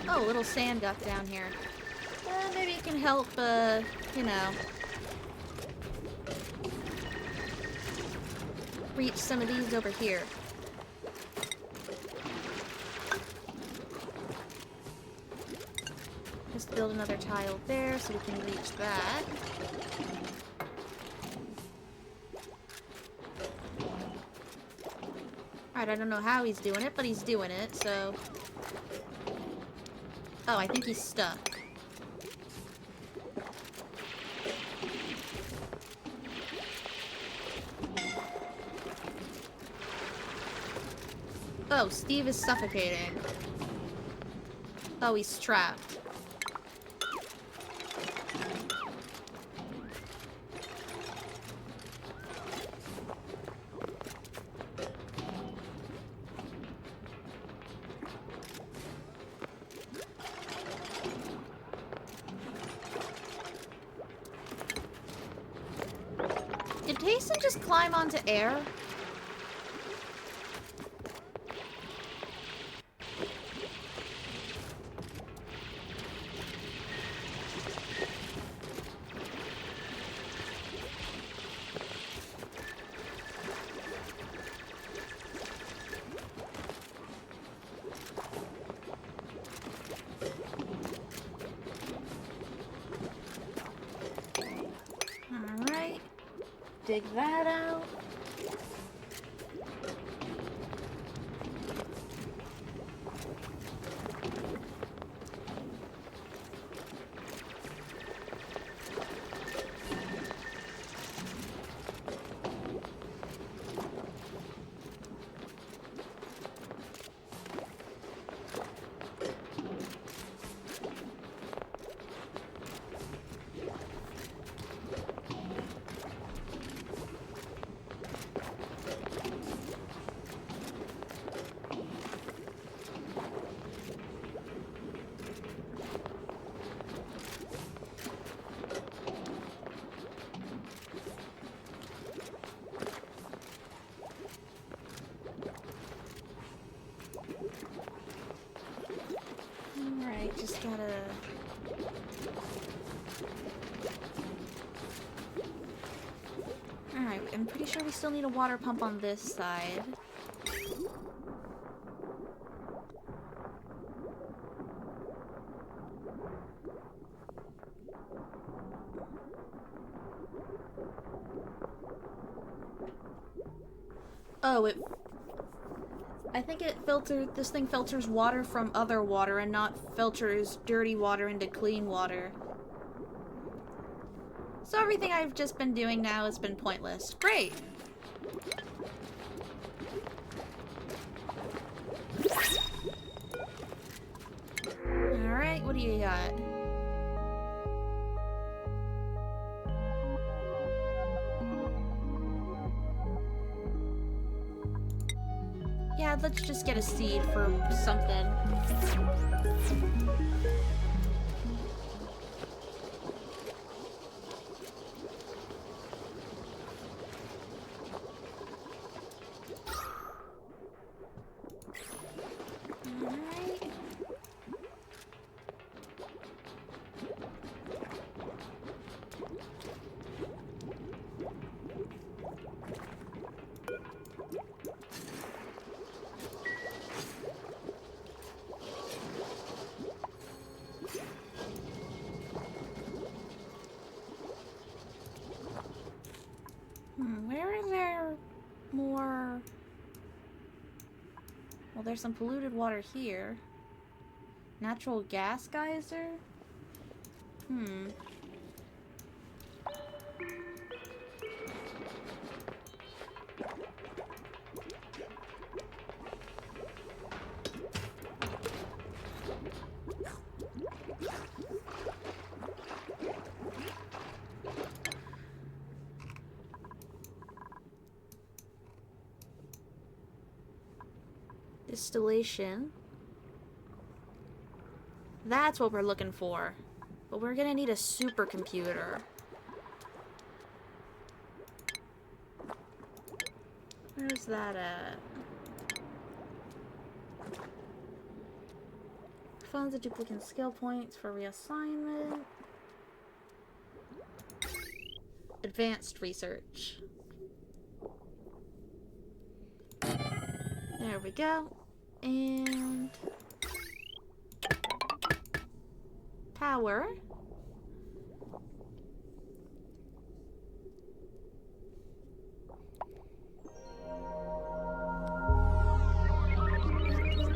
Oh, a little sand duck down here. Maybe it can help, you know, reach some of these over here. Just build another tile there so we can reach that. Alright, I don't know how he's doing it, but he's doing it, so... Oh, I think he's stuck. Oh, Steve is suffocating. Oh, he's trapped. Did Tayson just climb onto air? Alright. Dig that out. Alright, just gotta... Alright, I'm pretty sure we still need a water pump on this side. Oh, I think this thing filters water from other water and not filters dirty water into clean water. So everything I've just been doing now has been pointless. Great! Alright, what do you got? Yeah, let's just get a seed for something. Alright. Where is there more? Well, there's some polluted water here. Natural gas geyser? Distillation. That's what we're looking for. But we're gonna need a supercomputer. Where's that at? Funds of duplicate skill points for reassignment. Advanced research. There we go. And power.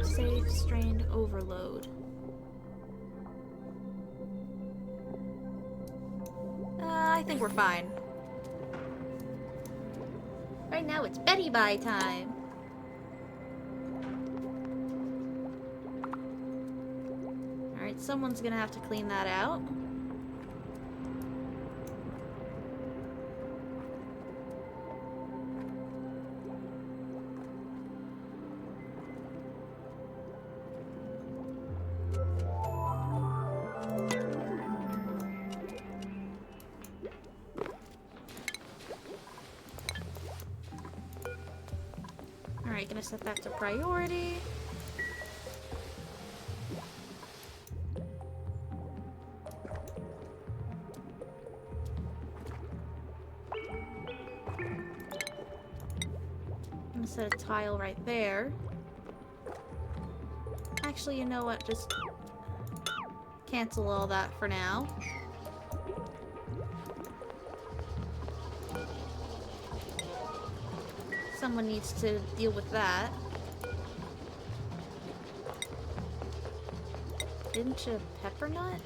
Safe strained overload. I think we're fine. Right now it's Betty Bye time. Alright, someone's gonna have to clean that out. Alright, gonna set that to priority. I'm gonna set a tile right there. Actually, you know what? Just cancel all that for now. Someone needs to deal with that. Didn't you pepper nut?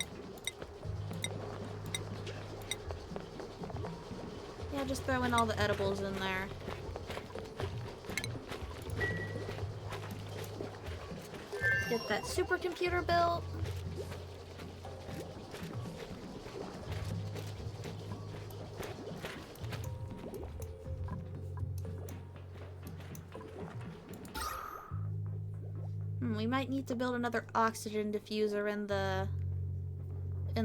Yeah, just throw in all the edibles in there. Get that supercomputer built. We might need to build another oxygen diffuser in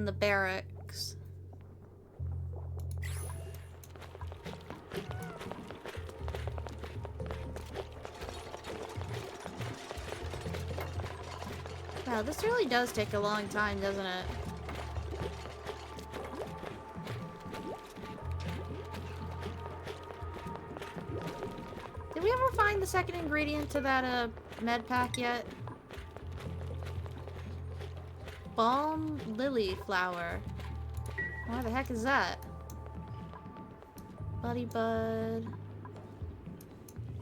the barracks. Wow, this really does take a long time, doesn't it? Did we ever find the second ingredient to that med pack yet? Balm lily flower. What the heck is that? Buddy bud.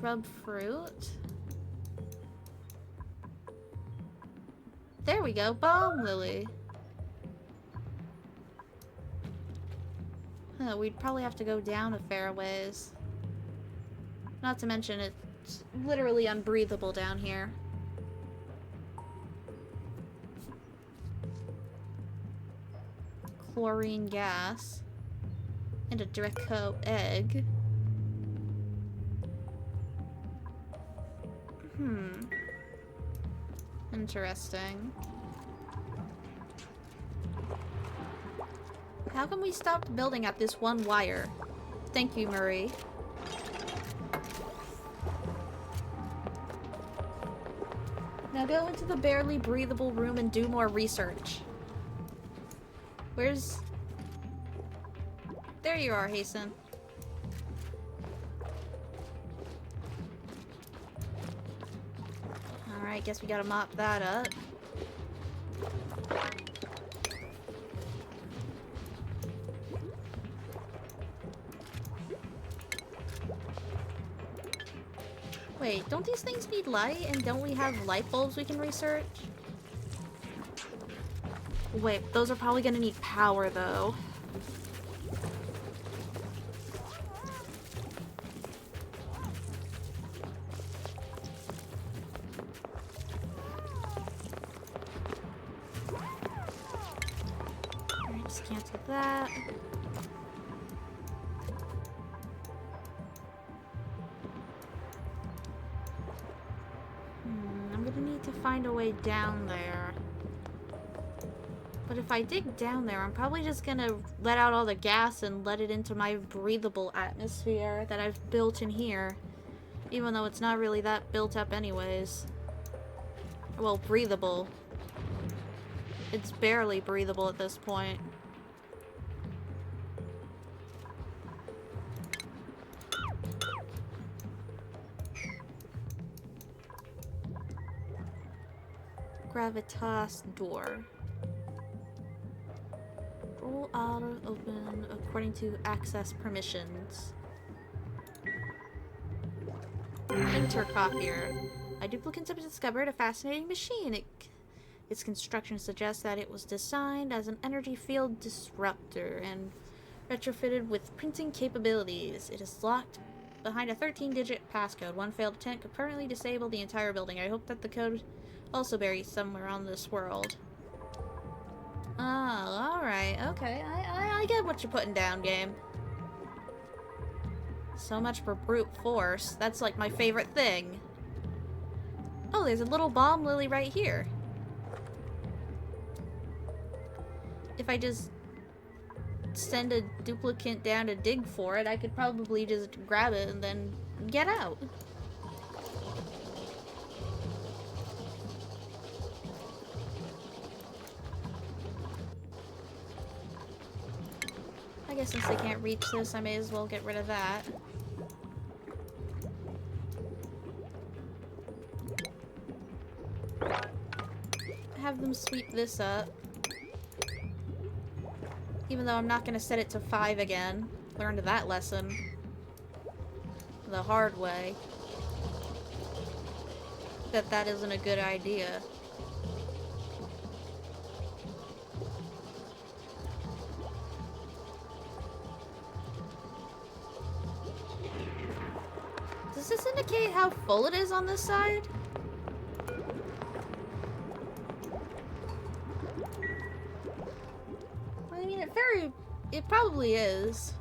Rub fruit. There we go, balm lily. Huh, we'd probably have to go down a fair ways. Not to mention it's literally unbreathable down here. Chlorine gas. And a Draco egg. Interesting. How come we stopped building at this one wire? Thank you, Marie. Now go into the barely breathable room and do more research. Where's... There you are, Hasten. Alright, guess we gotta mop that up. Wait, don't these things need light? And don't we have light bulbs we can research? Wait, those are probably gonna need power, though. Alright, just cancel that. need to find a way down there. But if I dig down there, I'm probably just gonna let out all the gas and let it into my breathable atmosphere that I've built in here. Even though it's not really that built up anyways. Well, breathable. It's barely breathable at this point. Gravitas door. Roll out or open according to access permissions. Intercopier. A duplicant have discovered a fascinating machine. Its construction suggests that it was designed as an energy field disruptor and retrofitted with printing capabilities. It is locked behind a 13-digit passcode. One failed attempt could permanently disable the entire building. I hope that the code also buried somewhere on this world. Oh, alright, okay. I get what you're putting down, game. So much for brute force. That's like my favorite thing. Oh, there's a little bomb lily right here. If I just send a duplicant down to dig for it, I could probably just grab it and then get out. I guess since they can't reach this, I may as well get rid of that. Have them sweep this up. Even though I'm not gonna set it to 5 again. Learned that lesson the hard way. That isn't a good idea. Does this indicate how full it is on this side? I mean, it probably is.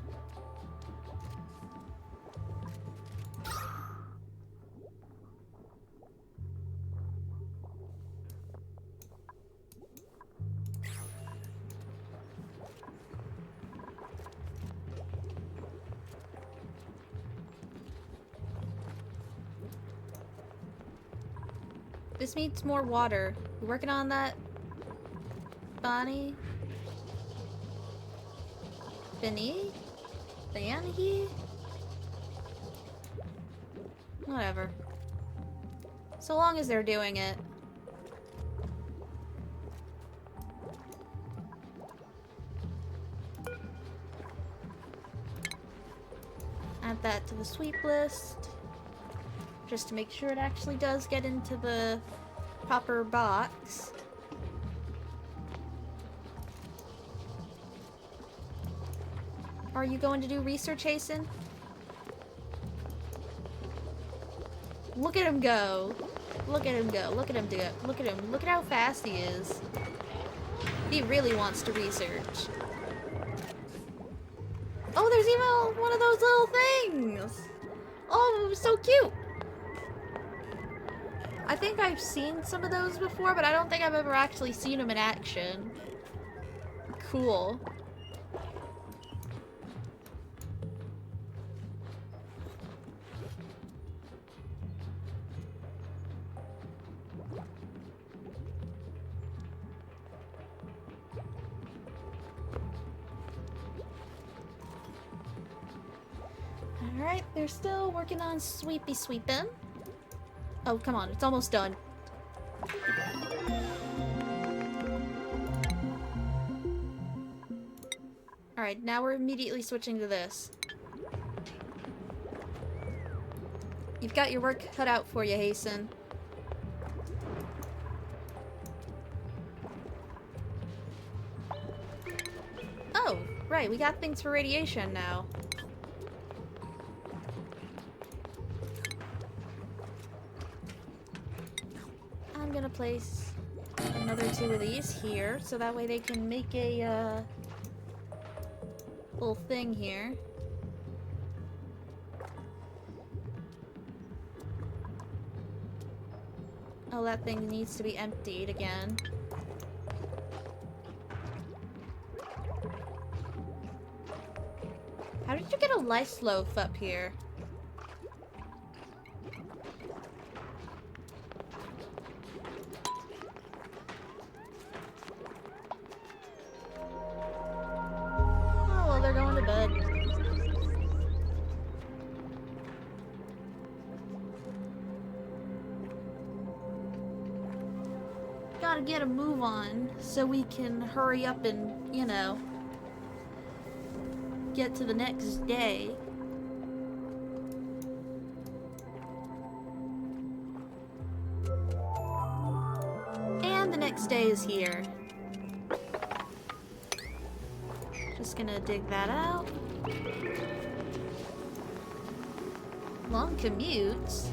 This needs more water. You working on that, Bonnie? Benny? Banny? Whatever. So long as they're doing it. Add that to the sweep list. Just to make sure it actually does get into the proper box. Are you going to do research, Hasten? Look at him go. Look at him go. Look at him do it. Look at him. Look at how fast he is. He really wants to research. Oh, there's even one of those little things. Oh, it was so cute. I think I've seen some of those before, but I don't think I've ever actually seen them in action. Cool. Alright, they're still working on sweepy sweeping. Oh, come on, it's almost done. Alright, now we're immediately switching to this. You've got your work cut out for you, Hasten. Oh, right, we got things for radiation now. I'm gonna place another 2 of these here, so that way they can make a, little thing here. Oh, that thing needs to be emptied again. How did you get a lice loaf up here? Oh, well, they're going to bed. Gotta get a move on so we can hurry up and, you know, get to the next day. And the next day is here. Just gonna dig that out. Long commutes?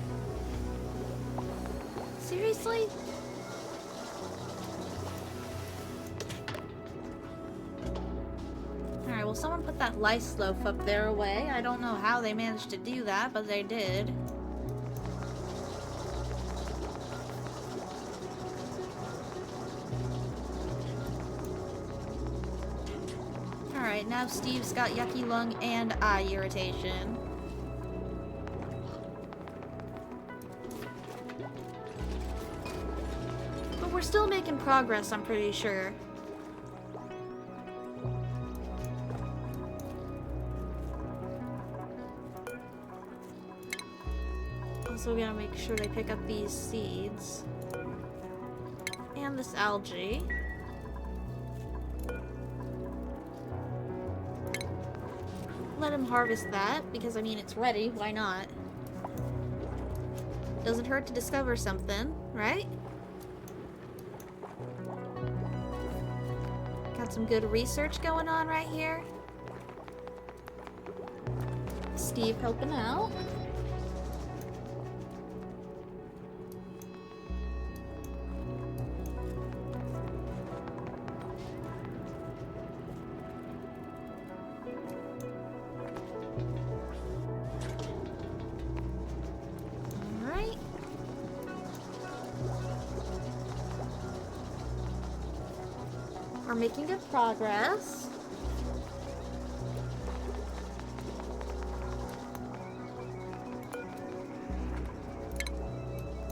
Seriously? Alright, well, someone put that lice loaf up there away. I don't know how they managed to do that, but they did. Alright, now Steve's got yucky lung and eye irritation. But we're still making progress, I'm pretty sure. Also, we gotta make sure they pick up these seeds. And this algae. Let him harvest that, because I mean, it's ready, why not? Doesn't hurt to discover something, right? Got some good research going on right here. Steve helping out. We're making good progress.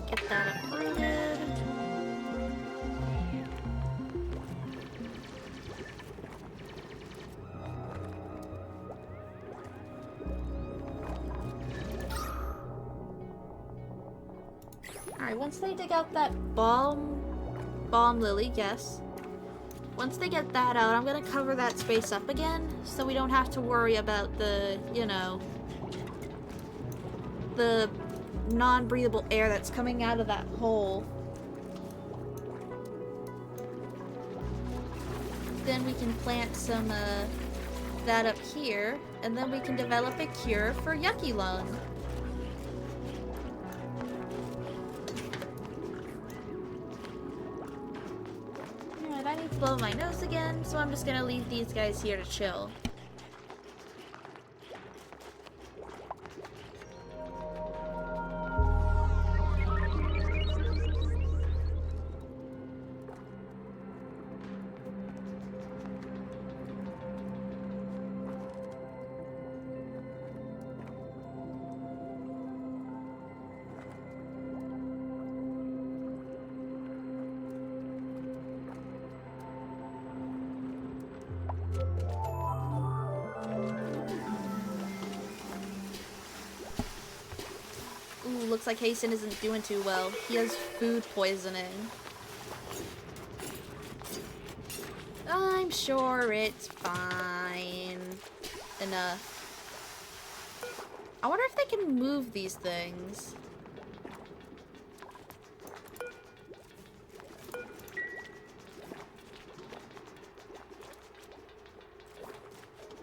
Get that uprooted. Alright, once they dig out that balm lily, yes. Once they get that out, I'm gonna cover that space up again, so we don't have to worry about the, you know, the non-breathable air that's coming out of that hole. Then we can plant some, that up here, and then we can develop a cure for yucky lung. I need to blow my nose again, so I'm just gonna leave these guys here to chill. Looks like Hasten isn't doing too well. He has food poisoning. I'm sure it's fine enough. I wonder if they can move these things.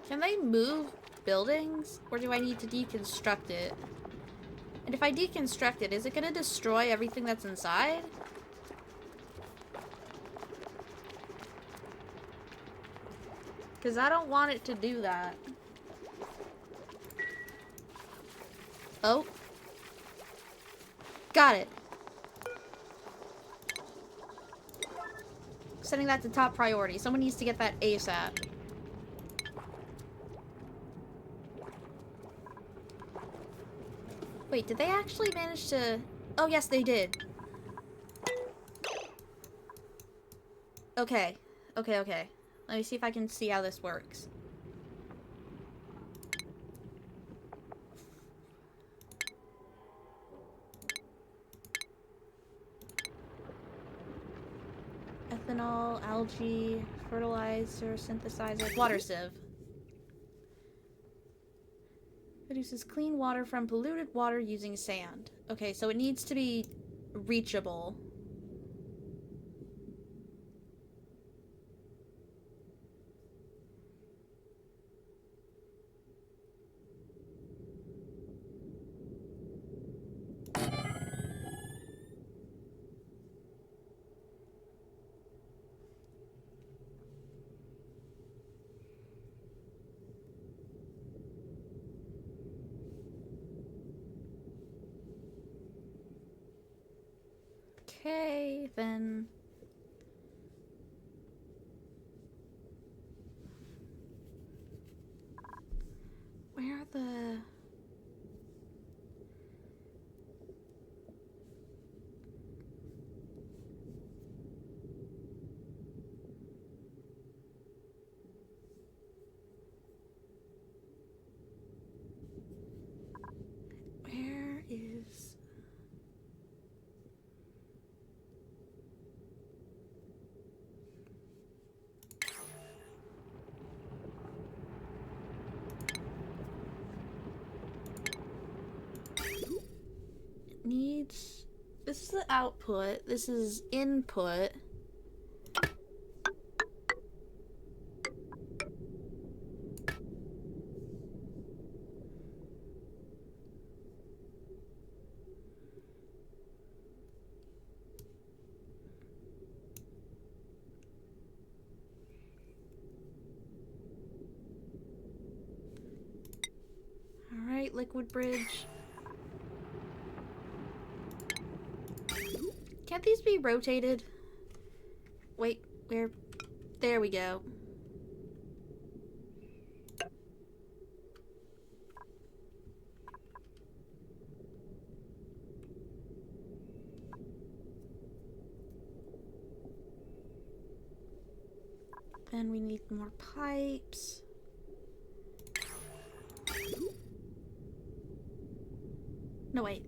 Can they move buildings? Or do I need to deconstruct it? And if I deconstruct it, is it gonna destroy everything that's inside? Because I don't want it to do that. Oh. Got it. Setting that to top priority. Someone needs to get that ASAP. Wait, did they actually manage to... Oh, yes, they did. Okay. Okay. Let me see if I can see how this works. Ethanol, algae, fertilizer, synthesizer, water sieve. Produces clean water from polluted water using sand. Okay, so it needs to be reachable. Okay, then... Where are the... Where is... Needs... This is the output. This is input. Alright, liquid bridge. Can't these be rotated? Wait, where? There we go. Then we need more pipes. No, wait,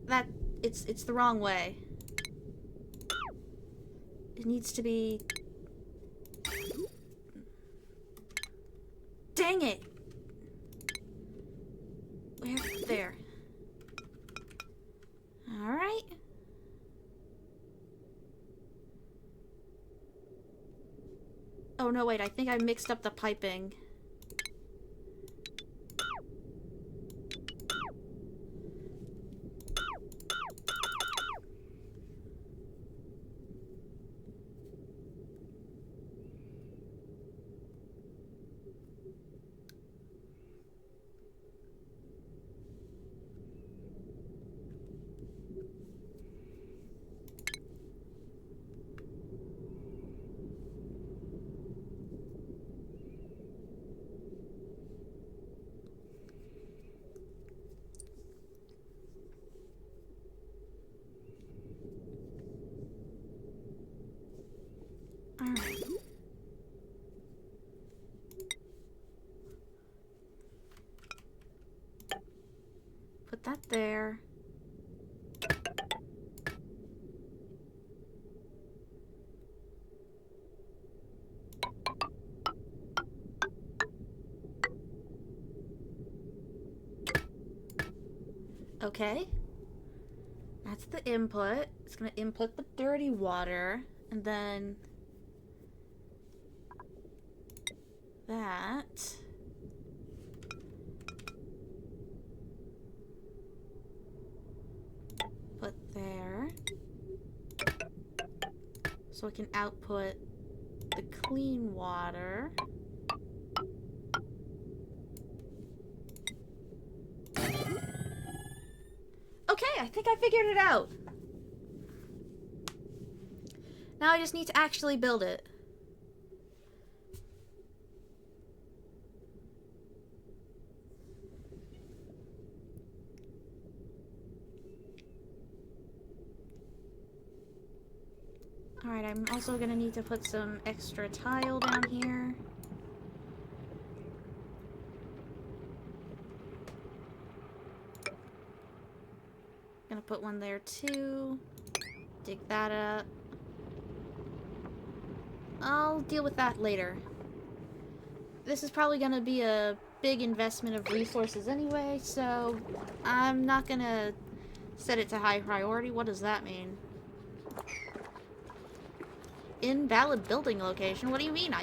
it's the wrong way. It needs to be... Dang it! Where? There. Alright. Oh, no, wait, I think I mixed up the piping. Alright. Put that there. Okay. That's the input. It's gonna input the dirty water, and then that. Put there. So I can output the clean water. Okay, I think I figured it out. Now I just need to actually build it. Alright, I'm also gonna need to put some extra tile down here. Gonna put one there too. Dig that up. I'll deal with that later. This is probably gonna be a big investment of resources anyway, so I'm not gonna set it to high priority. What does that mean? Invalid building location? What do you mean?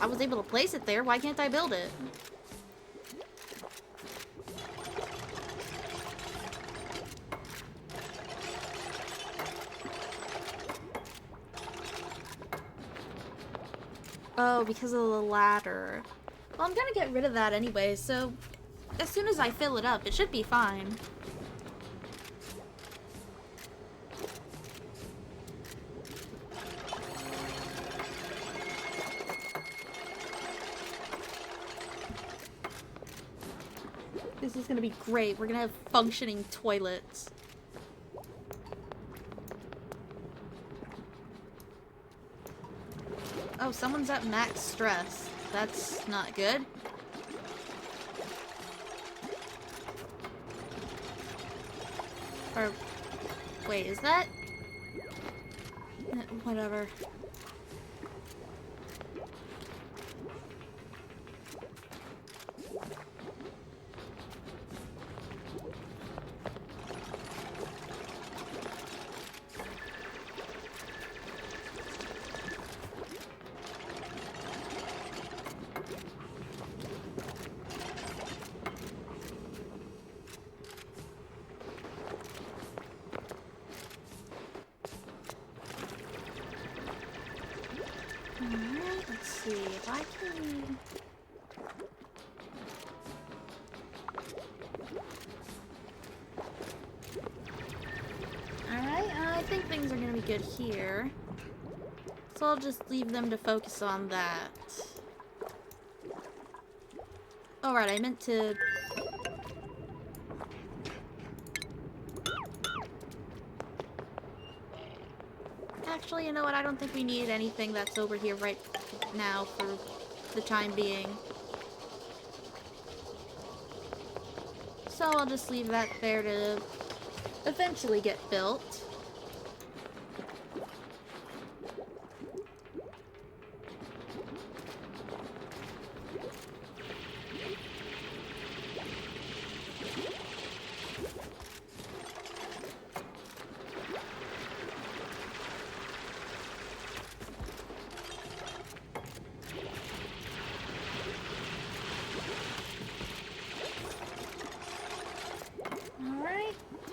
I was able to place it there. Why can't I build it? Oh, because of the ladder. Well, I'm gonna get rid of that anyway, so as soon as I fill it up, it should be fine. This is gonna be great. We're gonna have functioning toilets. Oh, someone's at max stress. That's not good. Or, wait, is that? Whatever. Alright, let's see if I can... Alright, I think things are gonna be good here. So I'll just leave them to focus on that. Alright, I meant to... Actually, you know what? I don't think we need anything that's over here right now for the time being. So I'll just leave that there to eventually get built.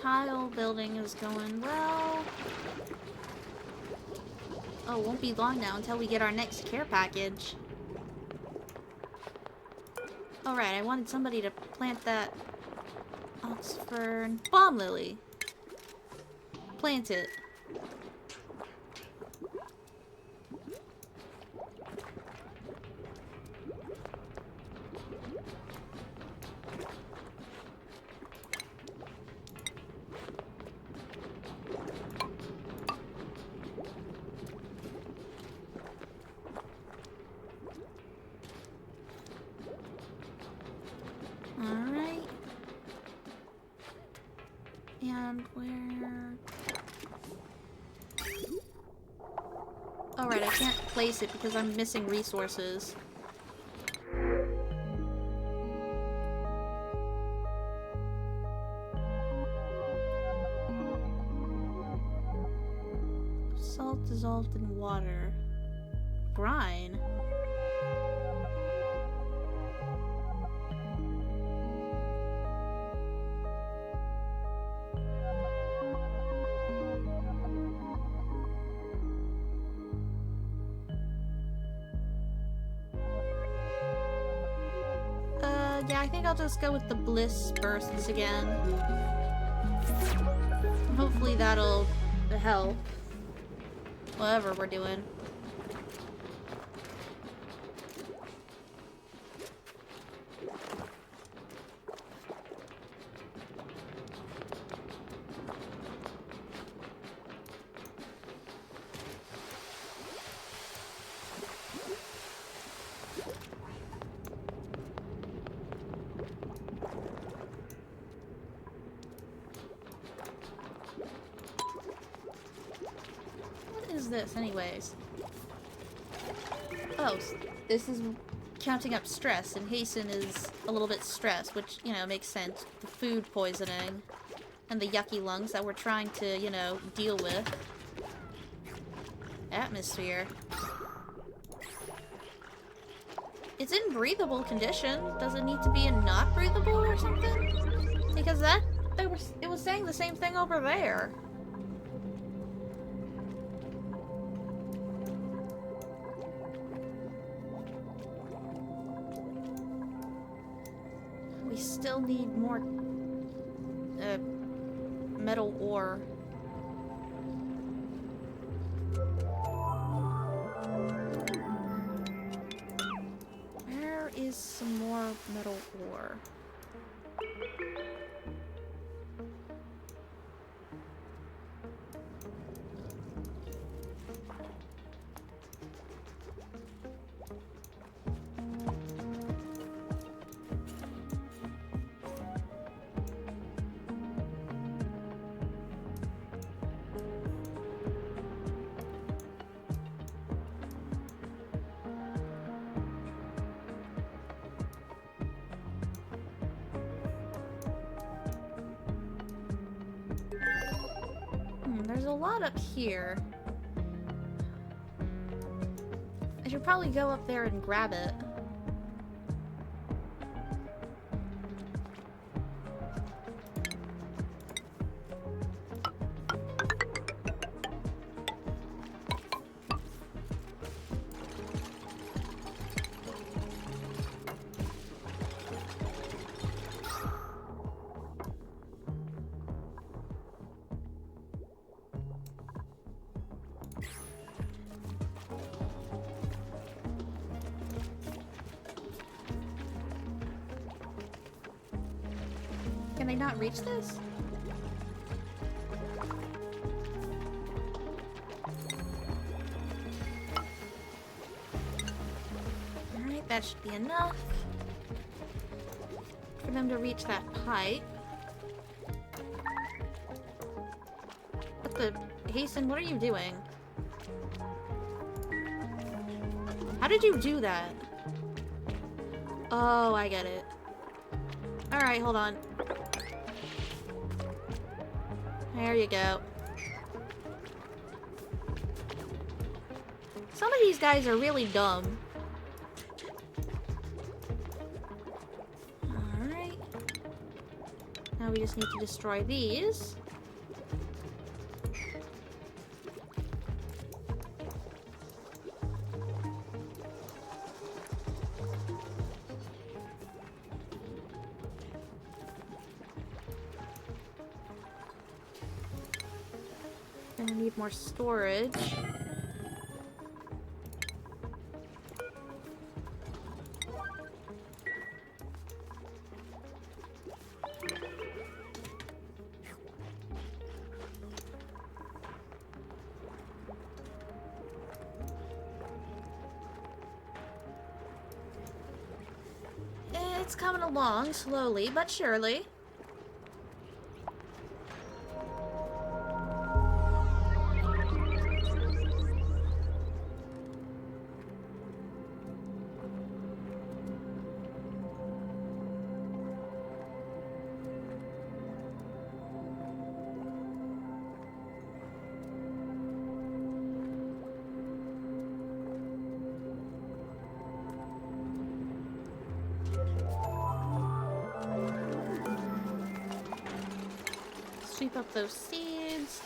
Tile building is going well. Oh, it won't be long now until we get our next care package. Alright, I wanted somebody to plant that Oxford bomb lily. Plant it. Alright. And where... Alright, I can't place it because I'm missing resources. Salt dissolved in water. Brine? Yeah, I think I'll just go with the bliss bursts again. Hopefully that'll help. Whatever we're doing. is this, anyways? Oh, this is counting up stress, and Hasten is a little bit stressed, which, you know, makes sense. The food poisoning and the yucky lungs that we're trying to, you know, deal with. Atmosphere. It's in breathable condition. Does it need to be in not breathable or something? Because it was saying the same thing over there. We still need more metal ore. Where is some more metal ore? There's a lot up here. I should probably go up there and grab it. Can they not reach this? Alright, that should be enough for them to reach that pipe. What the... Hasten, what are you doing? How did you do that? Oh, I get it. Alright, hold on. There you go. Some of these guys are really dumb. Alright. Now we just need to destroy these. Gonna need more storage. It's coming along slowly but surely. Sweep up those seeds.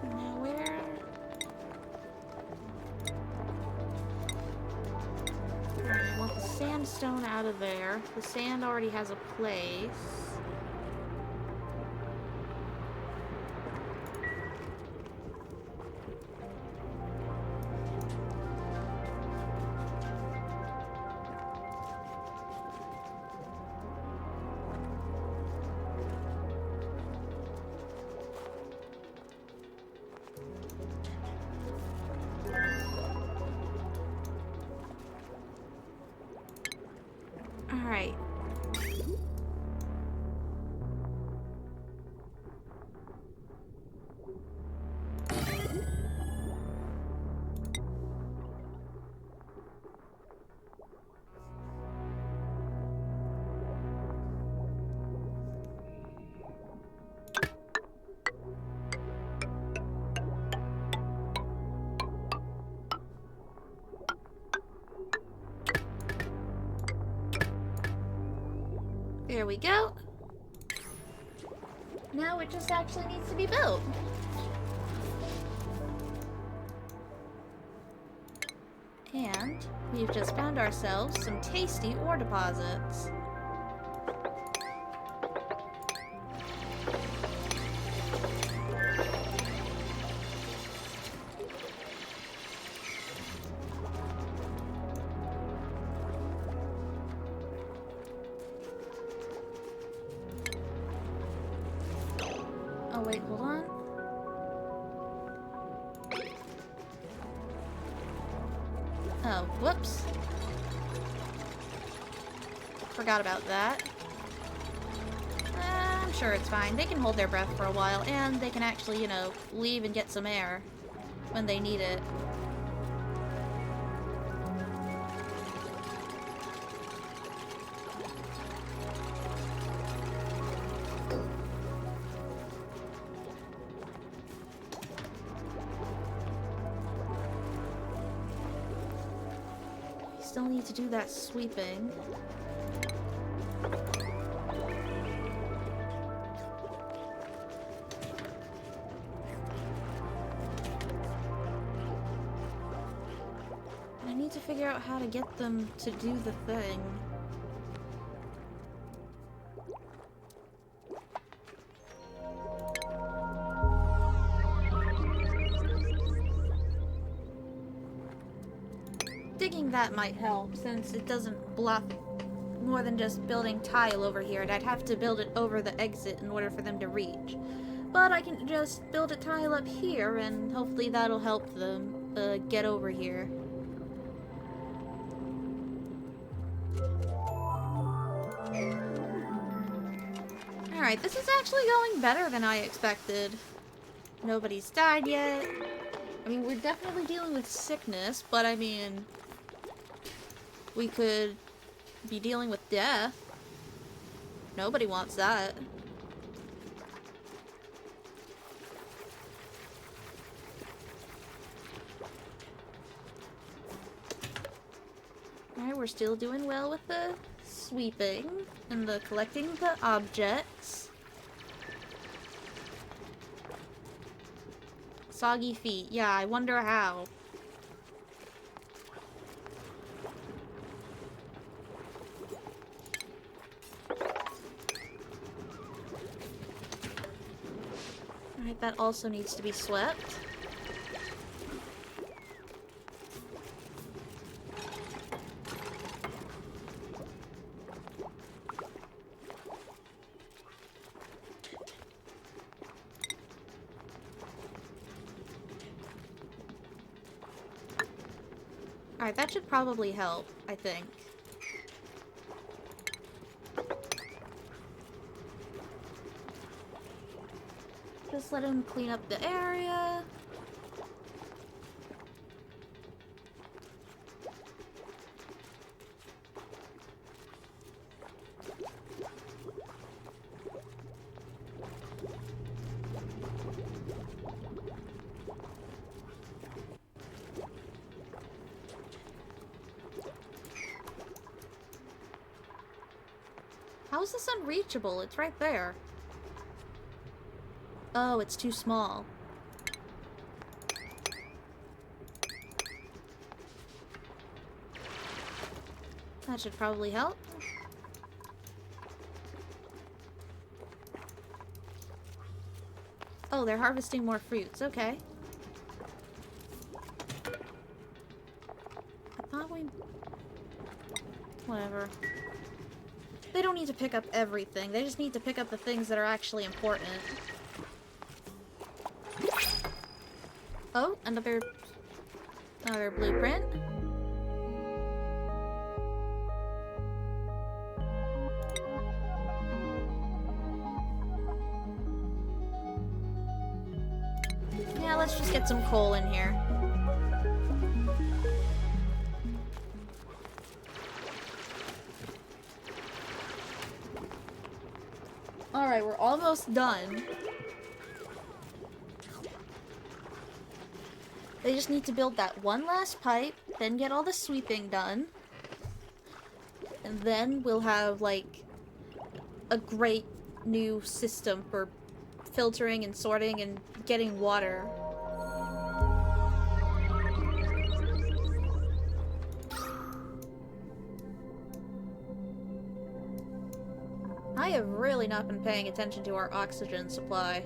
Now where? I want the sandstone out of there. The sand already has a place. Alright. There we go. Now it just actually needs to be built. And we've just found ourselves some tasty ore deposits. Oh wait, hold on. Oh, whoops. Forgot about that. I'm sure it's fine. They can hold their breath for a while, and they can actually, you know, leave and get some air when they need it. Still need to do that sweeping. I need to figure out how to get them to do the thing. Digging that might help, since it doesn't block more than just building tile over here, and I'd have to build it over the exit in order for them to reach. But I can just build a tile up here, and hopefully that'll help them get over here. Alright, this is actually going better than I expected. Nobody's died yet. I mean, we're definitely dealing with sickness, but I mean, we could be dealing with death. Nobody wants that. Alright, we're still doing well with the sweeping and the collecting the objects. Soggy feet. Yeah, I wonder how. Alright, that also needs to be swept. Alright, that should probably help, I think. Just let him clean up the area. How is this unreachable? It's right there. Oh, it's too small. That should probably help. Oh, they're harvesting more fruits. Okay. I thought we... Whatever. They don't need to pick up everything. They just need to pick up the things that are actually important. Oh, another blueprint. get some coal in here. Alright, we're almost done. They just need to build that one last pipe, then get all the sweeping done. And then we'll have, like, a great new system for filtering and sorting and getting water. I have really not been paying attention to our oxygen supply.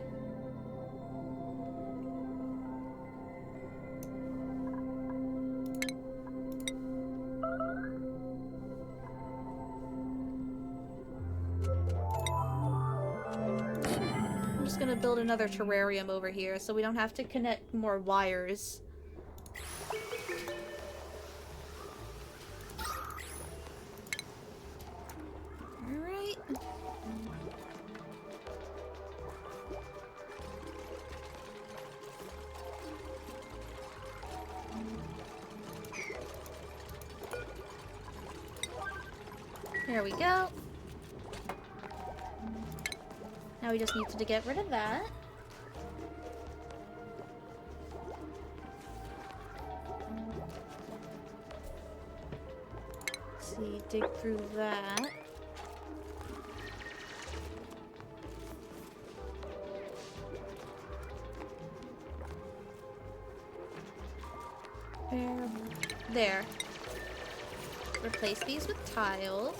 I'm just gonna build another terrarium over here so we don't have to connect more wires. Alright. There we go. Now we just need to get rid of that. Let's see, dig through that. There. Replace these with tiles.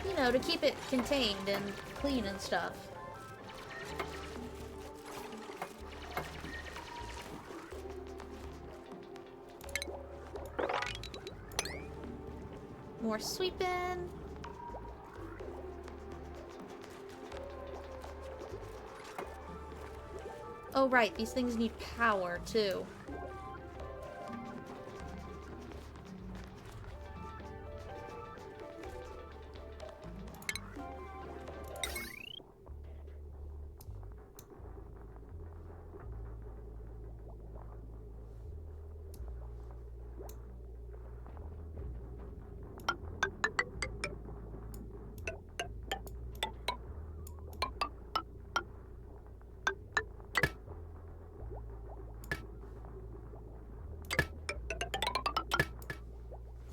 You know, to keep it contained and clean and stuff. More sweeping. Oh right, these things need power too.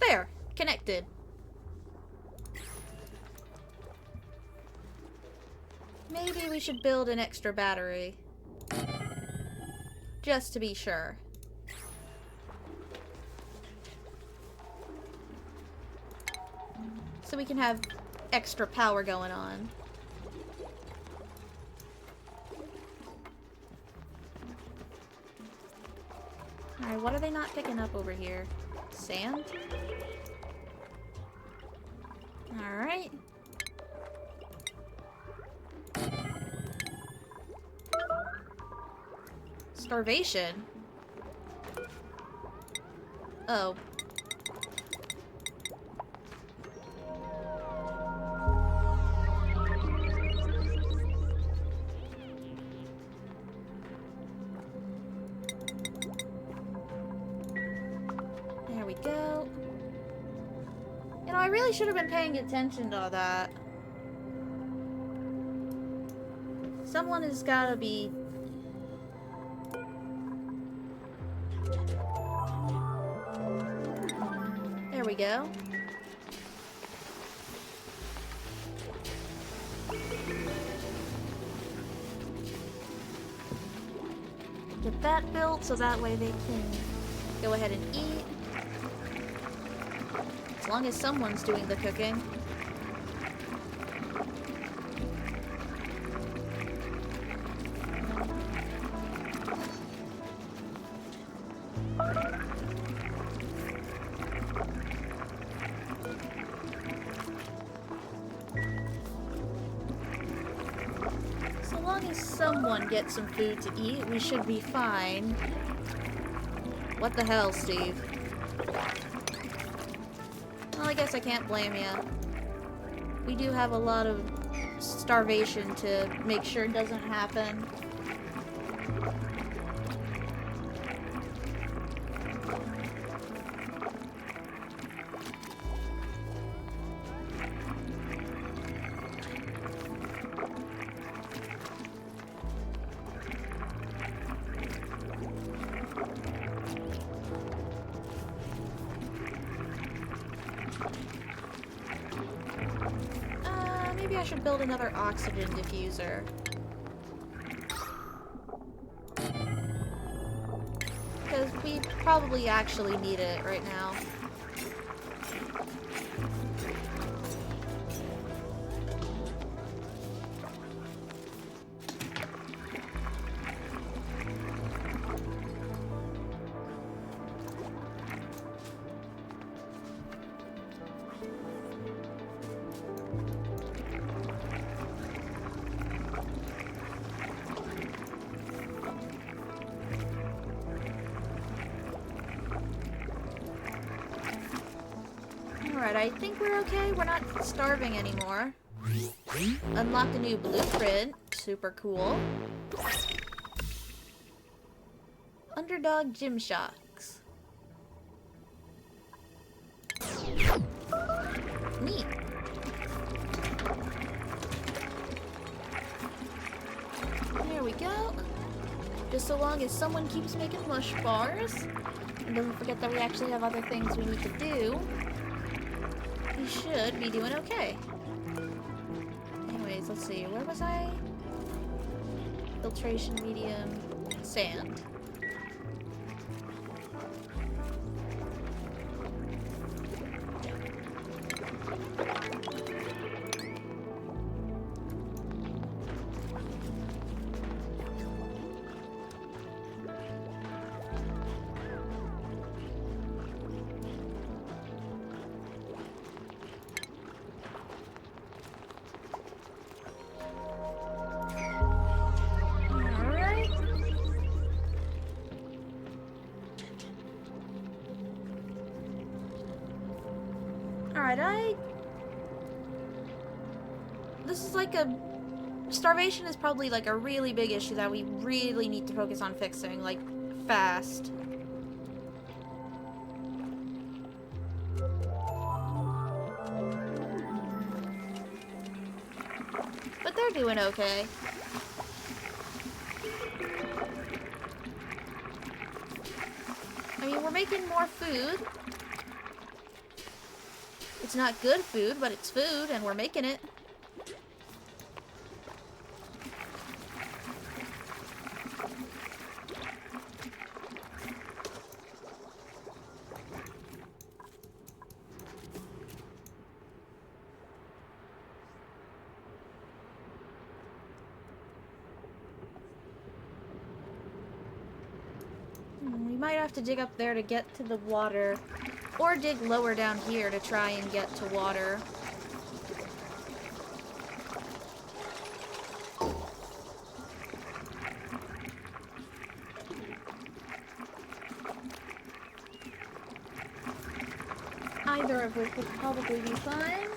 There! Connected. Maybe we should build an extra battery. Just to be sure. So we can have extra power going on. Alright, what are they not picking up over here? Sand? Alright. Starvation? Oh. There we go. You know, I really should have been paying attention to all that. Someone has gotta be... There we go. Get that built so that way they can go ahead and eat. As long as someone's doing the cooking. So long as someone gets some food to eat, we should be fine. What the hell, Steve? Well, I guess I can't blame you. We do have a lot of starvation to make sure it doesn't happen. Maybe I should build another oxygen diffuser. Because we probably actually need it right now. Alright, I think we're okay. We're not starving anymore. Unlocked a new blueprint. Super cool. Underdog Gym Shocks. Neat. There we go. Just so long as someone keeps making mush bars and doesn't forget that we actually have other things we need to do, we should be doing okay. Anyways, let's see. Where was I? Filtration medium sand. Alright, this is like a... Starvation is probably like a really big issue that we really need to focus on fixing, like, fast. But they're doing okay. I mean, we're making more food. It's not good food, but it's food, and we're making it. We might have to dig up there to get to the water. Or dig lower down here to try and get to water. Either of which would probably be fine.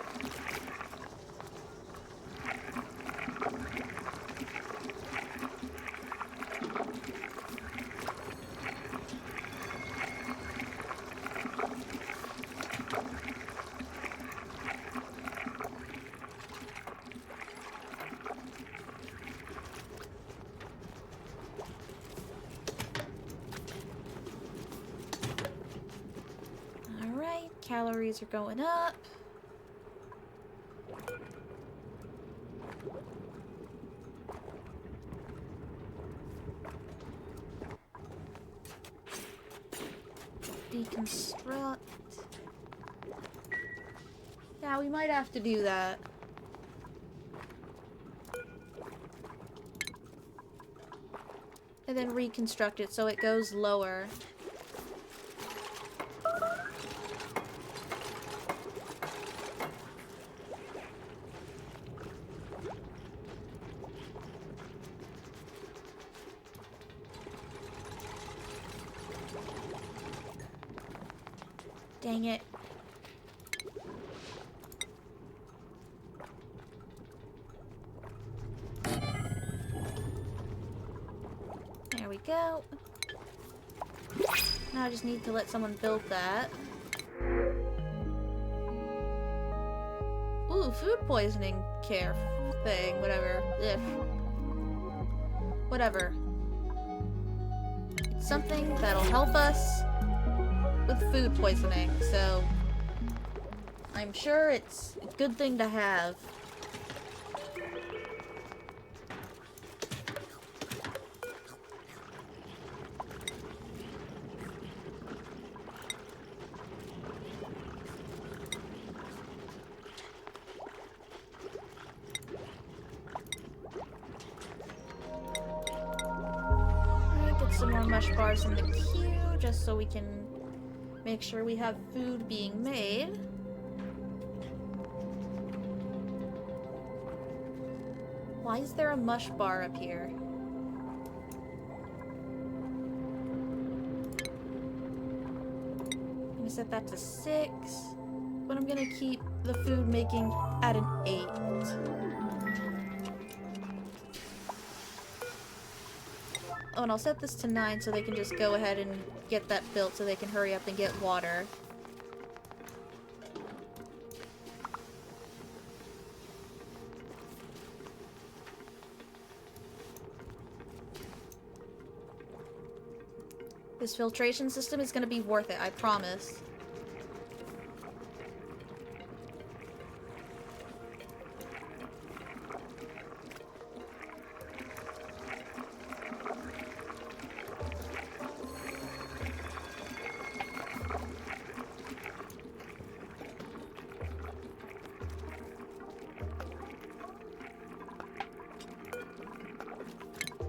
Calories are going up. Deconstruct. Yeah, we might have to do that. And then reconstruct it so it goes lower. Dang it. There we go. Now I just need to let someone build that. Ooh, food poisoning care thing, whatever. Ugh. Whatever. It's something that'll help us with food poisoning, so I'm sure it's a good thing to have. Some more mush bars in the queue, just so we can make sure we have food being made. Why is there a mush bar up here? I'm gonna set that to 6, but I'm gonna keep the food making at an 8. Oh, and I'll set this to 9 so they can just go ahead and get that built so they can hurry up and get water. This filtration system is going to be worth it, I promise.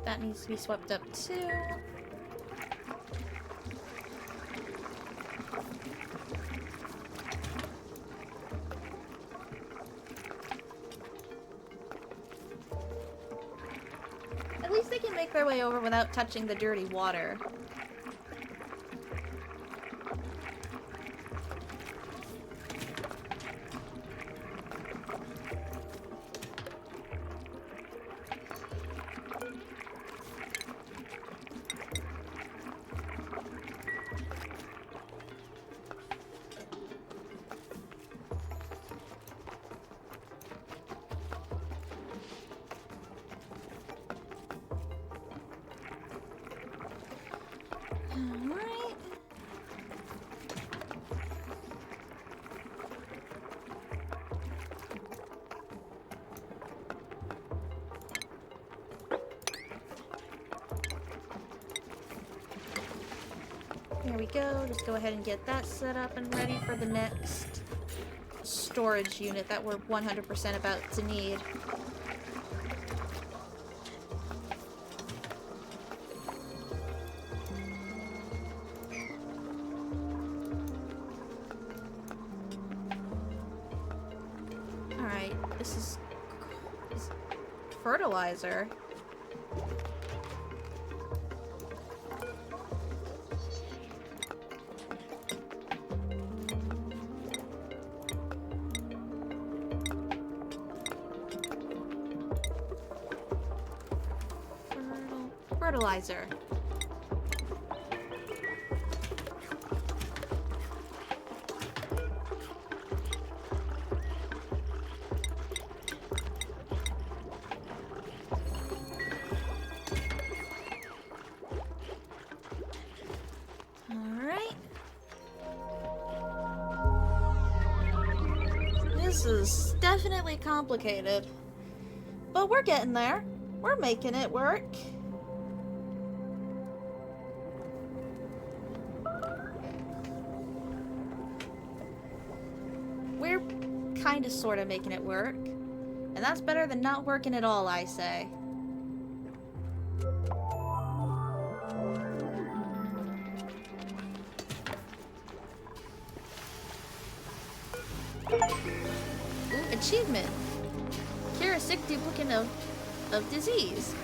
That needs to be swept up too. At least they can make their way over without touching the dirty water. Alright. There we go. Just go ahead and get that set up and ready for the next storage unit that we're 100% about to need. This is fertilizer. Fertilizer. This is definitely complicated, but we're getting there. We're making it work. We're kinda sorta making it work, and that's better than not working at all, I say. Achievement. Cure a sick duplicate of disease.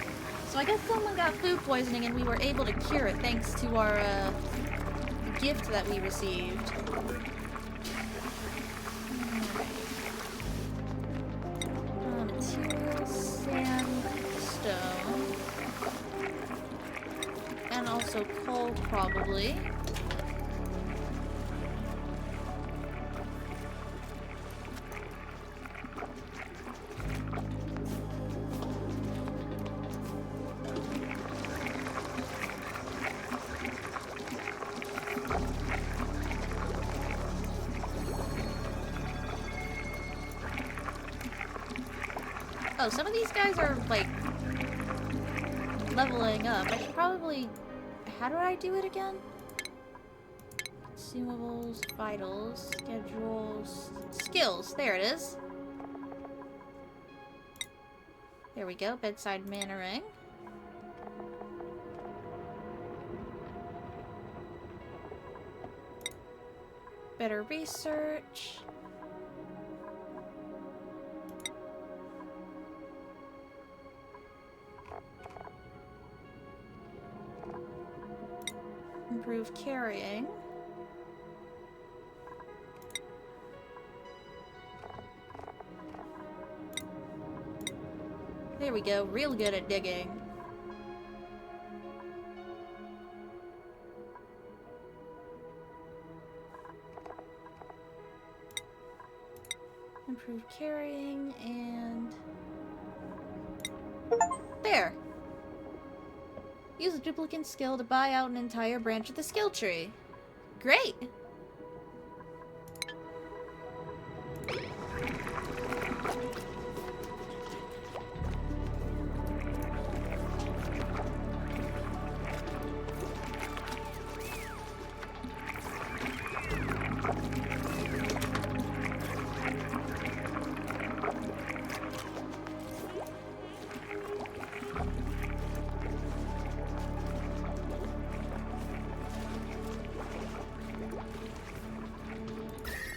So I guess someone got food poisoning and we were able to cure it thanks to our gift that we received. so cold, probably. Oh, some of these guys are, like, leveling up. I should probably... How do I do it again? Consumables, vitals, schedules, skills. There it is. There we go. Bedside mana ring. Better research. Improve carrying. There we go, real good at digging. Improve carrying and... There! Use a duplicate skill to buy out an entire branch of the skill tree. Great!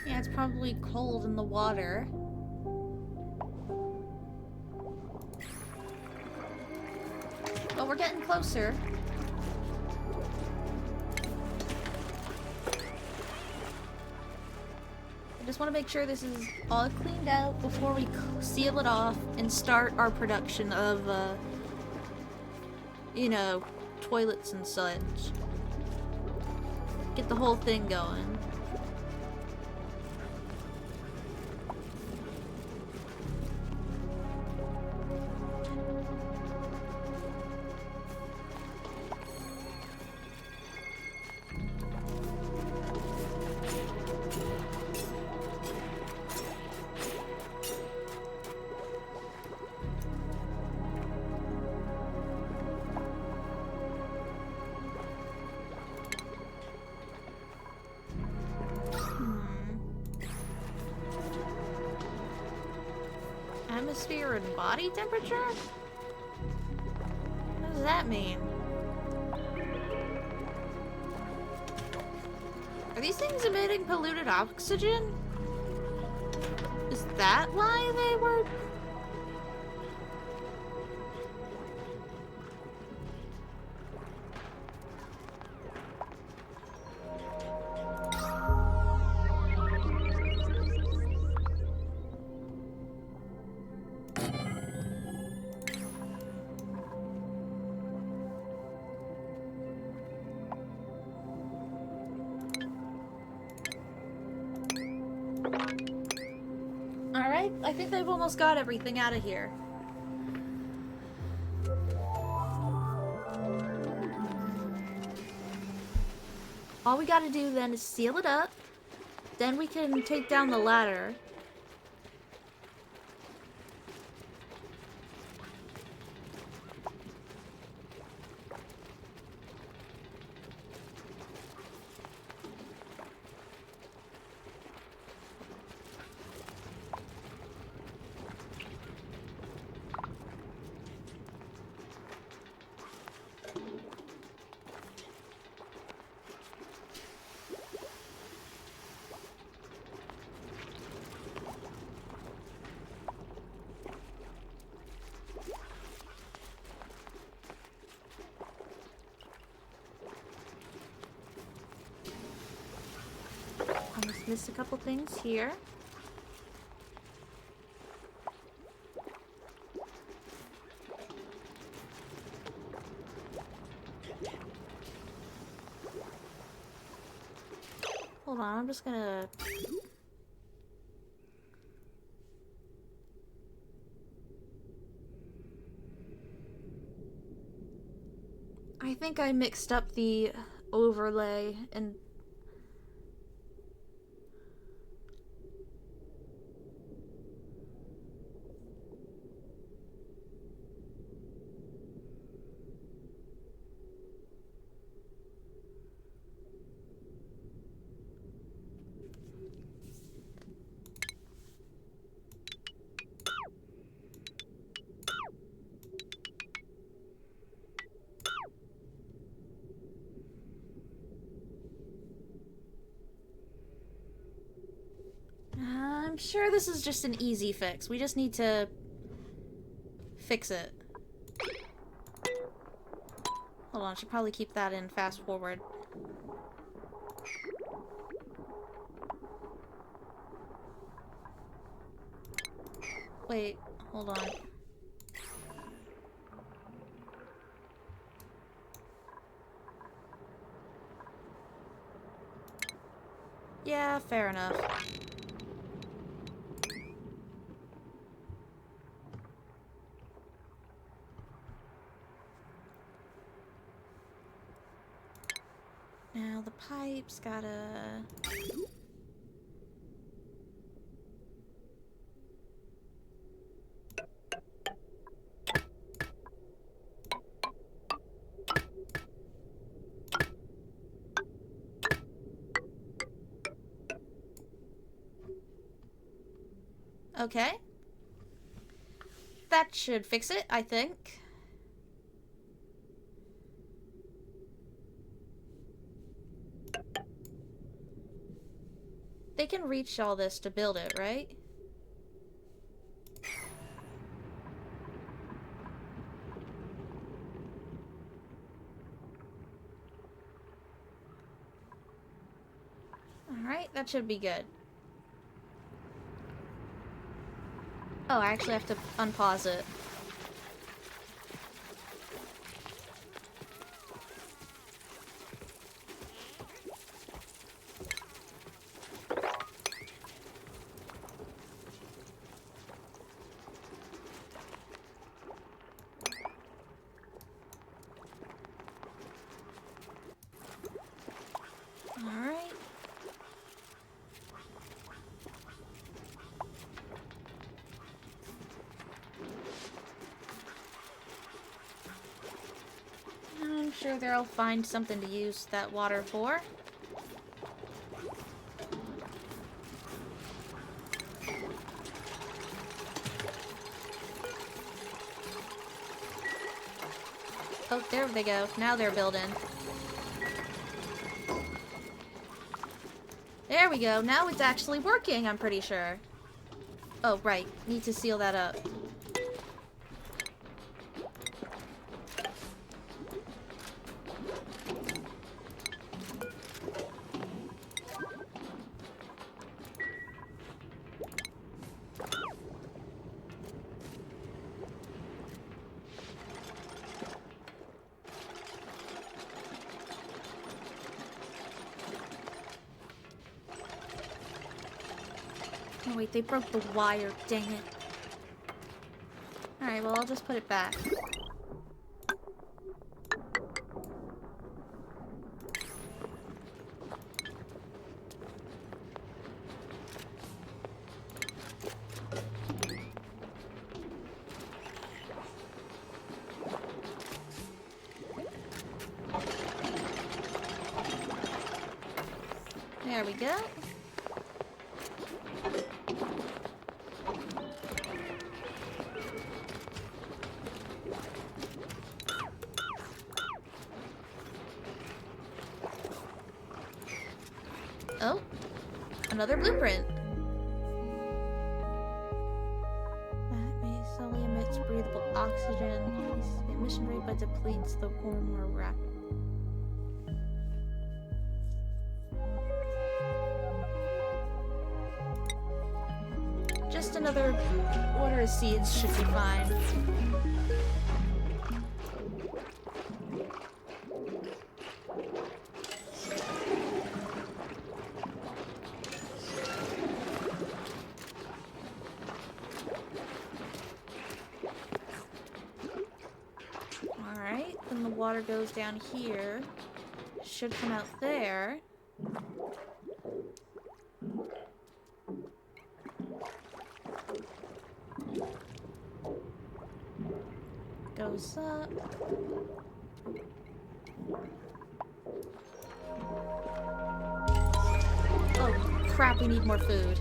Yeah, it's probably cold in the water. But we're getting closer. I just want to make sure this is all cleaned out before we seal it off and start our production of, you know, toilets and such. Get the whole thing going. Atmosphere and body temperature? What does that mean? Are these things emitting polluted oxygen? Is that why they were... Alright, I think they've almost got everything out of here. All we gotta do then is seal it up. Then we can take down the ladder. Almost missed a couple things here. Hold on, I'm just gonna... I think I mixed up the overlay and... I'm sure this is just an easy fix. We just need to fix it. Hold on, I should probably keep that in fast forward. Wait, hold on. Yeah, fair enough. Now the pipe's gotta... Okay. That should fix it, I think. They can reach all this to build it, right? Alright, that should be good. Oh, I actually have to unpause it. Alright. I'm sure they'll find something to use that water for. Oh, there they go. Now they're building. There we go. Now it's actually working, I'm pretty sure. Oh, right. Need to seal that up. Oh wait, they broke the wire, dang it. Alright, well I'll just put it back. There we go. Oh, another blueprint. That base only emits breathable oxygen. The emission rate but depletes the core more rapidly. Just another order of seeds should be fine. water goes down here. Should come out there. Goes up. Oh, crap, we need more food.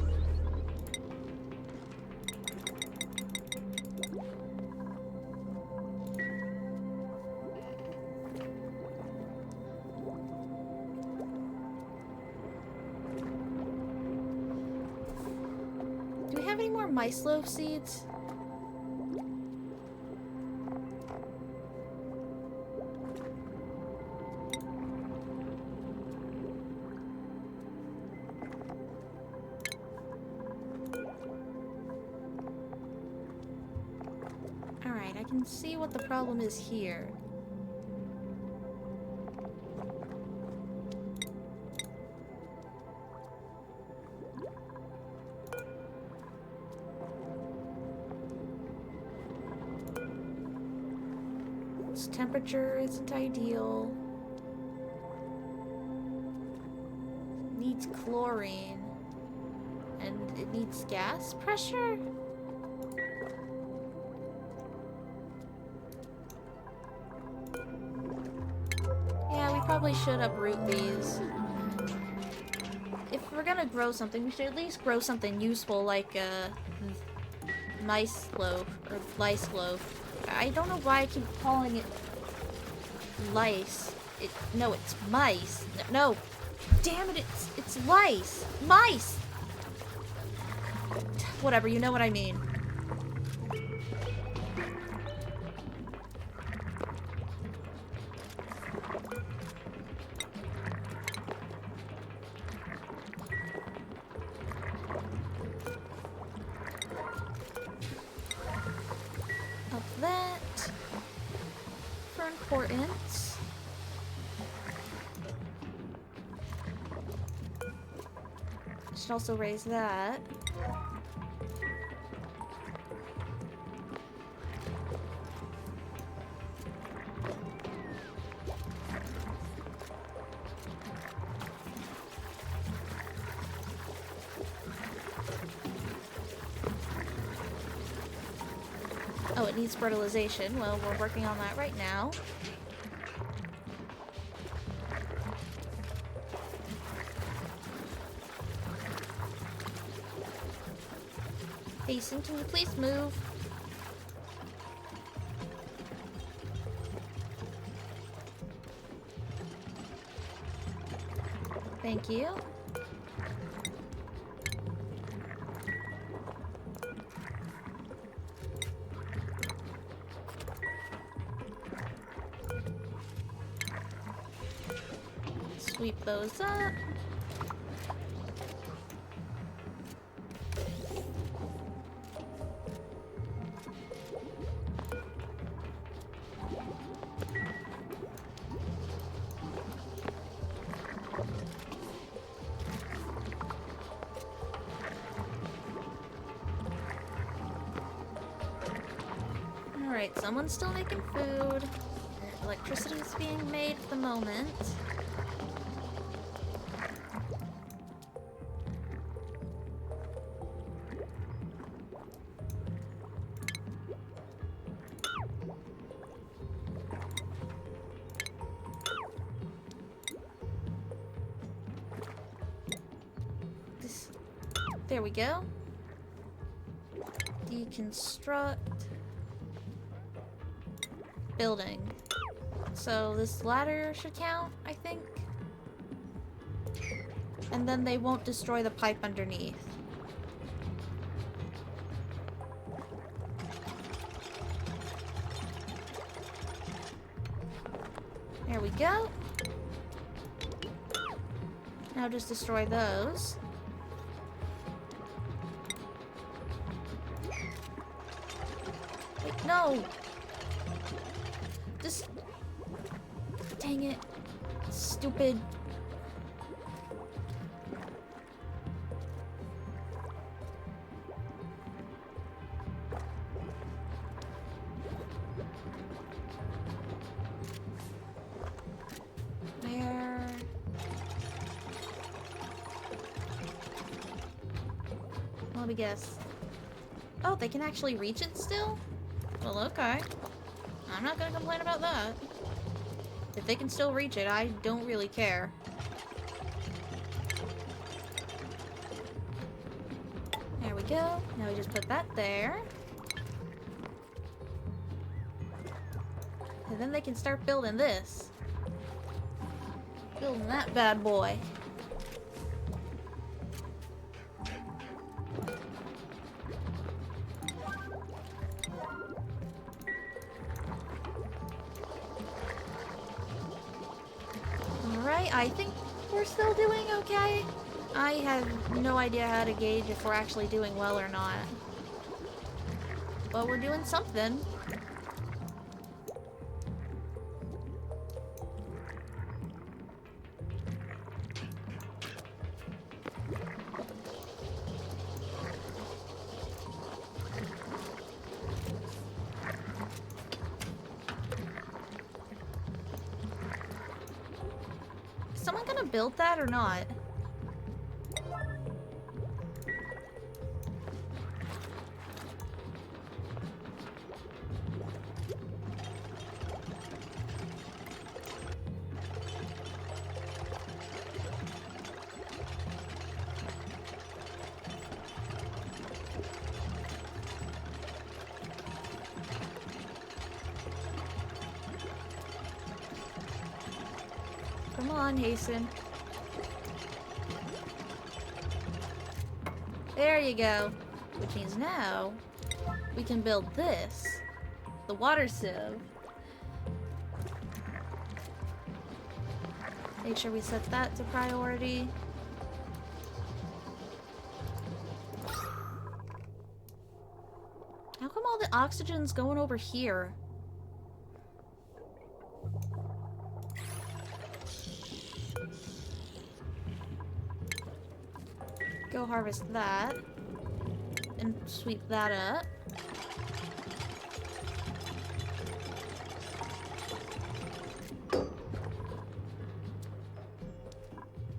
Do we have any more mice loaf seeds? Alright, I can see what the problem is here. Its temperature isn't ideal. Needs chlorine. And it needs gas pressure? Yeah, we probably should uproot these. If we're gonna grow something, we should at least grow something useful like a mice loaf or lice loaf. I don't know why I keep calling it lice. No, it's mice. No, damn it, it's lice. Mice! Whatever, you know what I mean. Up that for importance. Should also raise that. Oh, it needs fertilization. Well, we're working on that right now. Hasten, can you please move? Thank you. Sweep those up. Alright, someone's still making food. Electricity is being made at the moment. There we go. Deconstruct. Building. So this ladder should count, I think. And then they won't destroy the pipe underneath. There we go. Now just destroy those. Wait, no! Just... Dang it. Stupid. Let me guess. Oh, they can actually reach it still? Well, okay. I'm not gonna complain about that. If they can still reach it, I don't really care. There we go. Now we just put that there. And then they can start building this. Building that bad boy. Alright, I think we're still doing okay. I have no idea how to gauge if we're actually doing well or not. But we're doing something. Is someone gonna build that or not? Come on, hasten. There you go. Which means now we can build this. The water sieve. Make sure we set that to priority. How come all the oxygen's going over here? Go harvest that. And sweep that up.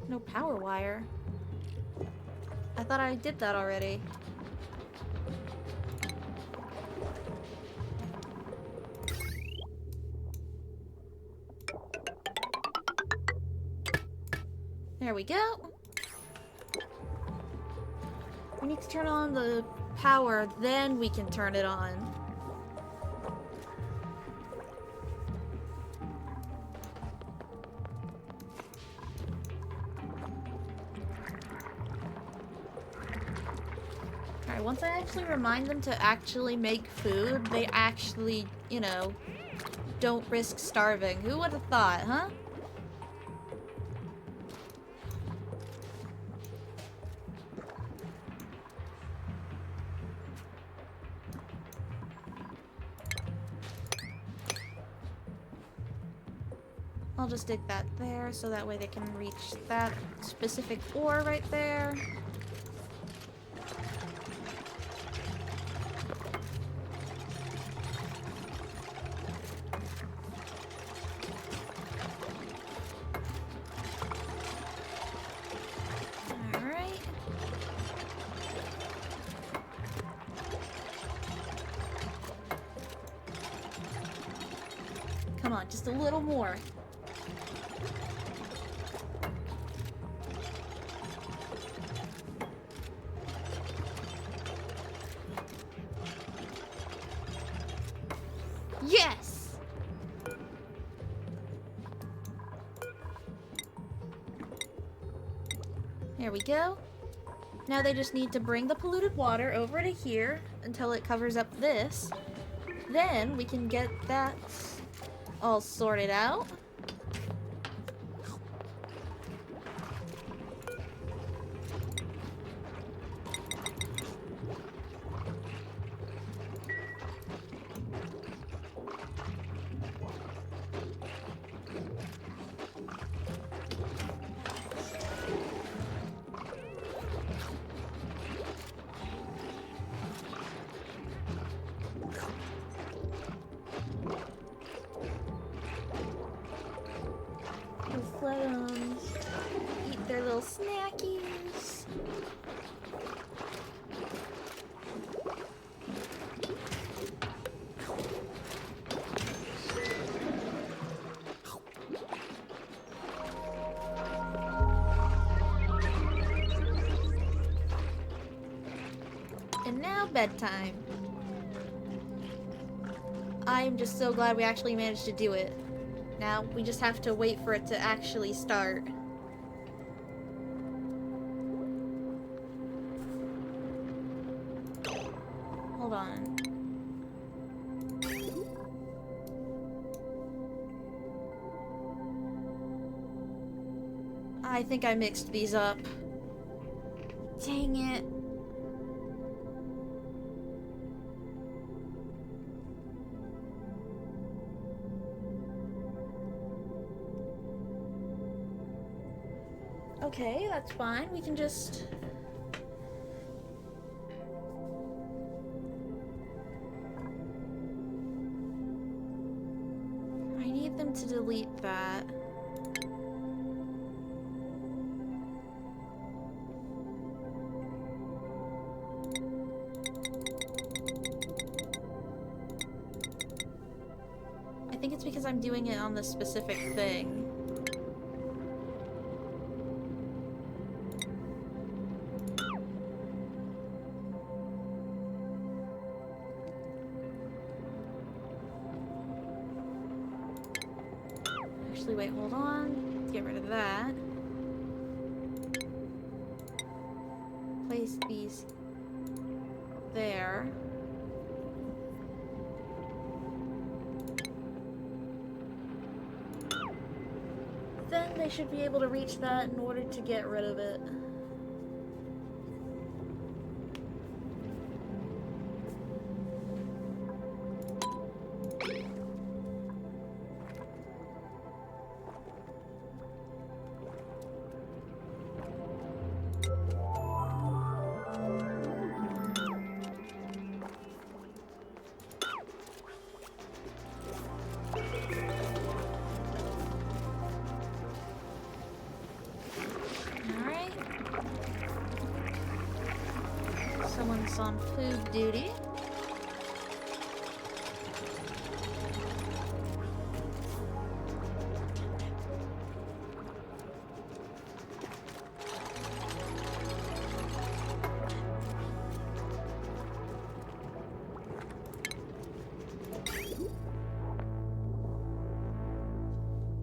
No power wire. I thought I did that already. There we go. We need to turn on the power, then we can turn it on. Alright, once I actually remind them to actually make food, they actually, you know, don't risk starving. Who would have thought, huh? I'll just dig that there, so that way they can reach that specific ore right there. Alright. Come on, just a little more. Yes! There we go. Now they just need to bring the polluted water over to here until it covers up this. Then we can get that all sorted out. And now bedtime. I'm just so glad we actually managed to do it. Now we just have to wait for it to actually start. Hold on. I think I mixed these up. Dang it. Okay, that's fine. We can just... I need them to delete that. I think it's because I'm doing it on the specific thing. Actually, wait, hold on. Let's get rid of that. Place these there. Then they should be able to reach that in order to get rid of it. Someone's on food duty.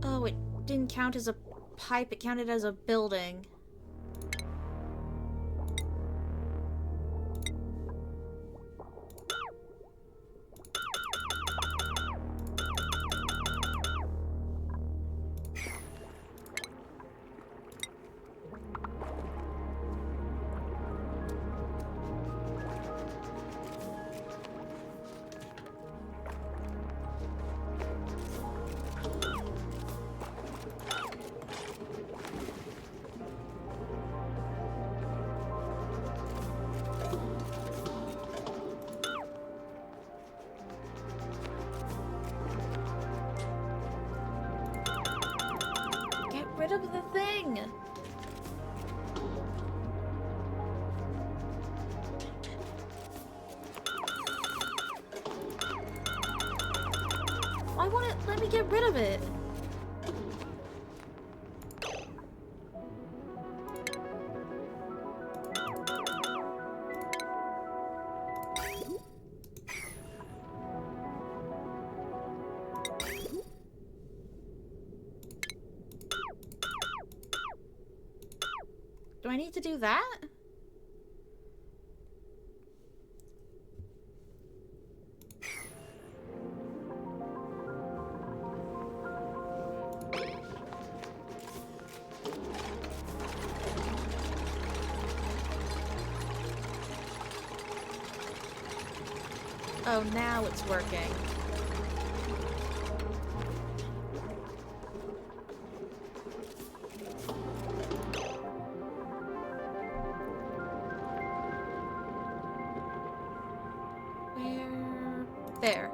Oh, it didn't count as a pipe, it counted as a building. Rid of the thing! Why won't it let me get rid of it? Do I need to do that? Oh, now it's working. There.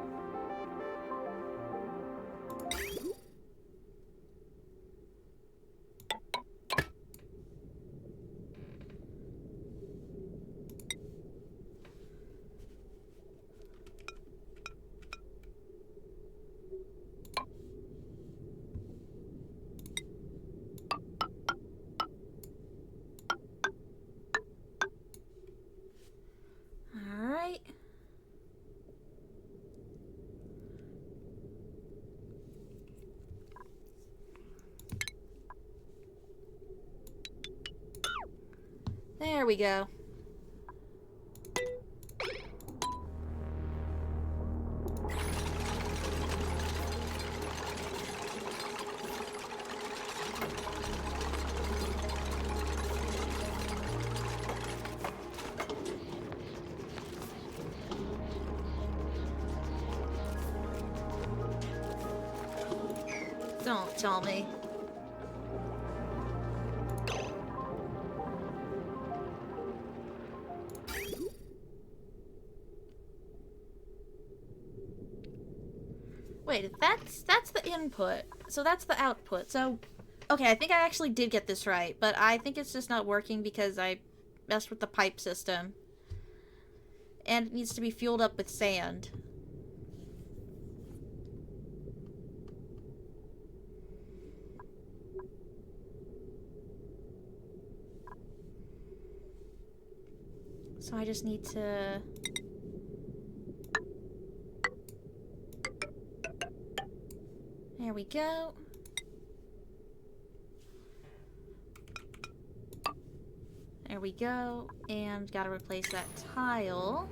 we go. Don't tell me. Wait, that's the input. So that's the output. So, okay, I think I actually did get this right, but I think it's just not working because I messed with the pipe system. And it needs to be fueled up with sand. So I just need to... There we go. There we go. And gotta replace that tile.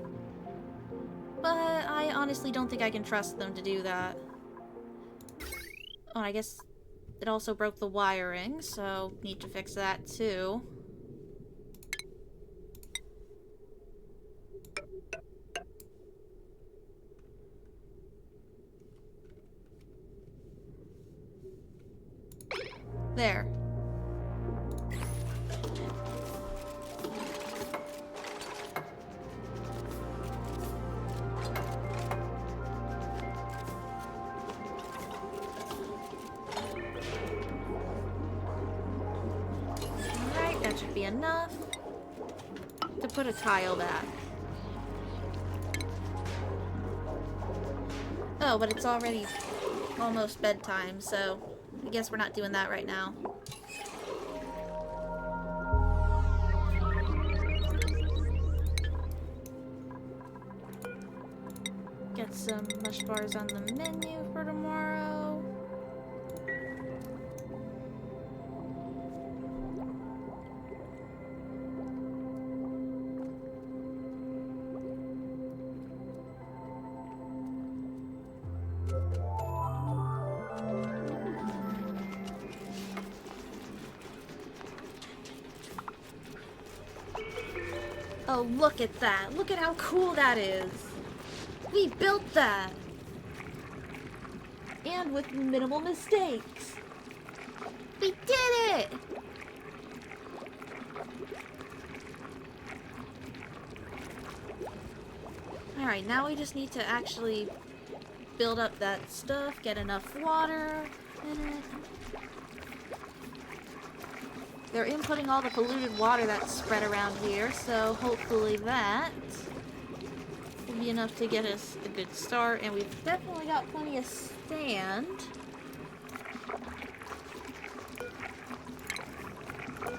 But I honestly don't think I can trust them to do that. Oh, I guess it also broke the wiring, so need to fix that too. There. Alright, that should be enough to put a tile back. Oh, but it's already almost bedtime, so I guess we're not doing that right now. Get some mush bars on the menu for tomorrow. Oh, look at that. Look at how cool that is. We built that. And with minimal mistakes. We did it! Alright, now we just need to actually build up that stuff, get enough water in it. They're inputting all the polluted water that's spread around here, so hopefully that will be enough to get us a good start. And we've definitely got plenty of sand.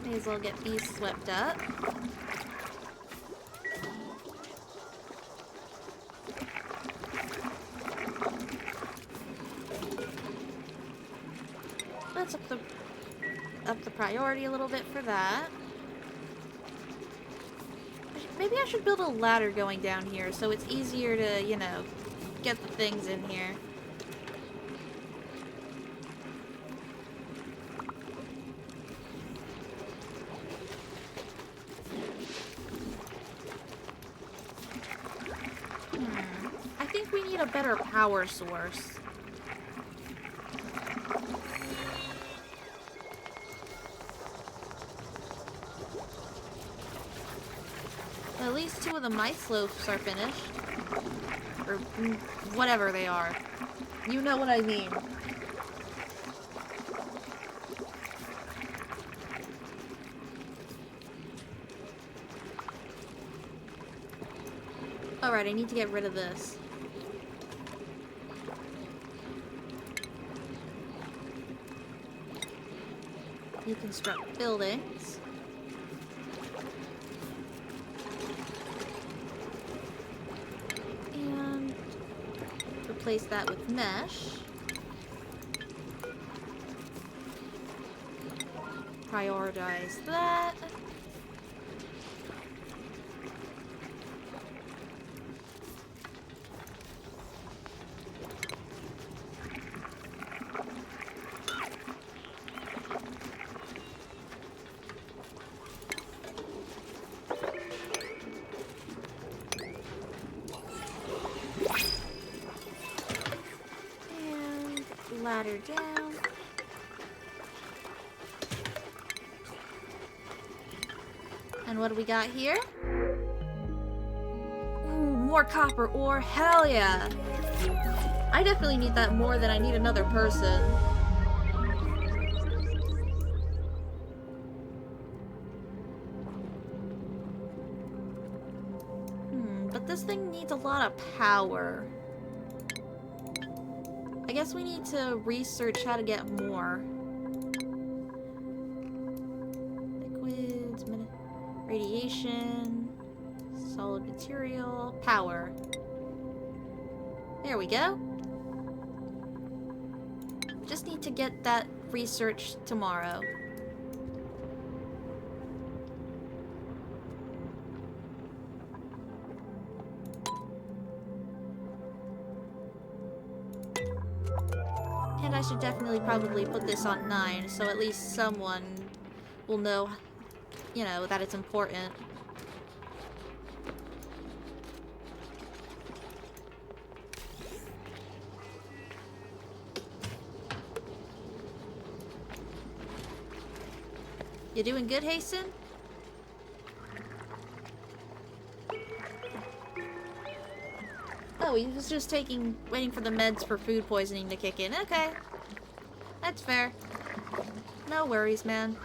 May as well get these swept up. Let's up the priority a little bit for that. Maybe I should build a ladder going down here so it's easier to, you know, get the things in here. I think we need a better power source. At least 2 of the mice loaves are finished. Or whatever they are. You know what I mean. Alright, I need to get rid of this. Deconstruct buildings. And replace that with mesh. Prioritize that. ladder down. And what do we got here? Ooh, more copper ore. Hell yeah! I definitely need that more than I need another person. But this thing needs a lot of power. I guess we need to research how to get more. Liquids, radiation, solid material, power. There we go. Just need to get that research tomorrow. And I should definitely probably put this on 9, so at least someone will know, you know, that it's important. You doing good, Hasten? Oh, he was just waiting for the meds for food poisoning to kick in. Okay. That's fair. No worries, man.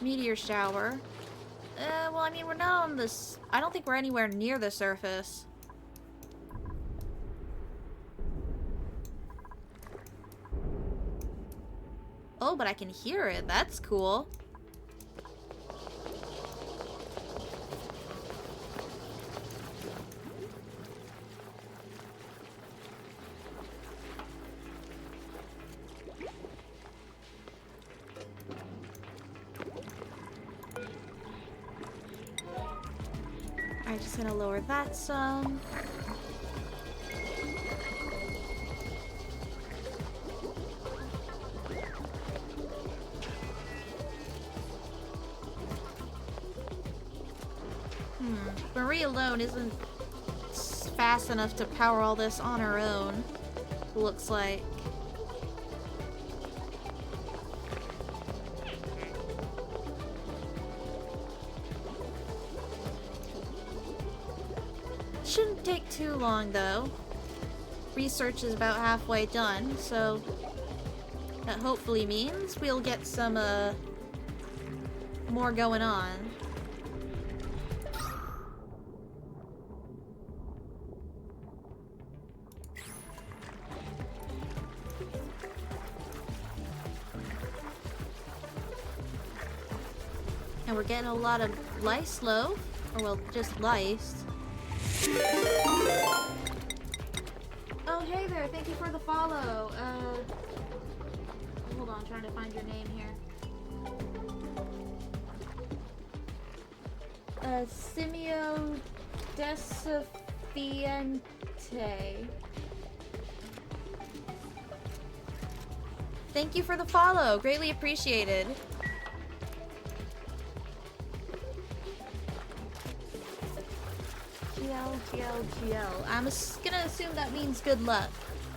Meteor shower. Well, I mean, we're not on this. I don't think we're anywhere near the surface. Oh, but I can hear it. That's cool. I'm just gonna lower that some. Marie alone isn't fast enough to power all this on her own, looks like. Shouldn't take too long, though. Research is about halfway done, so that hopefully means we'll get some, more going on. And we're getting a lot of lice loaf, or well, just lice. Oh, hey there, thank you for the follow. Hold on, I'm trying to find your name here. Simio Desafiante. Thank you for the follow, greatly appreciated. GL. I'm gonna assume that means good luck.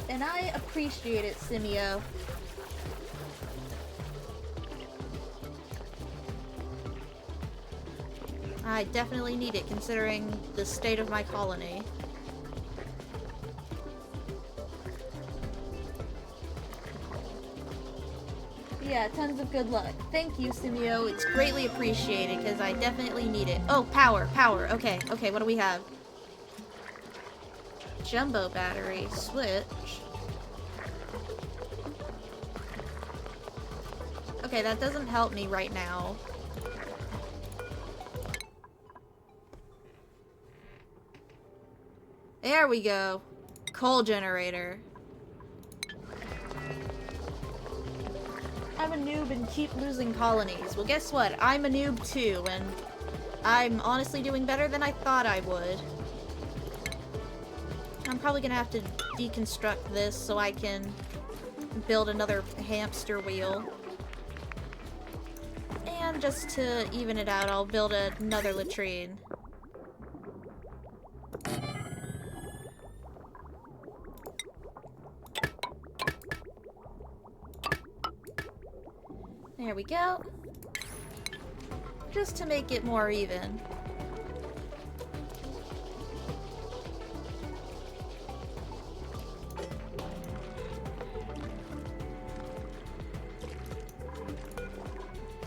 And I appreciate it, Simio. I definitely need it, considering the state of my colony. Yeah, tons of good luck. Thank you, Simio. It's greatly appreciated, because I definitely need it. Oh, power. Okay, what do we have? Jumbo battery. Switch. Okay, that doesn't help me right now. There we go. Coal generator. I'm a noob and keep losing colonies. Well, guess what? I'm a noob too, and I'm honestly doing better than I thought I would. I'm probably gonna have to deconstruct this so I can build another hamster wheel. And just to even it out, I'll build another latrine. There we go. Just to make it more even.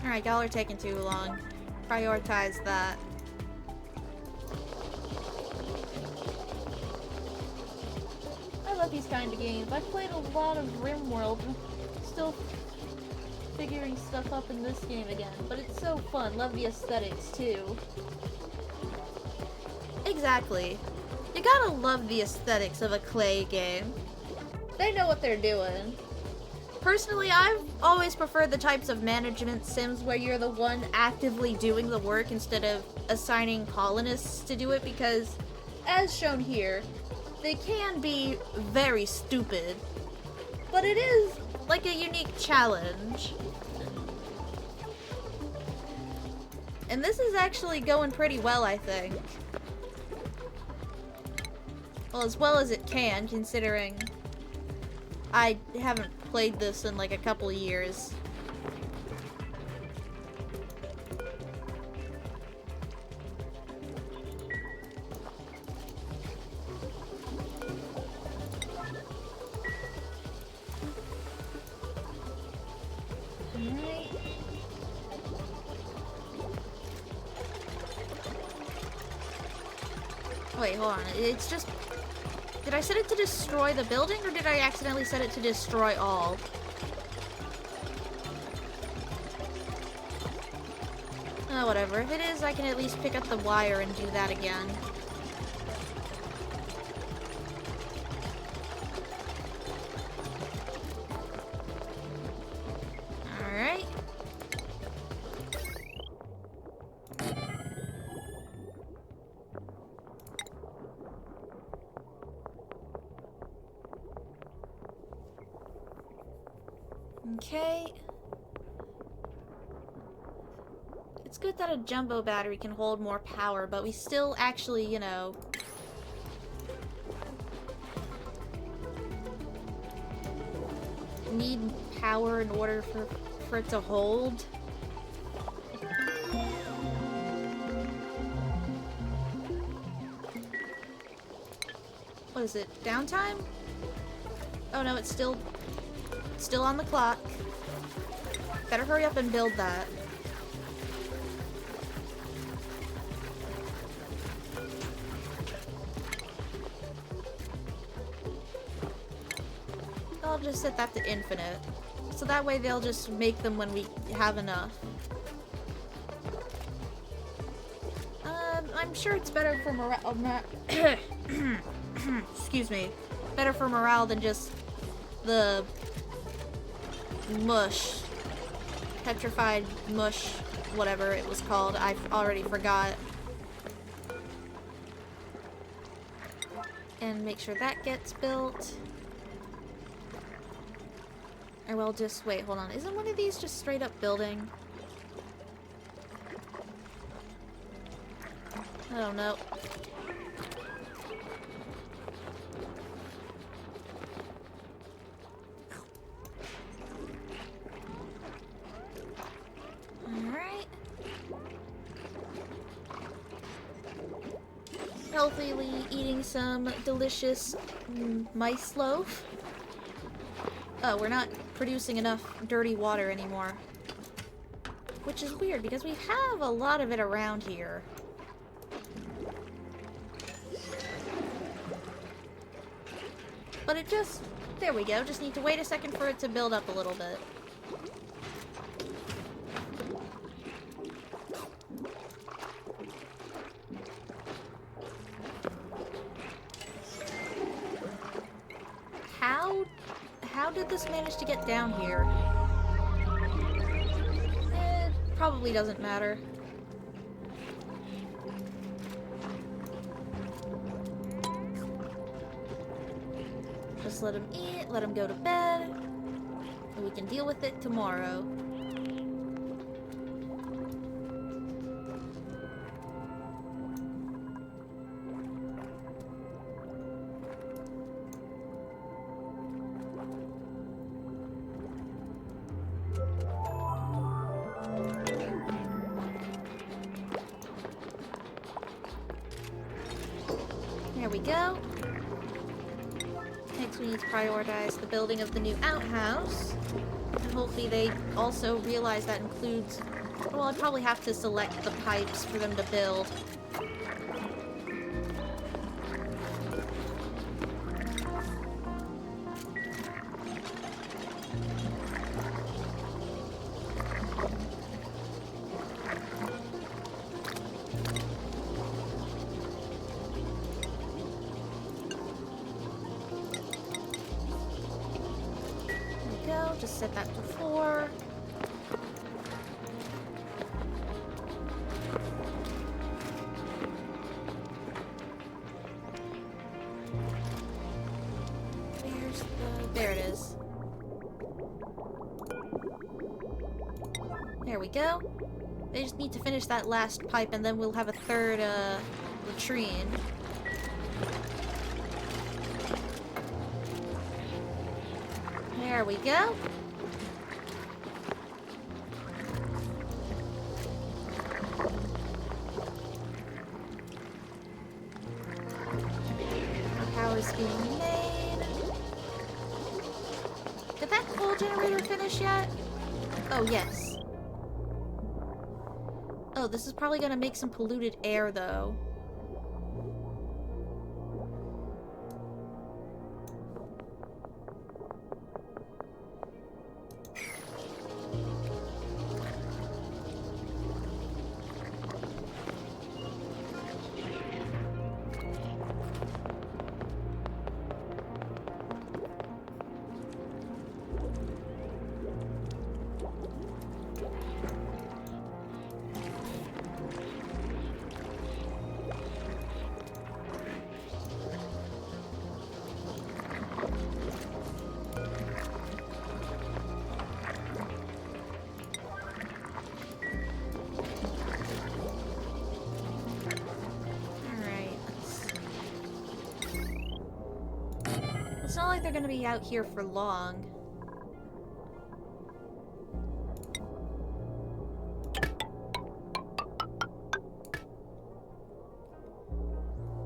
Alright, y'all are taking too long. Prioritize that. I love these kind of games. I've played a lot of RimWorld. Still figuring stuff up in this game again, but it's so fun. Love the aesthetics too. Exactly. You gotta love the aesthetics of a clay game. They know what they're doing. Personally, I've always preferred the types of management sims where you're the one actively doing the work instead of assigning colonists to do it because, as shown here, they can be very stupid. But it is like a unique challenge. And this is actually going pretty well, I think. Well as it can, considering I haven't played this in like a couple of years. Wait, hold on. It's just... Did I set it to destroy the building, or did I accidentally set it to destroy all? Oh, whatever. If it is, I can at least pick up the wire and do that again. Alright. Okay. It's good that a jumbo battery can hold more power, but we still actually, you know... need power in order for it to hold. What is it? Downtime? Oh no, it's still on the clock. Better hurry up and build that. I'll just set that to infinite. So that way they'll just make them when we have enough. I'm sure it's better for morale. Excuse me. Better for morale than just the mush. Petrified mush, whatever it was called. I already forgot. And make sure that gets built. Or well, just wait, hold on. Isn't one of these just straight up building? I don't know. Alright. Healthily eating some delicious mice loaf. Oh, we're not producing enough dirty water anymore. Which is weird, because we have a lot of it around here. But it just... There we go. Just need to wait a second for it to build up a little bit. How did this manage to get down here? It probably doesn't matter. Just let him eat, let him go to bed, and we can deal with it tomorrow. There we go. Next we need to prioritize the building of the new outhouse. And hopefully they also realize that includes... Well, I'd probably have to select the pipes for them to build. Just set that to 4. Where's the... There it is. There we go. They just need to finish that last pipe and then we'll have a third, latrine. There we go. Power's being made. Did that coal generator finish yet? Oh, yes. Oh, this is probably gonna make some polluted air, though. It's not like they're gonna be out here for long.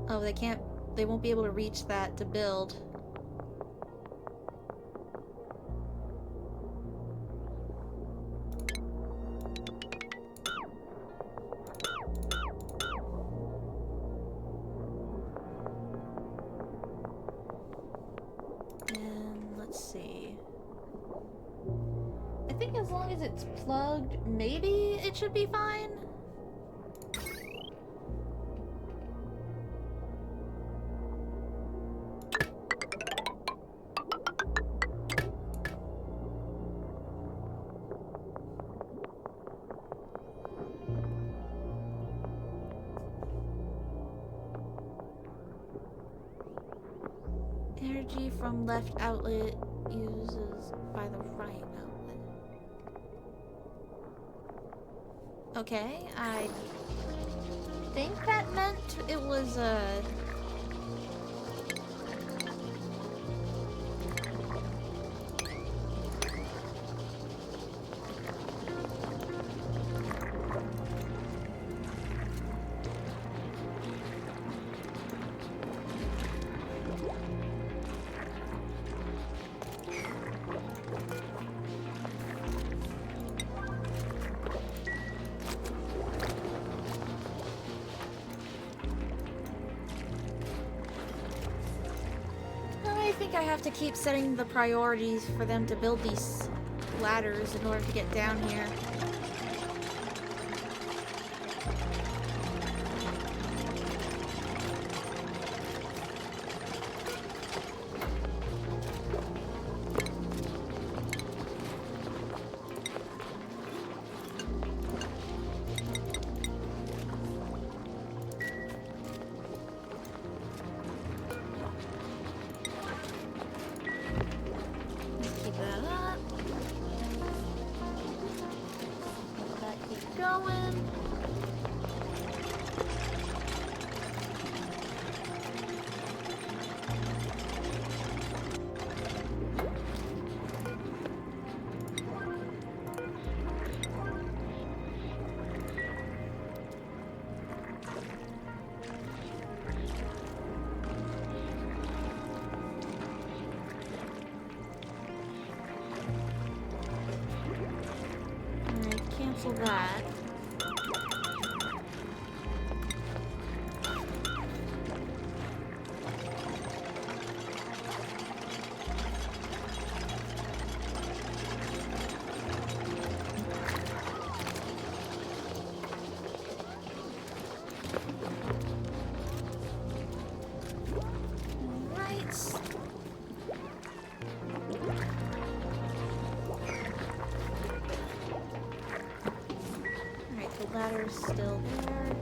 Oh, they won't be able to reach that to build. As long as it's plugged, maybe it should be fine. Energy from left outlet uses by the right outlet. Okay, I think that meant it was, I think I have to keep setting the priorities for them to build these ladders in order to get down here. going. Alright, cancel that. Right. Alright, the ladder's still there.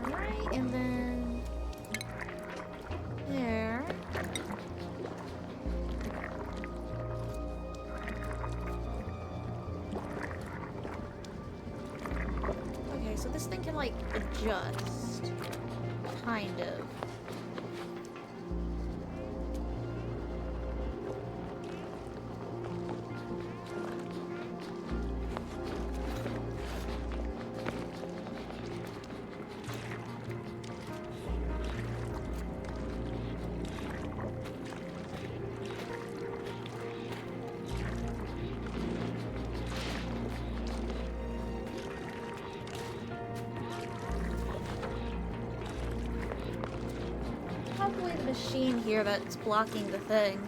Alright, and then there. Okay, so this thing can like adjust. Kind of. Probably the machine here that's blocking the thing.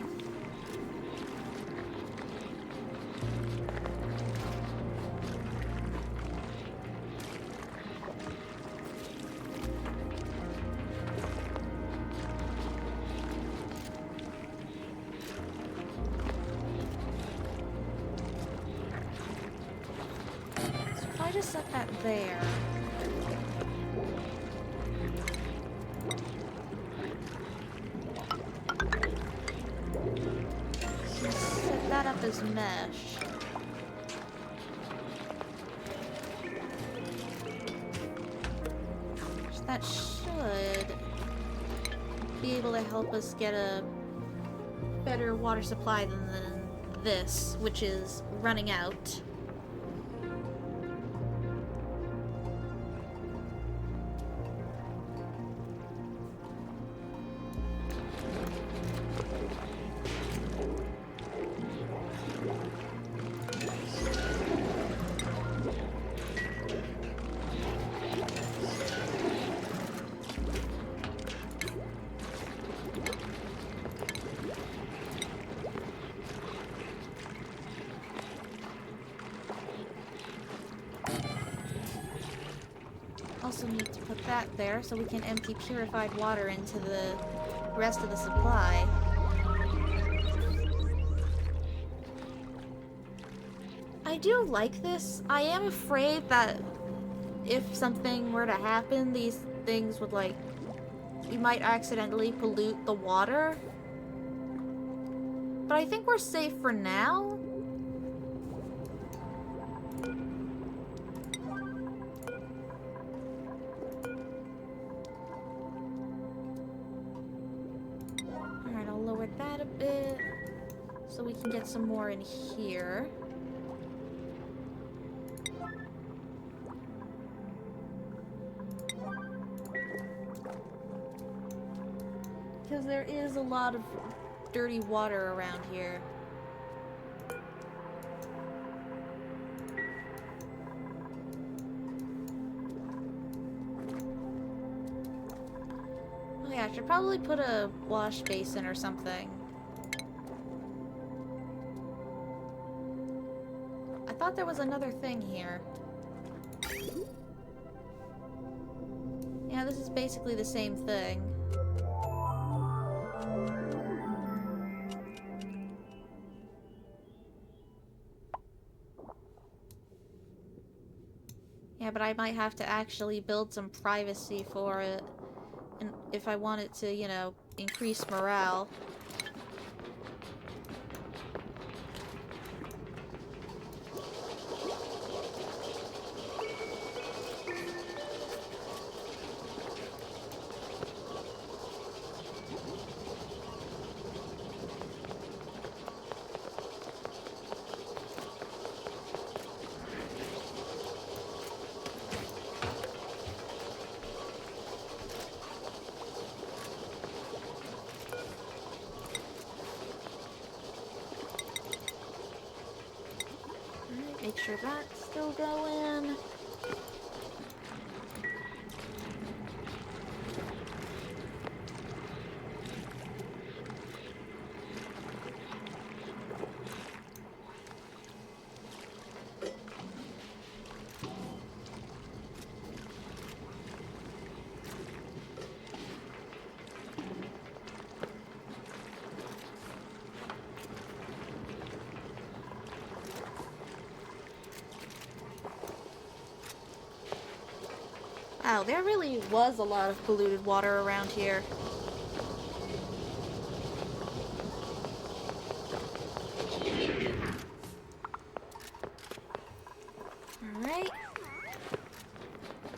So if I just set that there. Set that up as mesh. That should be able to help us get a better water supply than this, which is running out. Also need to put that there so we can empty purified water into the rest of the supply. I do like this. I am afraid that if something were to happen, these things would like... we might accidentally pollute the water. But I think we're safe for now. Alright, I'll lower that a bit so we can get some more in here. Because there is a lot of dirty water around here. Oh yeah, I should probably put a wash basin or something. thought there was another thing here. Yeah, this is basically the same thing. Yeah, but I might have to actually build some privacy for it. And if I want it to, you know, increase morale. Make sure that's still going. Wow, there really was a lot of polluted water around here. Alright.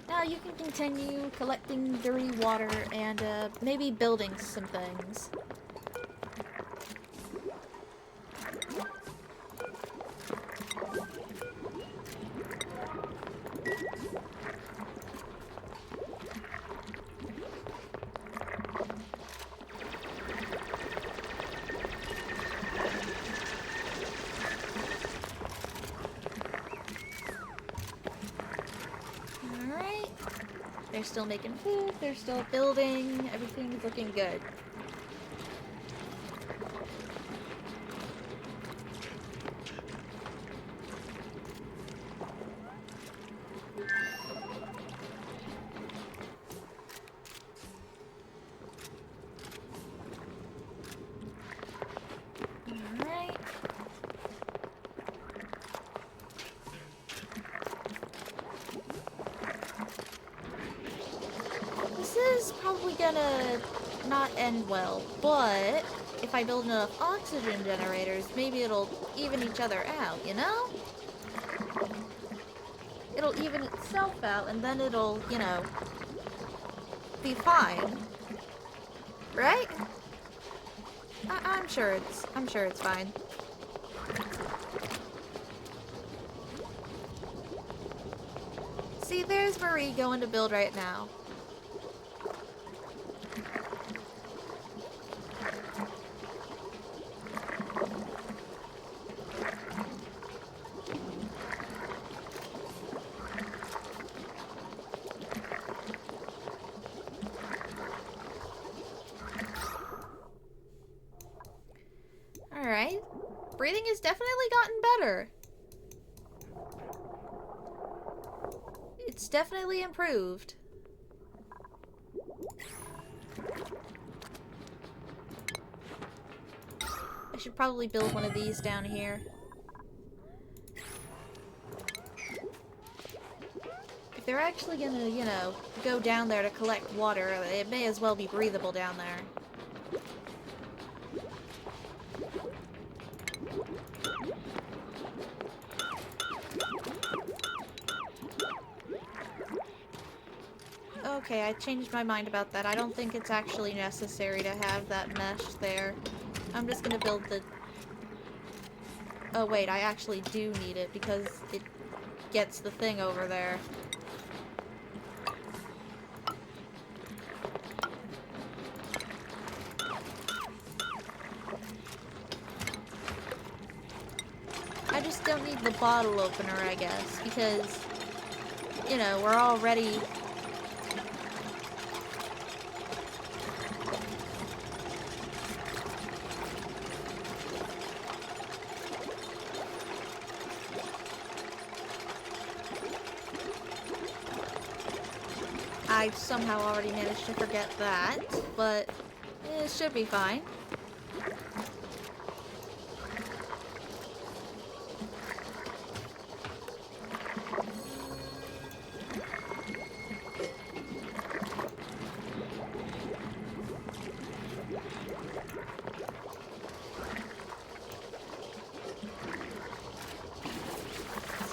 Now you can continue collecting dirty water and maybe building some things. They're still making food, they're still building, everything is looking good. Alright. This is probably gonna not end well, but if I build enough oxygen generators, maybe it'll even each other out, you know? It'll even itself out, and then it'll, you know, be fine. Right? I'm sure it's fine. See, there's Marie going to build right now. Alright. Breathing has definitely gotten better. It's definitely improved. I should probably build one of these down here. If they're actually gonna, you know, go down there to collect water, it may as well be breathable down there. Okay, I changed my mind about that. I don't think it's actually necessary to have that mesh there. I'm just gonna build the... Oh wait, I actually do need it because it gets the thing over there. I just don't need the bottle opener, I guess, because, you know, we're already... I somehow already managed to forget that, but it should be fine.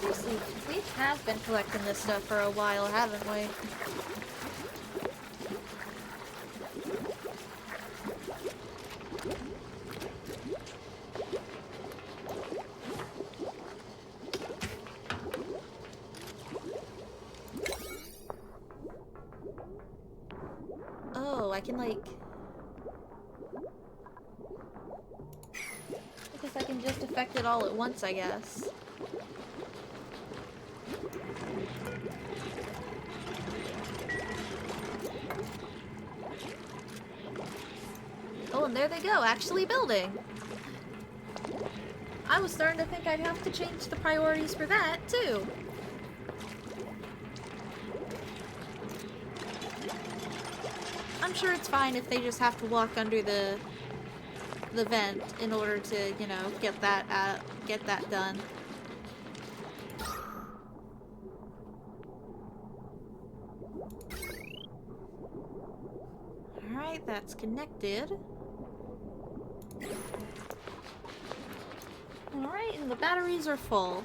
Seriously, we have been collecting this stuff for a while, haven't we? Oh, I can like... I guess I can just affect it all at once, I guess. Oh, and there they go, actually building! I was starting to think I'd have to change the priorities for that, too! I'm sure it's fine if they just have to walk under the vent in order to, you know, get that done. Alright, that's connected. Alright, and the batteries are full.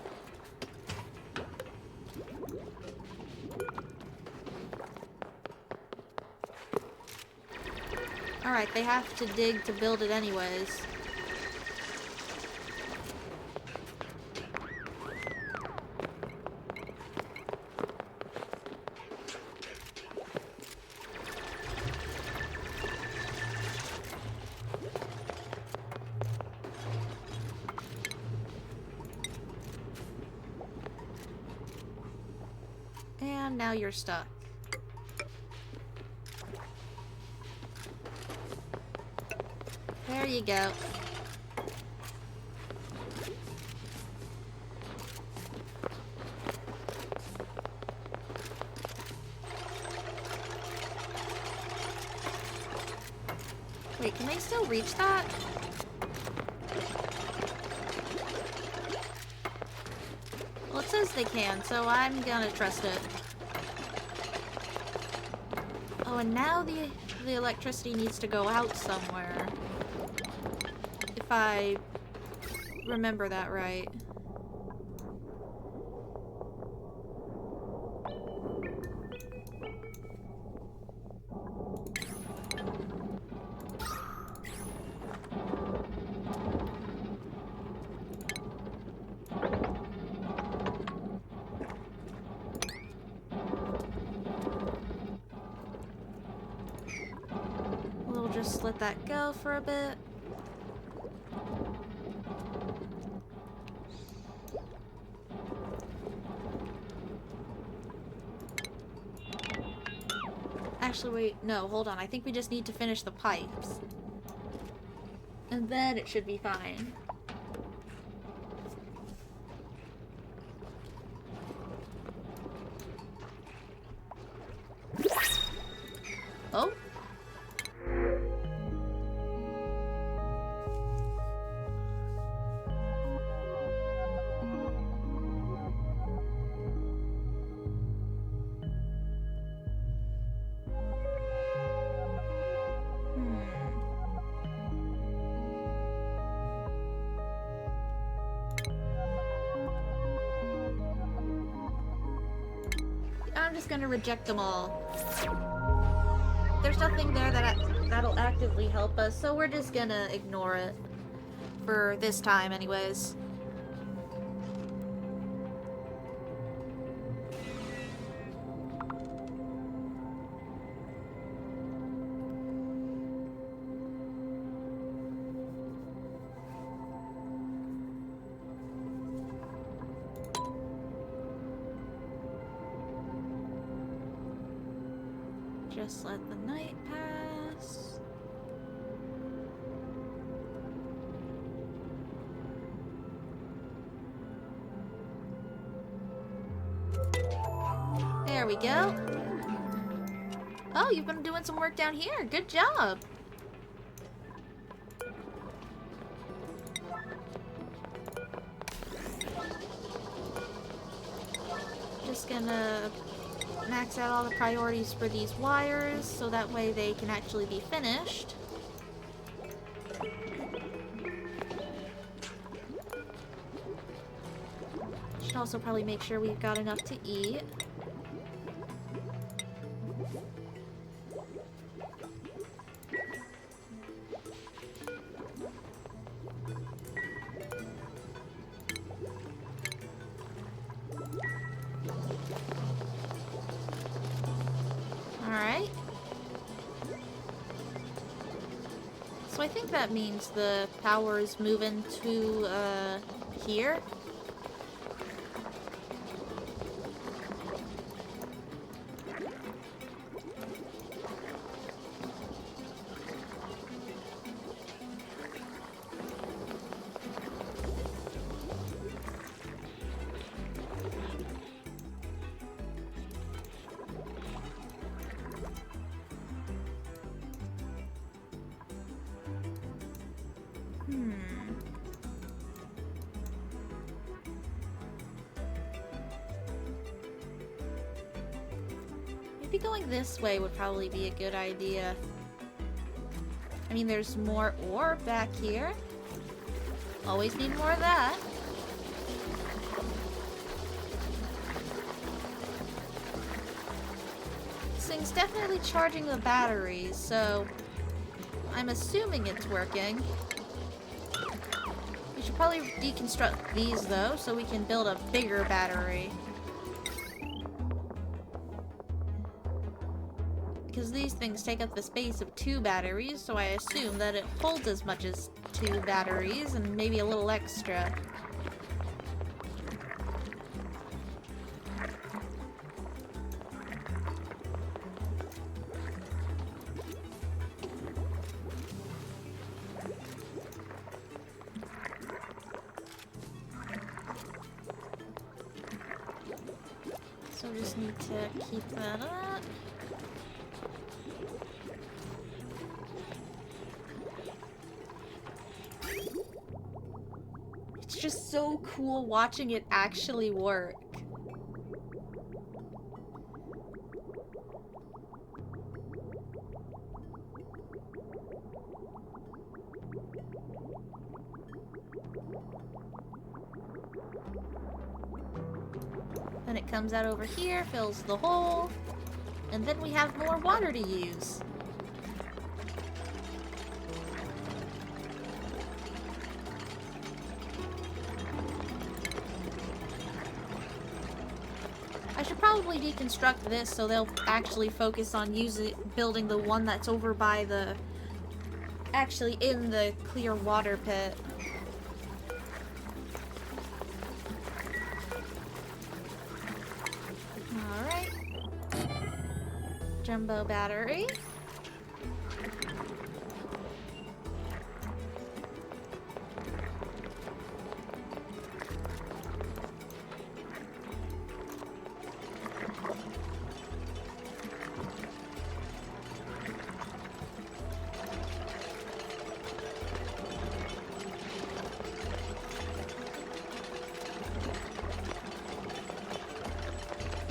Alright, they have to dig to build it anyways. And now you're stuck. There you go. Wait, can they still reach that? Well, it says they can, so I'm gonna trust it. Oh, and now the electricity needs to go out somewhere. If I remember that right. We'll just let that go for a bit. Actually, wait, no, hold on. I think we just need to finish the pipes. And then it should be fine. Oh? I'm just gonna reject them all. There's nothing there that'll actively help us, so we're just gonna ignore it. For this time, anyways. Just let the night pass. There we go. Oh, you've been doing some work down here. Good job. Just gonna max out all the priorities for these wires so that way they can actually be finished. Should also probably make sure we've got enough to eat. Alright. So I think that means the power is moving to, here. Maybe going this way would probably be a good idea. I mean, there's more ore back here. Always need more of that. This thing's definitely charging the batteries, so I'm assuming it's working. We should probably deconstruct these, though, so we can build a bigger battery. Because these things take up the space of 2 batteries, so I assume that it holds as much as 2 batteries, and maybe a little extra. So we just need to keep that up. It's just so cool watching it actually work. Then it comes out over here, fills the hole, and then we have more water to use. I should probably deconstruct this so they'll actually focus on building the one that's over by the... actually in the clear water pit. Alright. Jumbo battery.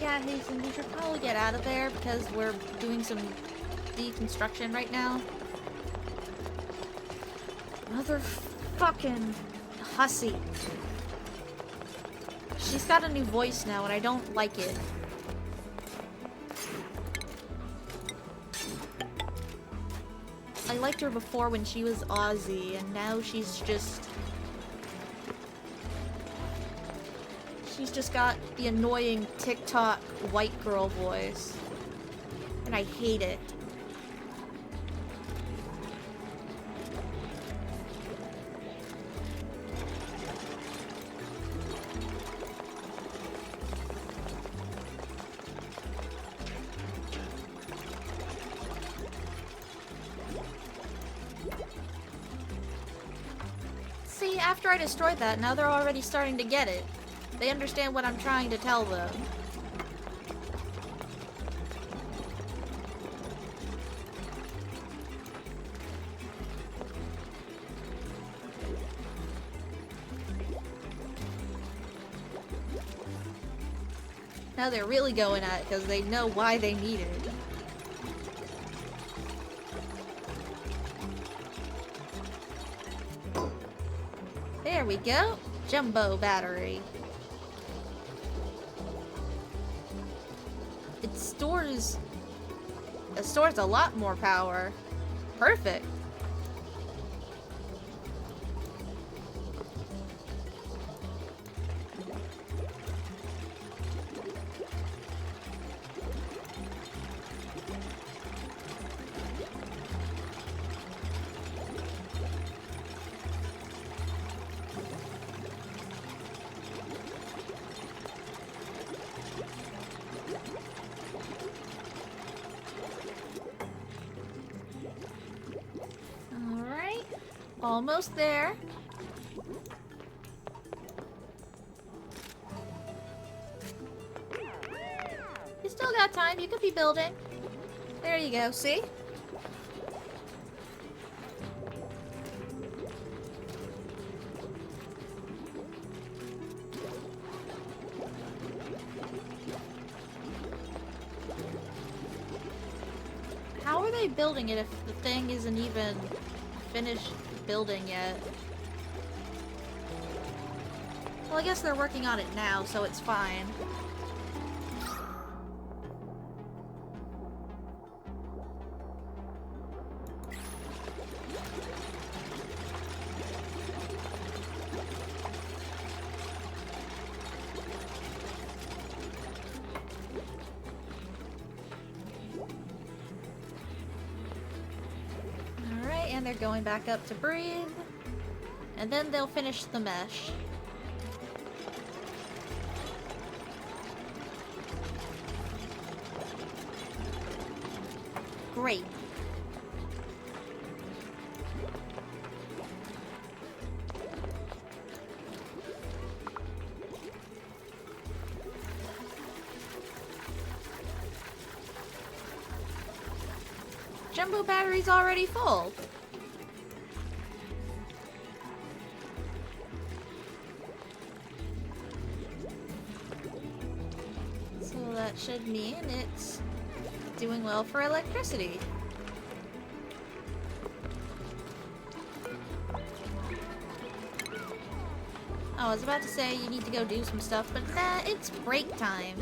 Yeah, Hazen, we should probably get out of there because we're doing some deconstruction right now. Motherfucking hussy. She's got a new voice now and I don't like it. I liked her before when she was Aussie and now she's just... She's just got the annoying TikTok white girl voice. And I hate it. See, after I destroyed that, now they're already starting to get it. They understand what I'm trying to tell them. Now they're really going at it because they know why they need it. There we go. Jumbo battery. It stores a lot more power. Perfect. Almost there. You still got time. You could be building. There you go. See? How are they building it if the thing isn't even finished building yet? Well, I guess they're working on it now, so it's fine. Alright, and they're going back up to breathe. And then they'll finish the mesh. Great. Jumbo battery's already full. So that should mean it's doing well for electricity. Oh, I was about to say you need to go do some stuff, but nah, it's break time.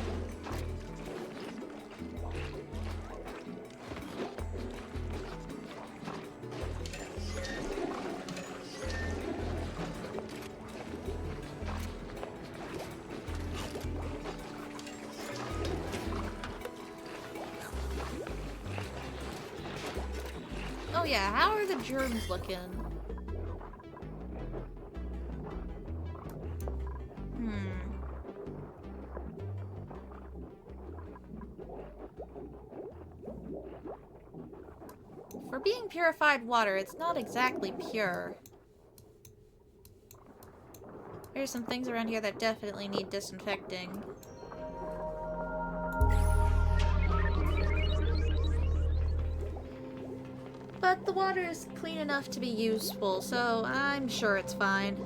Oh yeah, how are the germs looking? For being purified water, it's not exactly pure. There's some things around here that definitely need disinfecting. But the water is clean enough to be useful, so I'm sure it's fine.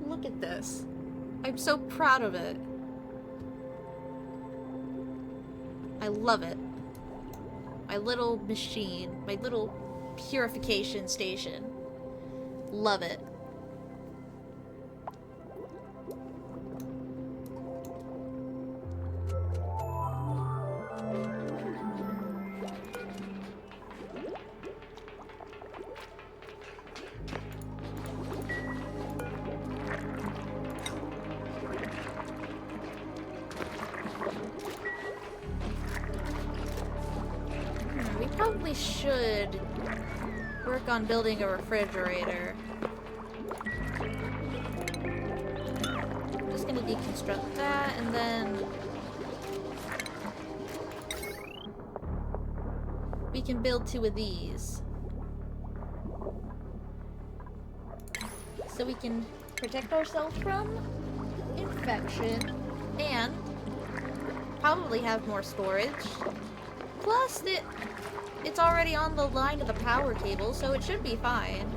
Look at this. I'm so proud of it. I love it. My little machine. My little purification station. Love it. probably should work on building a refrigerator. I'm just gonna deconstruct that, and then we can build 2 of these. So we can protect ourselves from infection and probably have more storage. Plus, it's already on the line of the power cable, so it should be fine.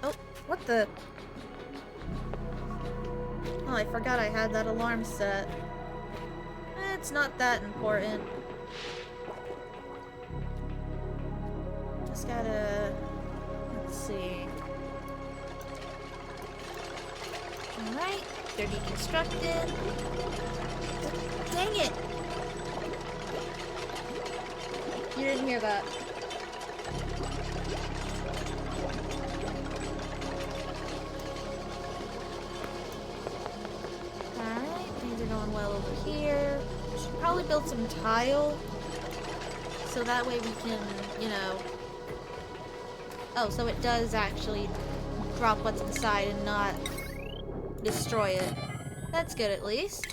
Oh, what the? Oh, I forgot I had that alarm set. It's not that important. Just gotta... let's see. Alright, they're deconstructed. Dang it! You didn't hear that. Alright, things are going well over here. Should probably build some tile. So that way we can, you know... Oh, so it does actually drop what's inside and not destroy it. That's good at least.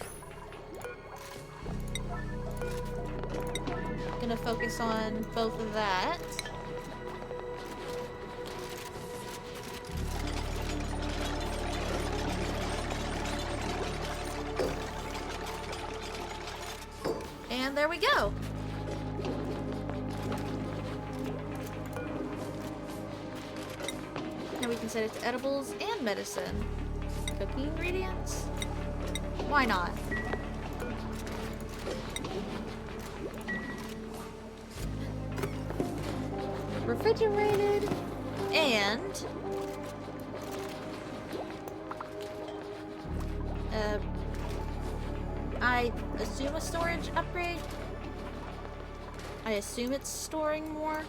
Gonna focus on both of that. And there we go. Now we can set it to edibles and medicine. Cooking ingredients? Why not? Refrigerated and I assume a storage upgrade. I assume it's storing more.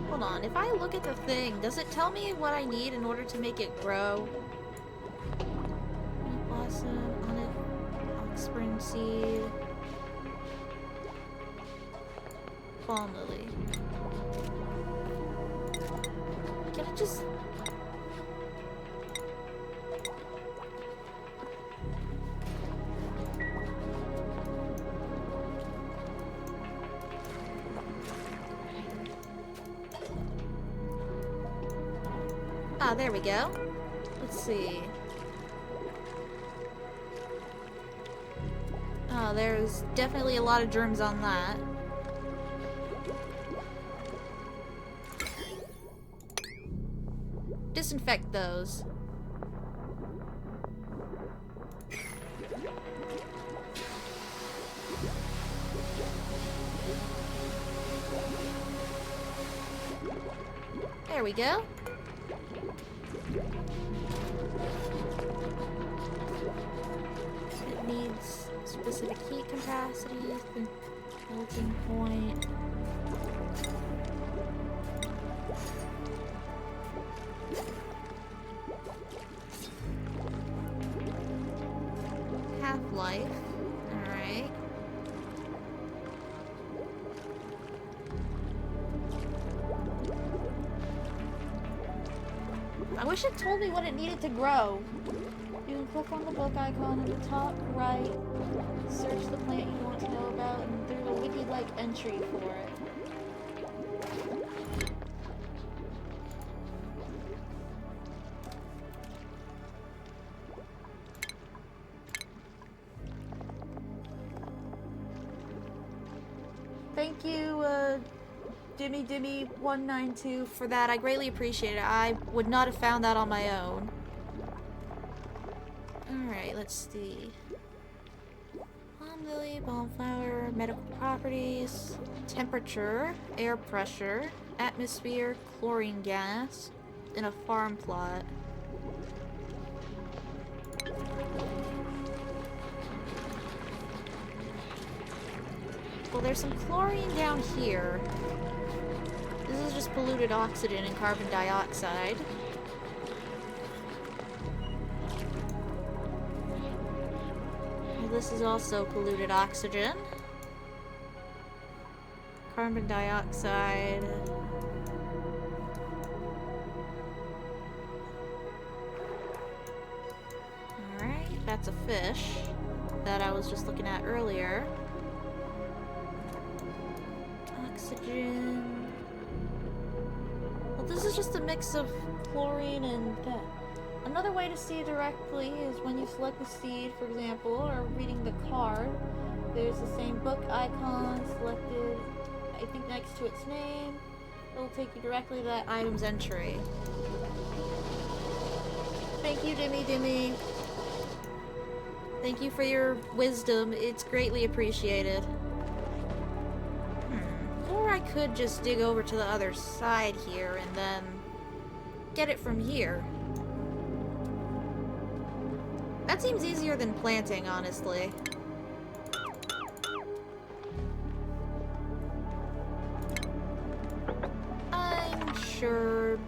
Hold on, if I look at the thing, does it tell me what I need in order to make it grow? Blossom, on it, oxspring seed, balm lily. Can I just... Ah, there we go. Let's see. Oh, there's definitely a lot of germs on that. Disinfect those. There we go. It needs specific heat capacity, melting point. Half-life. Alright. I wish it told me what it needed to grow. You can click on the book icon in the top right, search the plant you want to know about, and there's a wiki-like entry for it. Thank Thank you, Dimmy192 for that. I greatly appreciate it. I would not have found that on my own. Alright, let's see. Palm lily, balmflower, medical properties, temperature, air pressure, atmosphere, chlorine gas, in a farm plot. Well, there's some chlorine down here. This is just polluted oxygen and carbon dioxide. Well, this is also polluted oxygen. Carbon dioxide. Alright, that's a fish that I was just looking at earlier. Oxygen. Well, this is just a mix of chlorine and that. Another way to see directly is when you select the seed, for example, or reading the card. There's the same book icon selected, I think next to its name. It'll take you directly to that item's entry. Thank you, Dimmy. Thank you for your wisdom. It's greatly appreciated. Or I could just dig over to the other side here and then get it from here. That seems easier than planting, honestly. I'm sure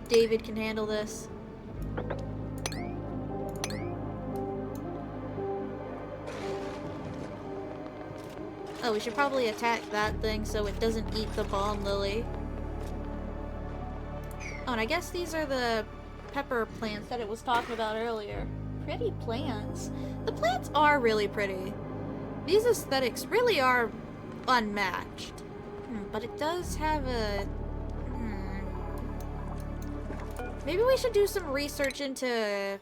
David can handle this. Oh, we should probably attack that thing so it doesn't eat the balm lily. Oh, and I guess these are the pepper plants that it was talking about earlier. Pretty plants. The plants are really pretty. These aesthetics really are unmatched. But it does have a... Maybe we should do some research into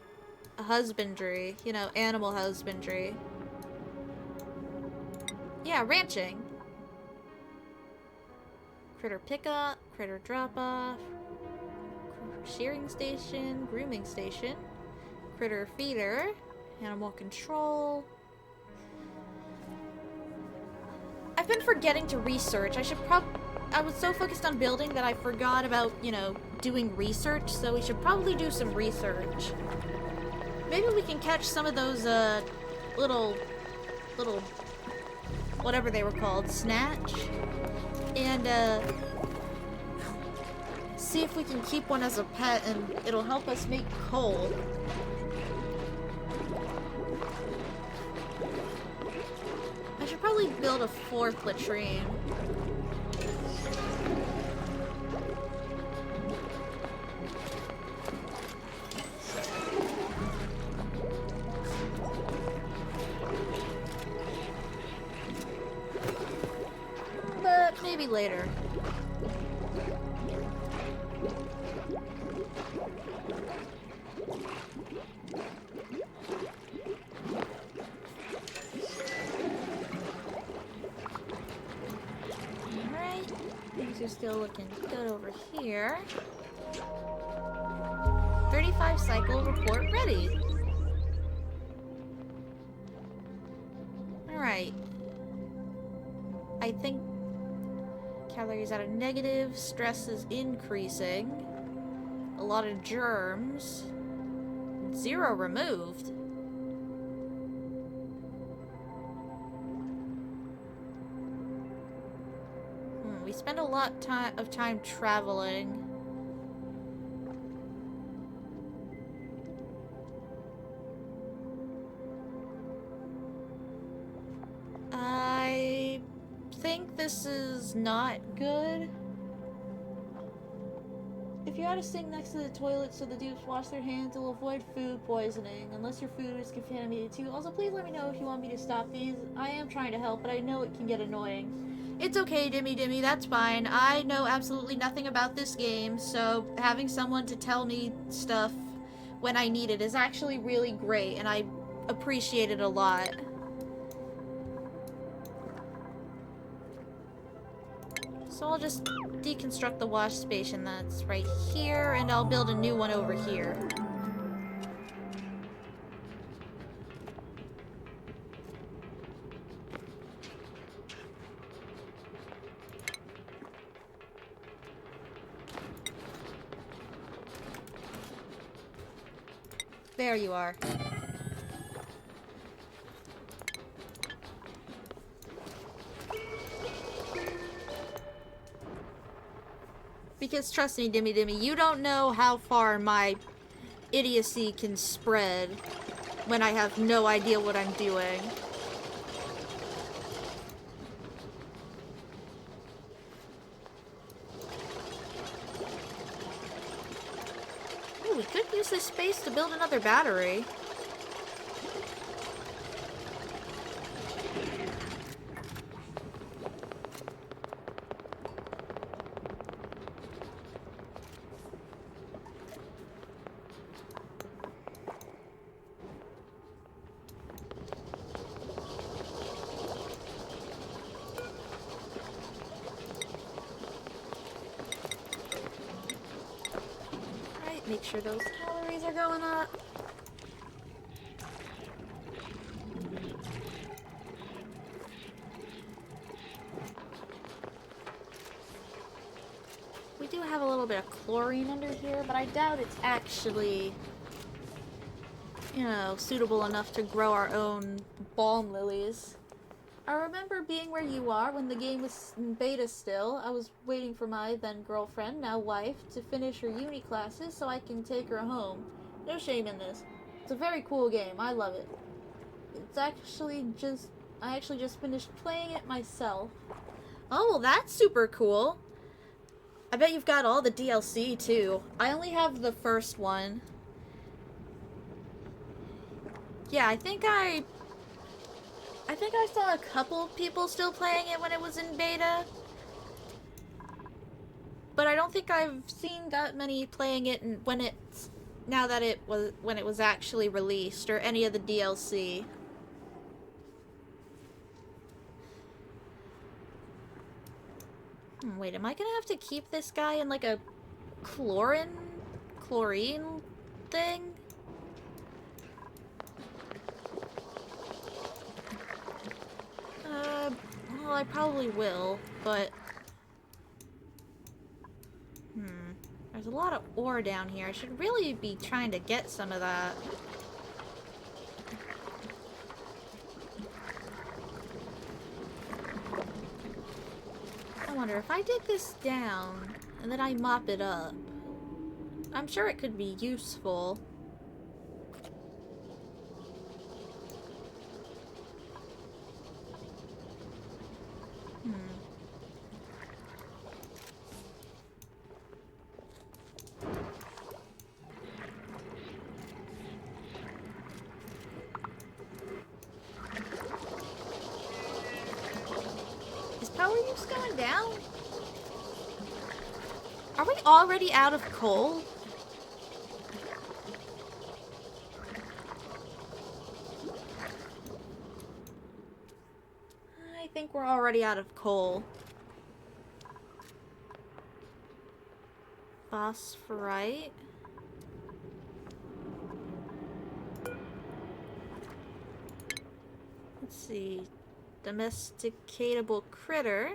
husbandry. You know, animal husbandry. Yeah, ranching. Critter pickup, critter drop off, shearing station, grooming station, critter feeder, animal control. I've been forgetting to research. I was so focused on building that I forgot about, you know, doing research, so we should probably do some research. Maybe we can catch some of those, little whatever they were called, snatch, and see if we can keep one as a pet, and it'll help us make coal. I should probably build a 4th latrine. Maybe later. Alright, things are still looking good over here. 35 cycle report ready. Alright. I think calories at a negative, stress is increasing, a lot of germs, 0 removed. We spend a lot of time traveling. I think this is not good. If you had a sink next to the toilet so the dupes wash their hands, it'll avoid food poisoning, unless your food is contaminated too. Also, please let me know if you want me to stop these. I am trying to help, but I know it can get annoying. It's okay, Dimmy, that's fine. I know absolutely nothing about this game, so having someone to tell me stuff when I need it is actually really great, and I appreciate it a lot. So I'll just deconstruct the wash station that's right here, and I'll build a new one over here. There you are. Because trust me, Dimmy Dimmy, you don't know how far my idiocy can spread when I have no idea what I'm doing. Ooh, we could use this space to build another battery. Make sure those calories are going up. We do have a little bit of chlorine under here, but I doubt it's actually, you know, suitable enough to grow our own balm lilies. I remember being where you are when the game was in beta still. I was waiting for my then girlfriend, now wife, to finish her uni classes so I can take her home. No shame in this. It's a very cool game. I love it. It's actually just... I actually just finished playing it myself. Oh, well, that's super cool. I bet you've got all the DLC, too. I only have the first one. Yeah, I think I saw a couple people still playing it when it was in beta. But I don't think I've seen that many playing it when it was actually released, or any of the DLC. Wait, am I gonna have to keep this guy in like a chlorine thing? Well, I probably will, but... There's a lot of ore down here. I should really be trying to get some of that. I wonder, if I dig this down, and then I mop it up, I'm sure it could be useful. Power use going down? Are we already out of coal? I think we're already out of coal. Phosphorite. Let's see. Domesticatable critter.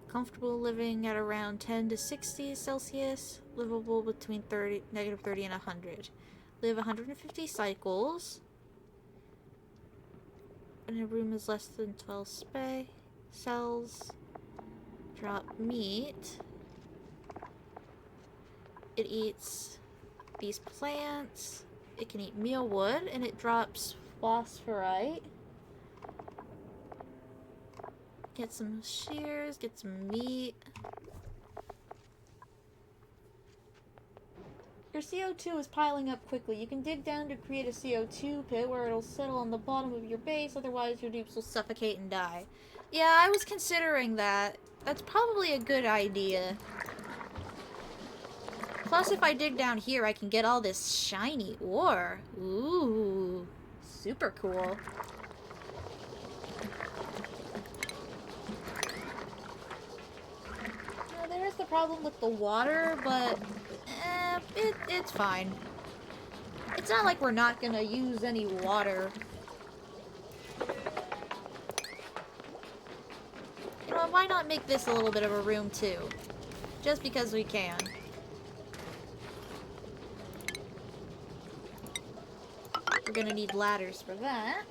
Comfortable living at around 10 to 60 Celsius. Livable between -30 and 100. Live 150 cycles. And a room is less than 12 cells. Drop meat. It eats these plants. It can eat mealwood, and it drops phosphorite. Get some shears, get some meat. Your CO2 is piling up quickly. You can dig down to create a CO2 pit where it'll settle on the bottom of your base, otherwise your dupes will suffocate and die. Yeah, I was considering that. That's probably a good idea. Plus, if I dig down here, I can get all this shiny ore. Ooh, super cool. the problem with the water, but it's fine. It's not like we're not gonna use any water. You know, why not make this a little bit of a room too? Just because we can. We're gonna need ladders for that.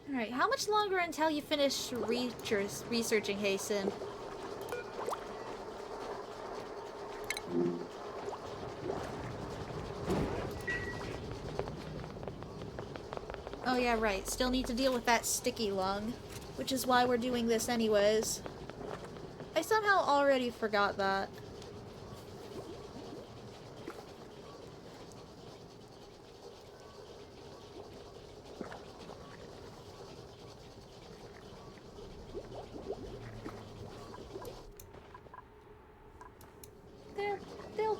Alright, how much longer until you finish researching, Hasten? Oh yeah, right. Still need to deal with that sticky lung, which is why we're doing this anyways. I somehow already forgot that. They'll...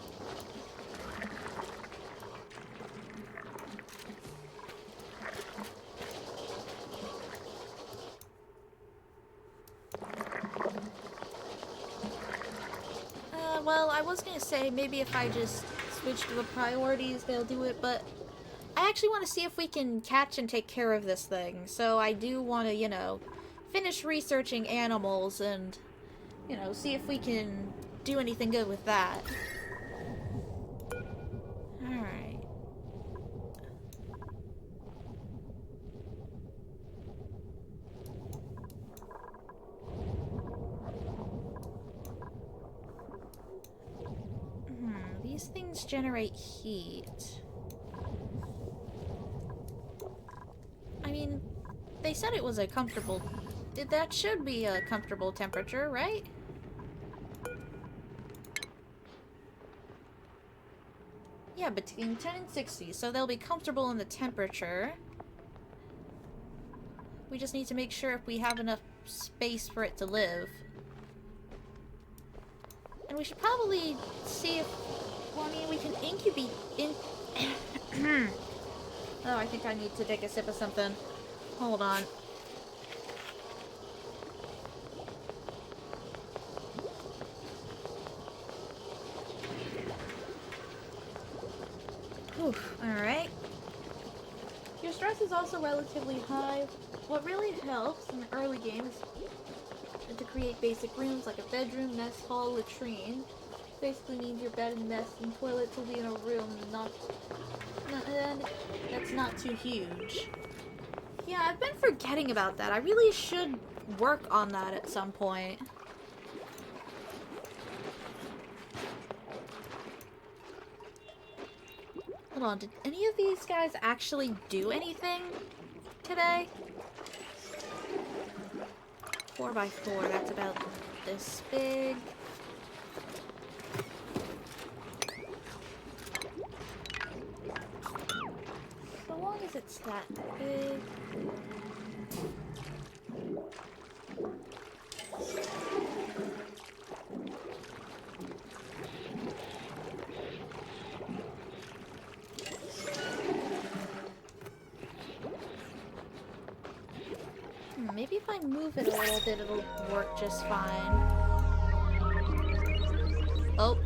well, I was gonna say maybe if I just switch to the priorities, they'll do it, but I actually want to see if we can catch and take care of this thing. So I do want to, you know, finish researching animals and, you know, see if we can do anything good with that. Alright. These things generate heat. I mean, they said it was a comfortable... That should be a comfortable temperature, right? Yeah, between 10 and 60, so they'll be comfortable in the temperature. We just need to make sure if we have enough space for it to live. And we should probably see if... Well, I mean, we can incubate... Oh, I think I need to take a sip of something. Hold on. Alright. Your stress is also relatively high. What really helps in the early games is to create basic rooms like a bedroom, mess hall, latrine. Basically means your bed and mess and toilets will be in a room, and that's not too huge. Yeah, I've been forgetting about that. I really should work on that at some point. Hold on, did any of these guys actually do anything today? 4x4, that's about this big. So long as it's that big. Maybe if I move it a little bit, it'll work just fine. Oh.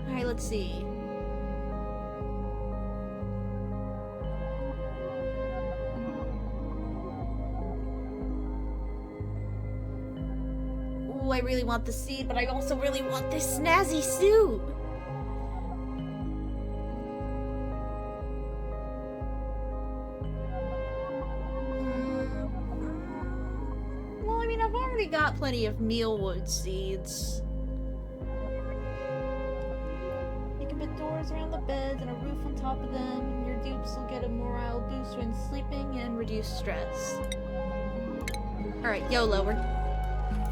Alright, let's see. Ooh, I really want the seed, but I also really want this snazzy suit! Got plenty of mealwood seeds. You can put doors around the beds and a roof on top of them, and your dupes will get a morale boost when sleeping and reduce stress. Alright, YOLO,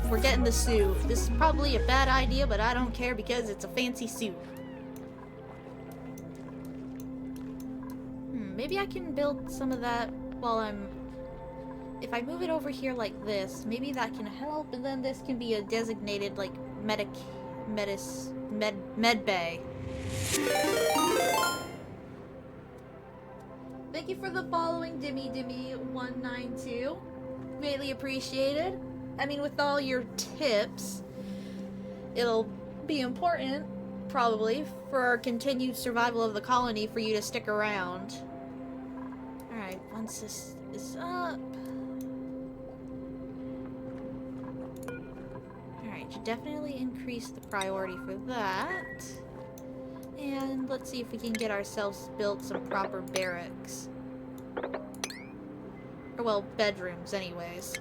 we're getting the suit. This is probably a bad idea, but I don't care because it's a fancy suit. Maybe I can build some of that while I'm... If I move it over here like this, maybe that can help, and then this can be a designated, like, med bay. Thank you for the following, Dimmy192. Greatly appreciated. I mean, with all your tips, it'll be important, probably, for our continued survival of the colony for you to stick around. Alright, once this is up... Alright, should definitely increase the priority for that. And let's see if we can get ourselves built some proper barracks. Or, well, bedrooms, anyways.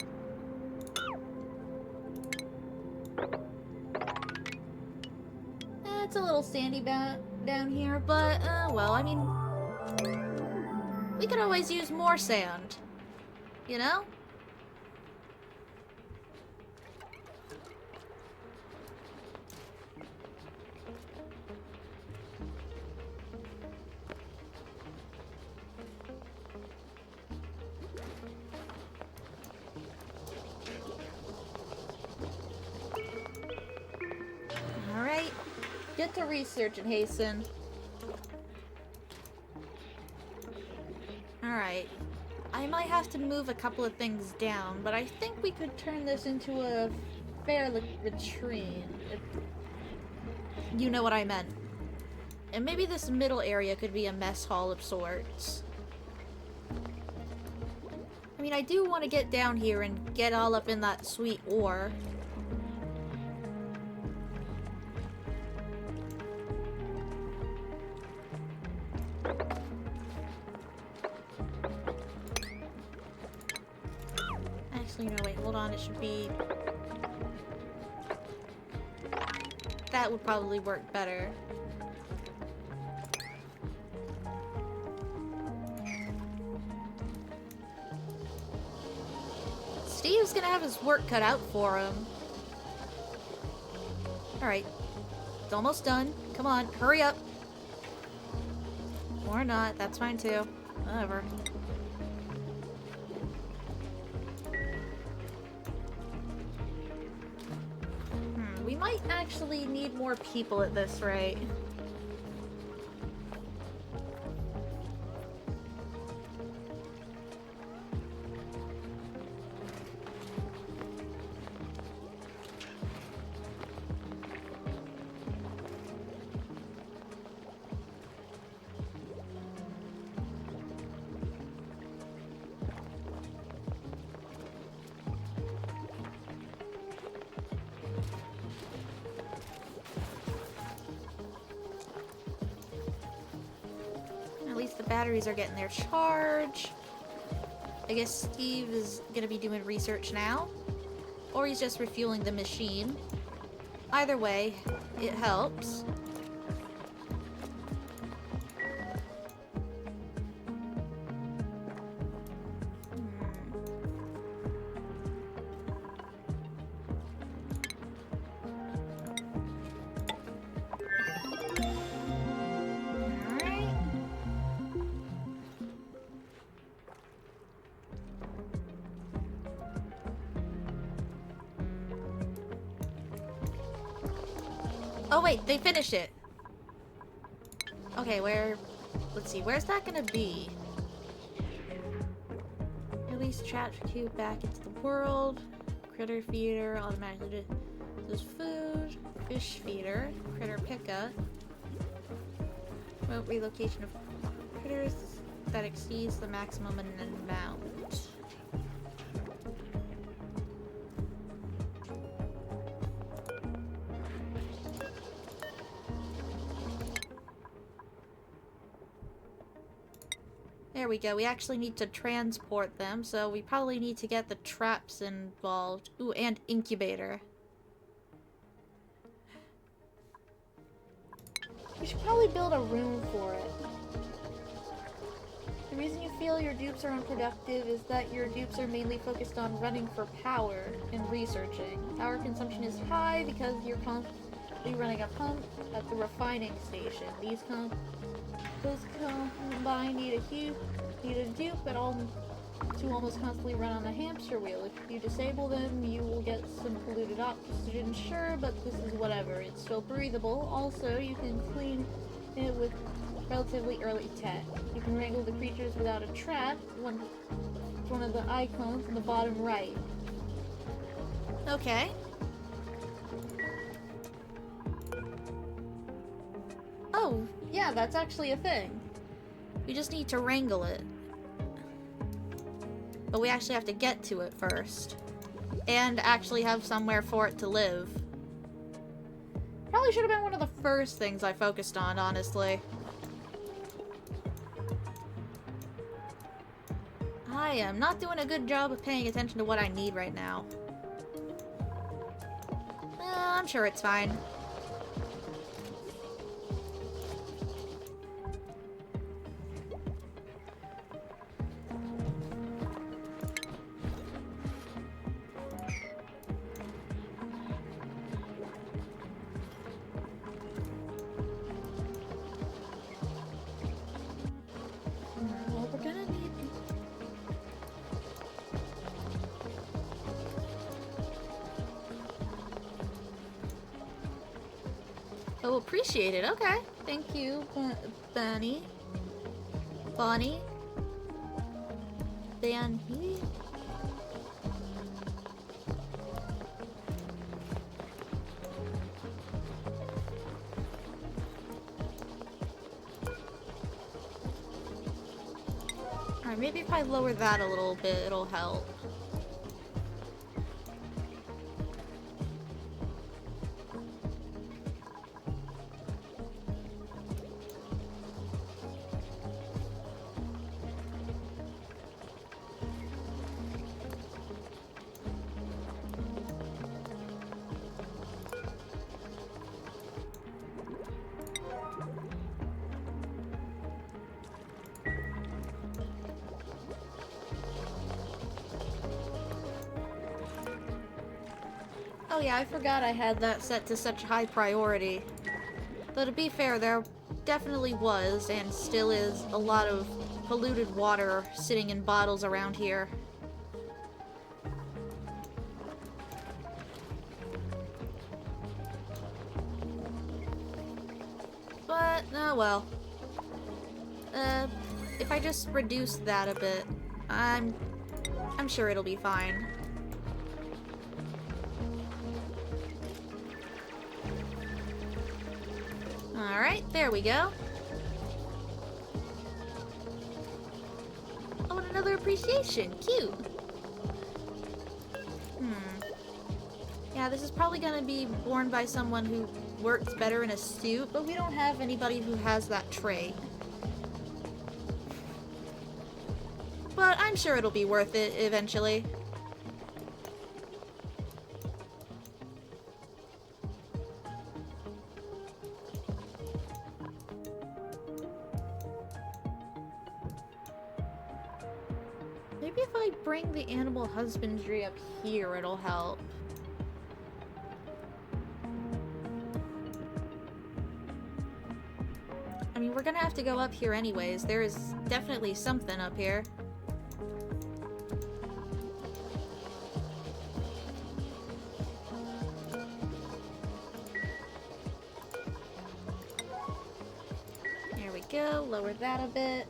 It's a little sandy down here, but, well, I mean... we could always use more sand. You know? Alright. Get to research and hasten. Alright. I might have to move a couple of things down, but I think we could turn this into a fair latrine. You know what I meant. And maybe this middle area could be a mess hall of sorts. I mean, I do want to get down here and get all up in that sweet ore. Actually, no, wait, hold on, it should be... that would probably work better. Steve's gonna have his work cut out for him. Alright. It's almost done. Come on, hurry up. Or not, that's fine too. Whatever. We might actually need more people at this rate. At least the batteries are getting their charge. I guess Steve is gonna be doing research now. Or he's just refueling the machine. Either way, it helps. Oh wait, they finished it. Okay, let's see, where's that gonna be? Release trapped cube back into the world. Critter feeder, automatically does food. Fish feeder, critter pickup. Remote relocation of critters that exceeds the maximum amount. There we go. We actually need to transport them, so we probably need to get the traps involved. Ooh, and incubator. We should probably build a room for it. The reason you feel your dupes are unproductive is that your dupes are mainly focused on running for power and researching. Power consumption is high because you're constantly running a pump at the refining station. Those combined need a dupe, but all to almost constantly run on a hamster wheel. If you disable them, you will get some polluted oxygen, sure, but this is whatever. It's still breathable. Also, you can clean it with relatively early tech. You can wrangle the creatures without a trap. One of the icons in the bottom right. Okay. Oh, yeah, that's actually a thing. We just need to wrangle it. But we actually have to get to it first. And actually have somewhere for it to live. Probably should have been one of the first things I focused on, honestly. I am not doing a good job of paying attention to what I need right now. I'm sure it's fine. Well, we're gonna need... Oh, appreciate it. Okay. Thank you, Bonnie. Bonnie. Alright, maybe if I lower that a little bit, it'll help. Oh yeah, I forgot I had that set to such high priority. Though to be fair, there definitely was, and still is, a lot of polluted water sitting in bottles around here. But, oh well. If I just reduce that a bit, I'm sure it'll be fine. Alright, there we go. Oh, and another appreciation. Cute. Yeah, this is probably gonna be worn by someone who works better in a suit, but we don't have anybody who has that trait. But I'm sure it'll be worth it eventually. Maybe if I bring the animal husbandry up here, it'll help. I mean, we're gonna have to go up here anyways. There is definitely something up here. There we go. Lower that a bit.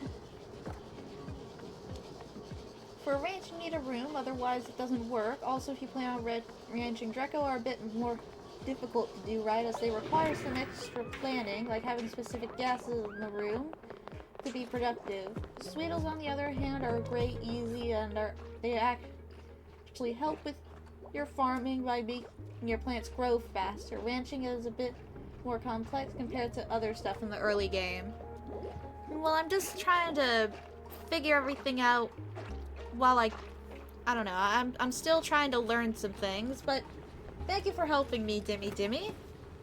For a ranch, you need a room, otherwise it doesn't work. Also, if you plan on ranching, Dreco are a bit more difficult to do right, as they require some extra planning, like having specific gases in the room to be productive. Sweetles, on the other hand, are great, easy, and they actually help with your farming by making your plants grow faster. Ranching is a bit more complex compared to other stuff in the early game. Well, I'm just trying to figure everything out while I don't know, I'm still trying to learn some things, but thank you for helping me, Dimmy.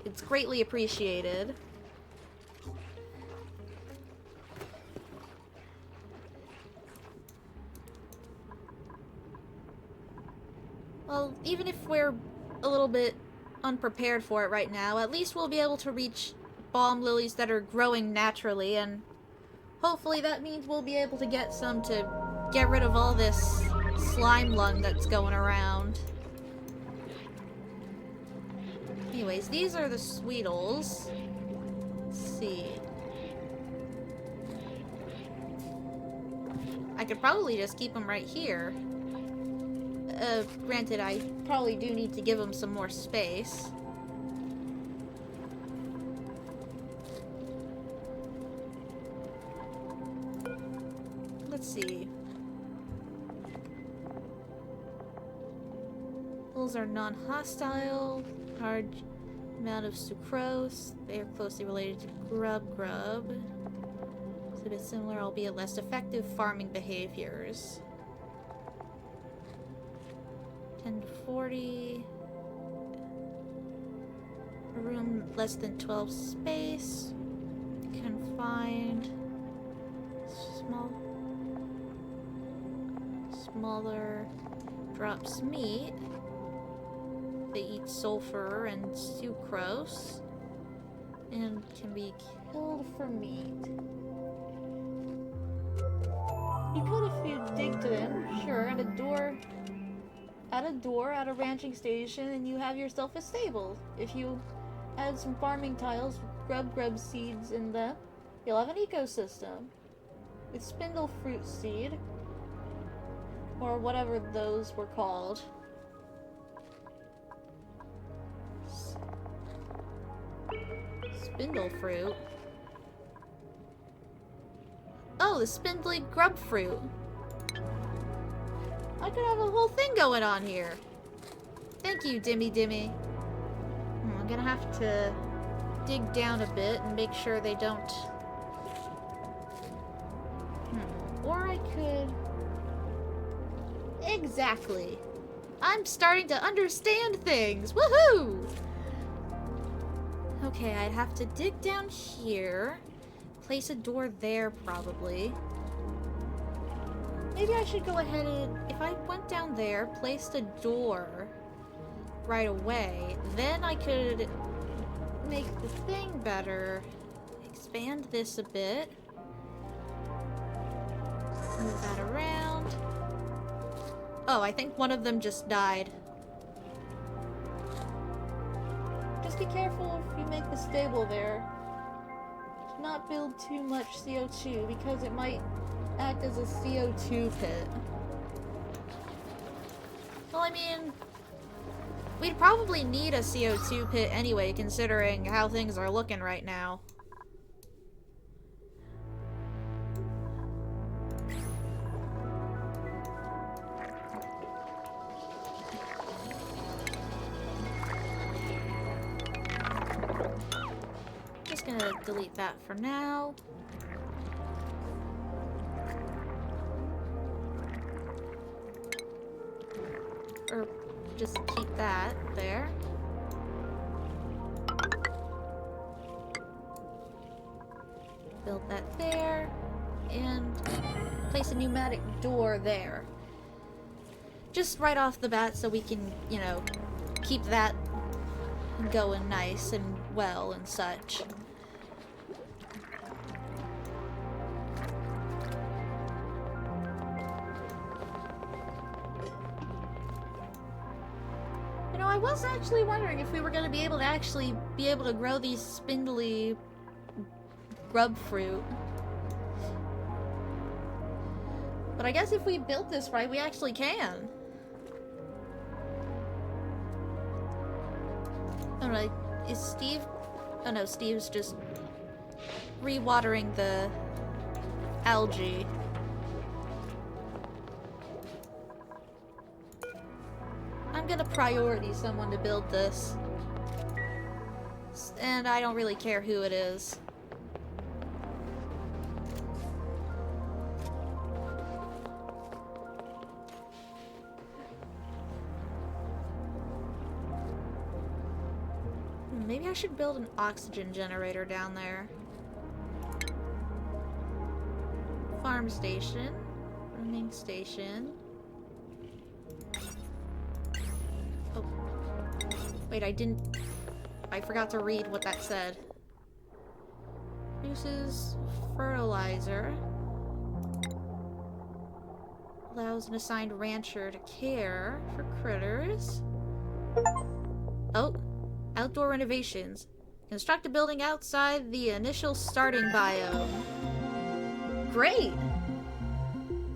It's greatly appreciated. Well, even if we're a little bit unprepared for it right now, at least we'll be able to reach balm lilies that are growing naturally, and hopefully that means we'll be able to get some to get rid of all this slime lung that's going around. Anyways, these are the Sweetles. Let's see. could probably just keep them right here. Granted, I probably do need to give them some more space. Let's see. Bulls are non-hostile. Large amount of sucrose. They are closely related to grub. It's a bit similar, albeit less effective farming behaviors. 10 to 40. A room less than 12 space. Confined. Smaller. Drops meat. They eat sulfur and sucrose. And can be killed for meat. You could if you digged them, sure, at a door at a ranching station, and you have yourself a stable. If you add some farming tiles with grub seeds in them, you'll have an ecosystem. With spindle fruit seed, or whatever those were called. Spindle fruit? Oh, the spindly grub fruit. I could have a whole thing going on here. Thank you, Dimmy. I'm gonna have to dig down a bit and make sure they don't... Or I could... Exactly. I'm starting to understand things. Woohoo! Okay, I'd have to dig down here. Place a door there, probably. Maybe I should go ahead and... If I went down there, placed a door right away, then I could make the thing better. Expand this a bit. Move that around. Oh, I think one of them just died. Just be careful if you make the stable there. Do not build too much CO2 because it might act as a CO2 pit. Well, I mean, we'd probably need a CO2 pit anyway, considering how things are looking right now. Just gonna delete that for now. Or just keep that there. Build that there. And place a pneumatic door there. Just right off the bat so we can, you know, keep that going nice and well and such. I was actually wondering if we were going to be able to grow these spindly grub fruit. But I guess if we built this right, we actually can. Alright, is Steve... Oh no, Steve's just re-watering the algae. I'm gonna priority someone to build this. And I don't really care who it is. Maybe I should build an oxygen generator down there. Farm station. Running station. Oh. Wait, I forgot to read what that said. Produces fertilizer. Allows an assigned rancher to care for critters. Oh. Outdoor renovations. Construct a building outside the initial starting biome. Great!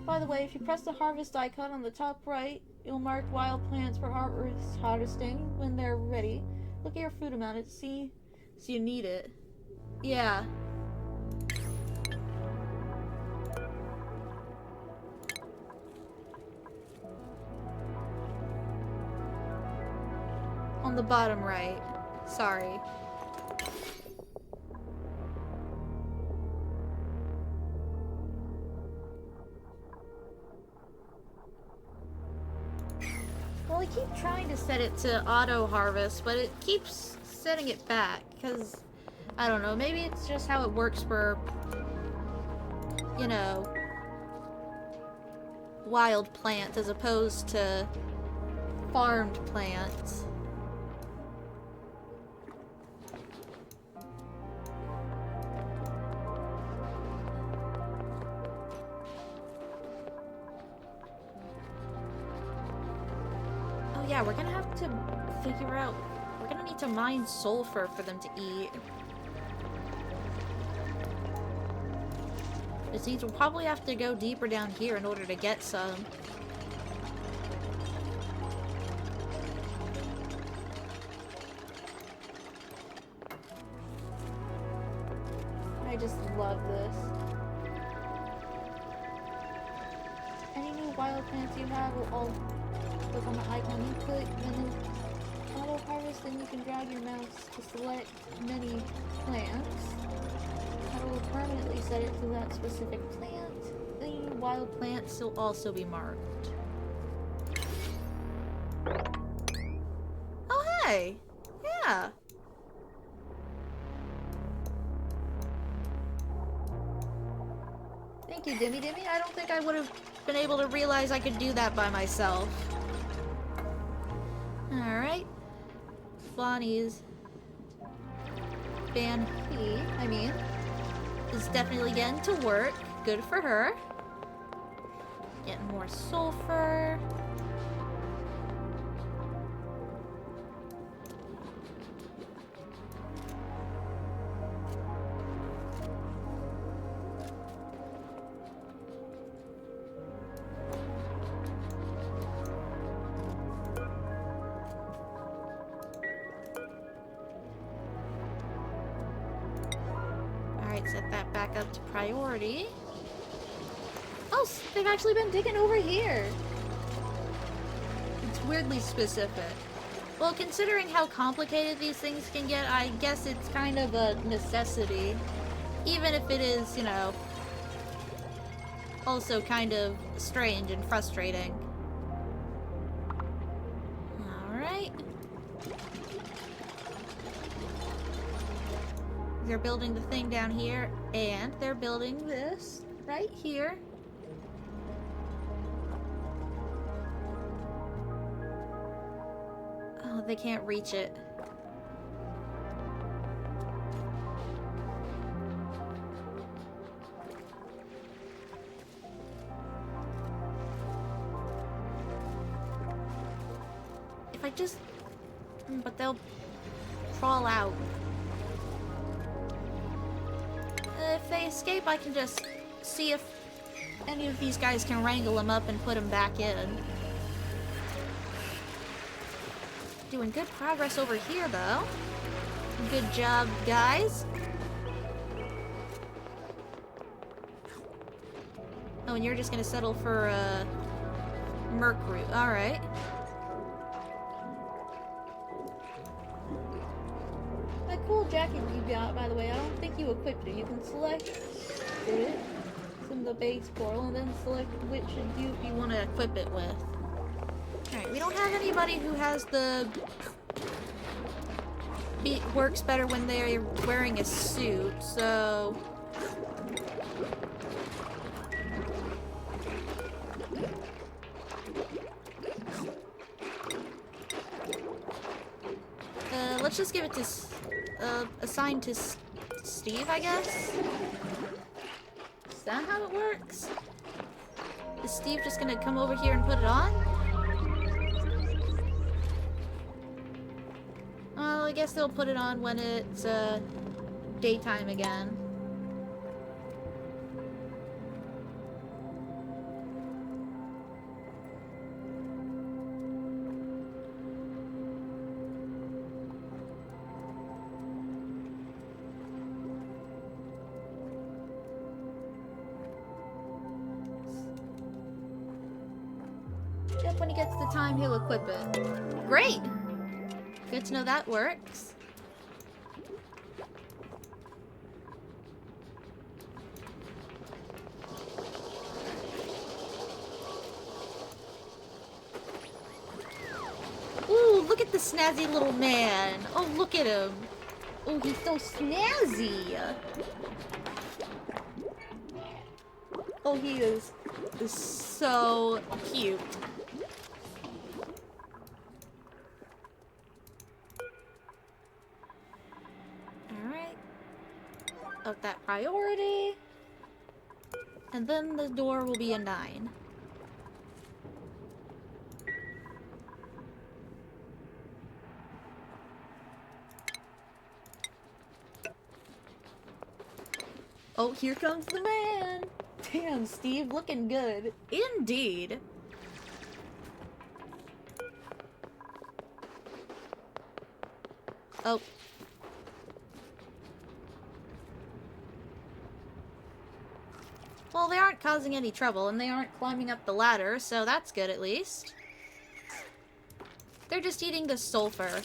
By the way, if you press the harvest icon on the top right, you'll mark wild plants for harvesting when they're ready. Look at your food amount and see you need it. Yeah. On the bottom right. Sorry. Well, I keep trying to set it to auto harvest, but it keeps setting it back, because, I don't know, maybe it's just how it works for, you know, wild plants as opposed to farmed plants. Yeah, we're gonna have to figure out... We're gonna need to mine sulfur for them to eat. This means we'll probably have to go deeper down here in order to get some. I just love this. Any new wild plants you have will all click on the icon you click, and then auto harvest, then you can drag your mouse to select many plants. That will permanently set it to that specific plant. The wild plants will also be marked. Oh hey! Yeah! Thank you, Dimmy Dimmy. I don't think I would have been able to realize I could do that by myself. Alright. Bonnie's is definitely getting to work. Good for her. Getting more sulfur. Set that back up to priority. Oh, they've actually been digging over here. It's weirdly specific. Well, considering how complicated these things can get, I guess it's kind of a necessity. Even if it is, you know, also kind of strange and frustrating. Alright. They're building the thing down here, and they're building this right here. Oh, they can't reach it. If I just... But they'll crawl out. If they escape, I can just see if any of these guys can wrangle them up and put them back in. Doing good progress over here, though. Good job, guys. Oh, and you're just gonna settle for, Mercury. Alright. Cool jacket you got, by the way. I don't think you equipped it. You can select it from the base portal and then select which you want to equip it with. Alright, we don't have anybody who has the... works better when they're wearing a suit, so... let's just give it to... assigned to Steve, I guess? Is that how it works? Is Steve just gonna come over here and put it on? Well, I guess they'll put it on when it's, daytime again. think when he gets the time, he'll equip it. Great! Good to know that works. Ooh, look at the snazzy little man. Oh, look at him. Oh, he's so snazzy. Oh, he is so cute. Alright. Up that priority. And then the door will be a 9. Oh, here comes the man! Damn, Steve, looking good. Indeed. Oh. Well, they aren't causing any trouble, and they aren't climbing up the ladder, so that's good at least. They're just eating the sulfur.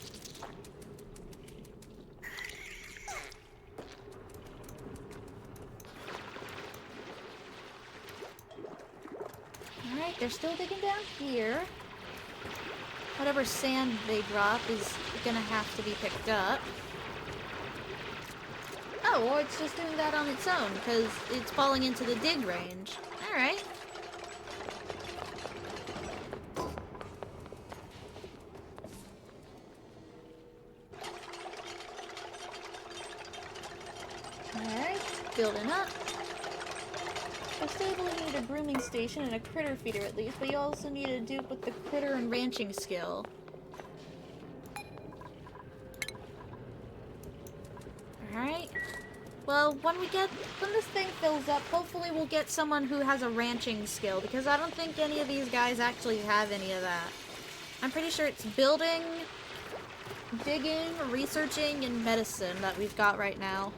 Alright, they're still digging down here. Whatever sand they drop is gonna have to be picked up. Oh, or it's just doing that on its own, because it's falling into the dig range. Alright. Alright, building up. I still believe you need a grooming station and a critter feeder at least, but you also need a dupe with the critter and ranching skill. Alright. Well, when this thing fills up, hopefully we'll get someone who has a ranching skill, because I don't think any of these guys actually have any of that. I'm pretty sure it's building, digging, researching, and medicine that we've got right now.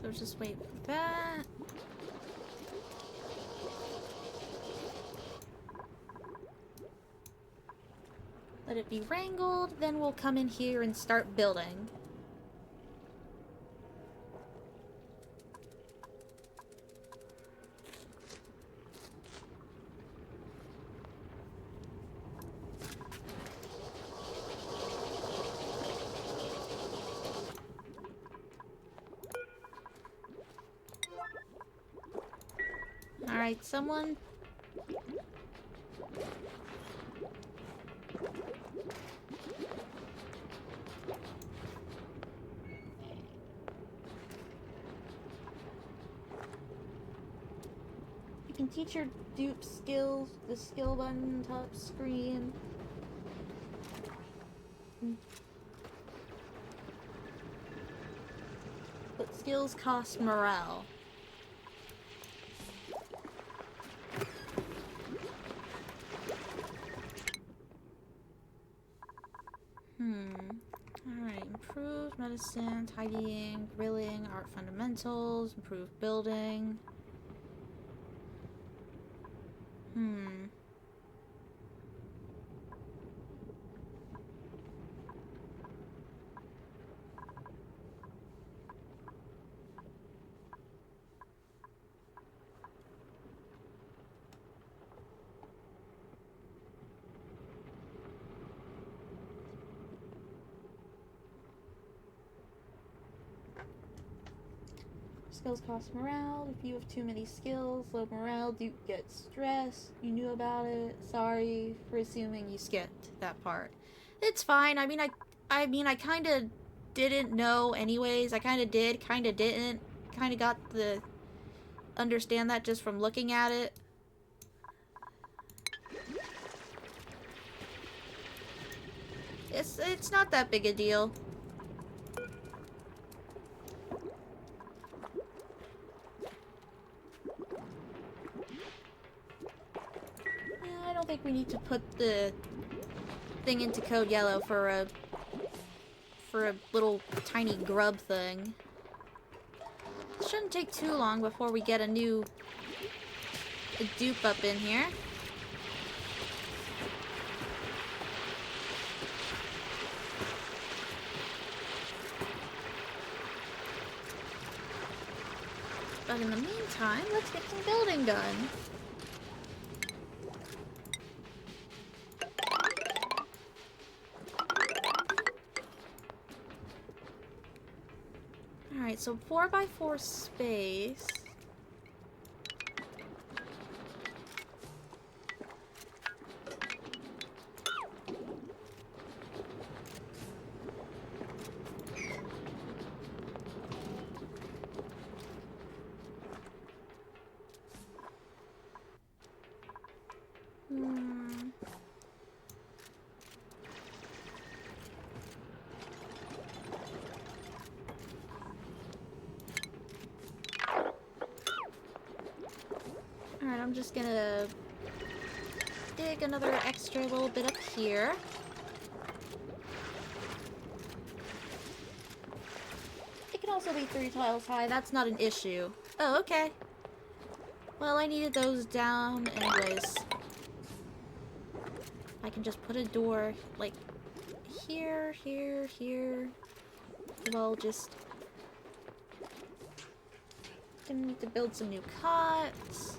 So just wait for that. Let it be wrangled, then we'll come in here and start building. Alright, someone... You can teach your dupe skills, the skill button, top screen. But skills cost morale. Alright, improved medicine, tidying, grilling, art fundamentals, improved building. Skills cost morale. If you have too many skills, low morale, dupe gets stressed. You knew about it. Sorry for assuming you skipped that part. It's fine. I mean, I kind of didn't know anyways. I kind of did, kind of didn't. Kind of got the understand that just from looking at it. It's not that big a deal. I don't think we need to put the thing into code yellow for a little tiny grub thing. It shouldn't take too long before we get a dupe up in here. But in the meantime, let's get some building done. Alright, so 4x4 space. Alright, I'm just gonna dig another extra little bit up here. It can also be 3 tiles high, that's not an issue. Oh, okay. Well, I needed those down anyways. I can just put a door, like, here, here, here. Well, just... gonna need to build some new cots.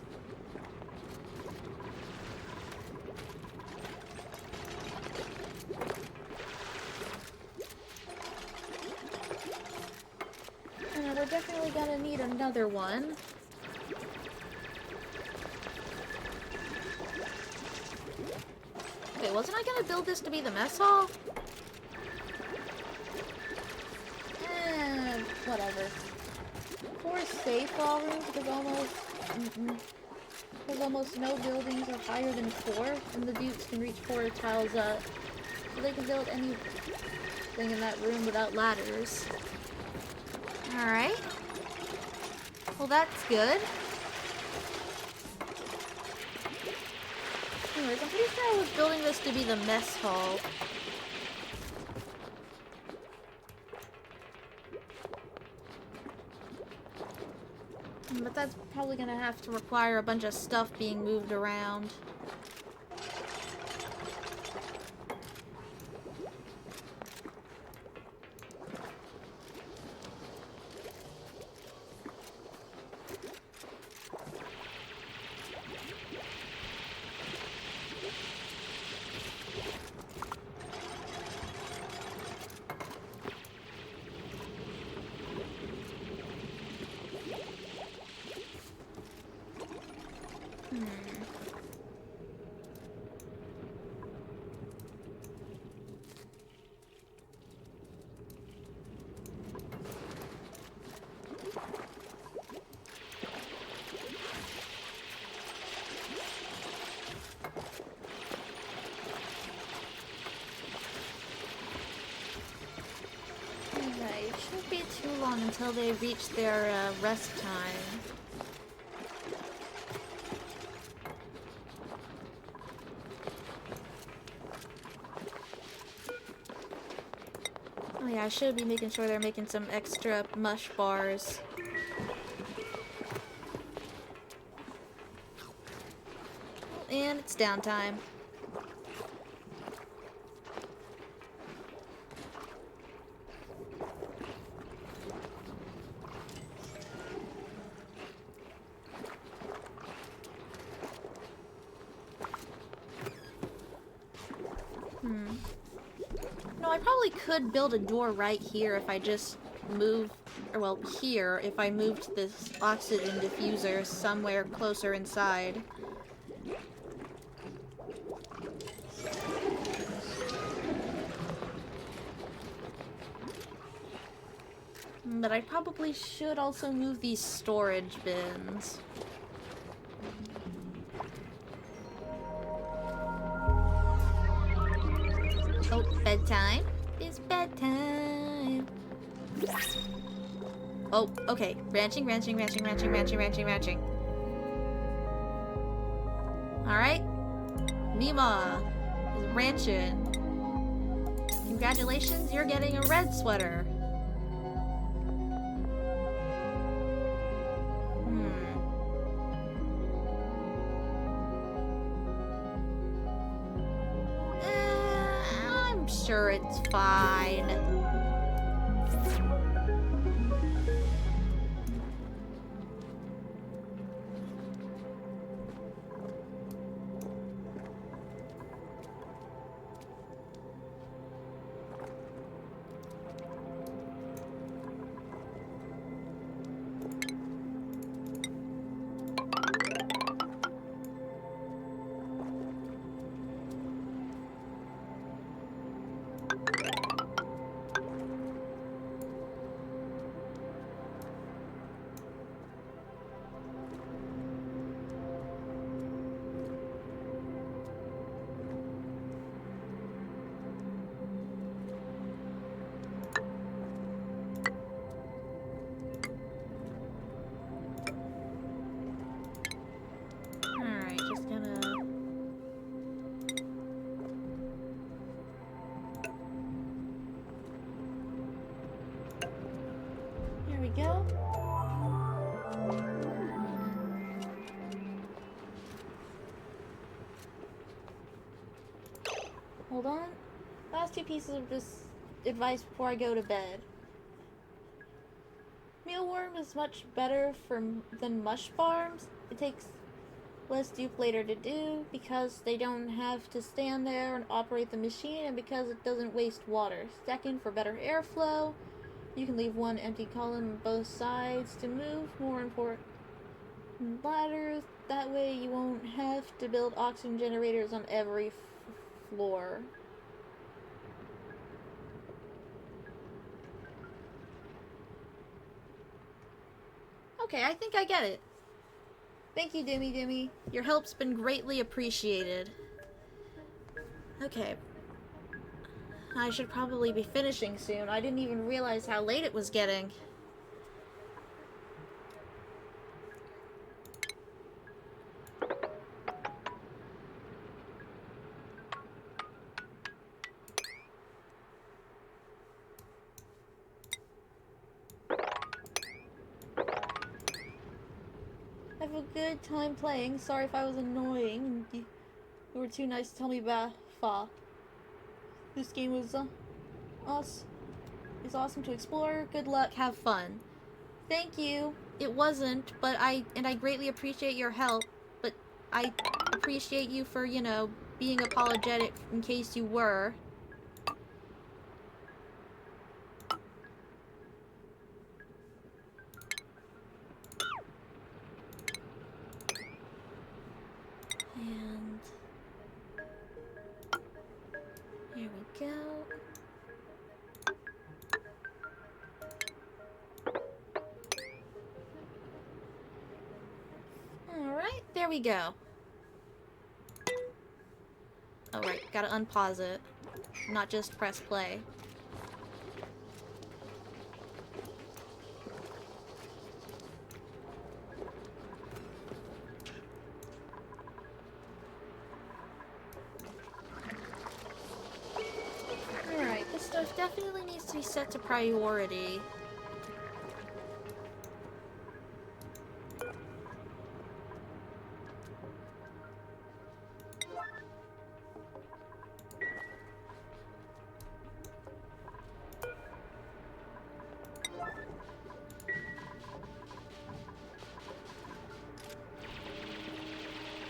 And we're definitely gonna need another one. Wait, wasn't I gonna build this to be the mess hall? Whatever. 4 safe hall rooms because almost no buildings are higher than 4, and the dupes can reach 4 tiles up. So they can build anything in that room without ladders. Alright. Well, that's good. Anyways, I'm pretty sure I was building this to be the mess hall. But that's probably gonna have to require a bunch of stuff being moved around. It shouldn't be too long until they reach their rest time. Oh yeah, I should be making sure they're making some extra mush bars. And it's downtime. No, I probably could build a door right here if I just move, or well, here, if I moved this oxygen diffuser somewhere closer inside. But I probably should also move these storage bins. Oh, bedtime. It's bedtime. Oh, okay. Ranching. Alright. Mima is ranching. Congratulations, you're getting a red sweater. I'm sure it's fine. Alright, just gonna... Here we go. Hold on. Last two pieces of this advice before I go to bed. Mealworm is much better than mush farms. It takes less dupe later to do because they don't have to stand there and operate the machine, and because it doesn't waste water. Second, for better airflow, you can leave one empty column on both sides to move. More important, ladders. That way you won't have to build oxygen generators on every floor. Okay, I think I get it. Thank you, Dimmy Dimmy. Your help's been greatly appreciated. Okay. I should probably be finishing soon. I didn't even realize how late it was getting. Have a good time playing. Sorry if I was annoying. You were too nice to tell me about Fa. This game was it's awesome to explore. Good luck, have fun. Thank you. It wasn't, but I greatly appreciate your help. But I appreciate you for, you know, being apologetic in case you were. And here we go. Alright, there we go. Oh right, gotta unpause it. Not just press play. Alright, this stuff definitely needs to be set to priority.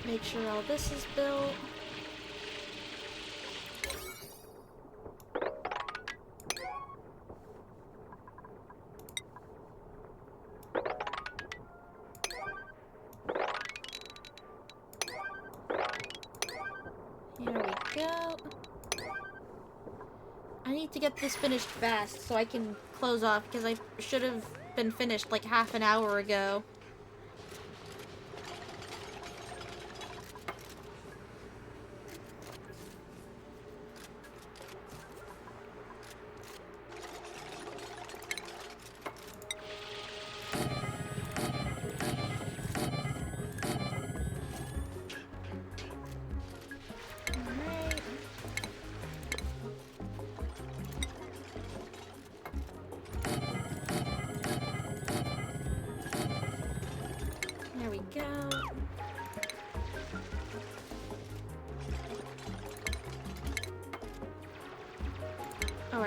Make sure all this is built. Here we go. I need to get this finished fast so I can close off because I should have been finished like half an hour ago.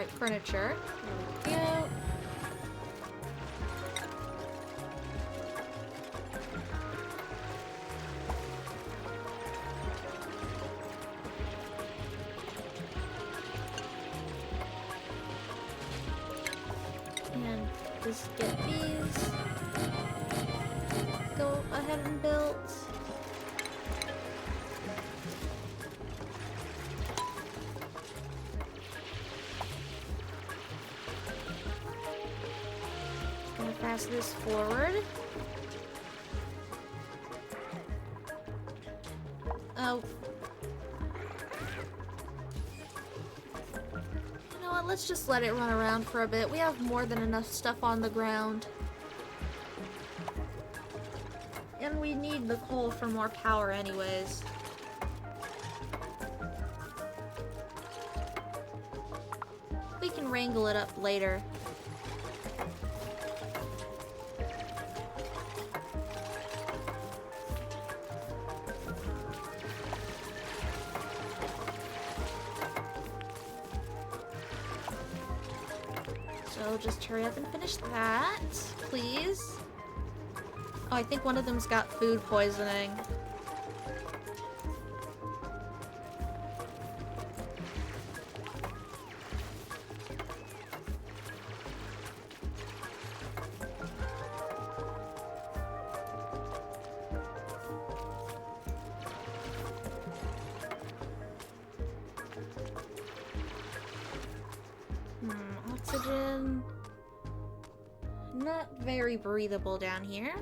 right furniture. There we go. And just get these. Go ahead and build. Gonna pass this forward. Oh. You know what, let's just let it run around for a bit. We have more than enough stuff on the ground. And we need the coal for more power anyways. We can wrangle it up later. So just hurry up and finish that, please. Oh, I think one of them's got food poisoning. Oxygen. Not very breathable down here.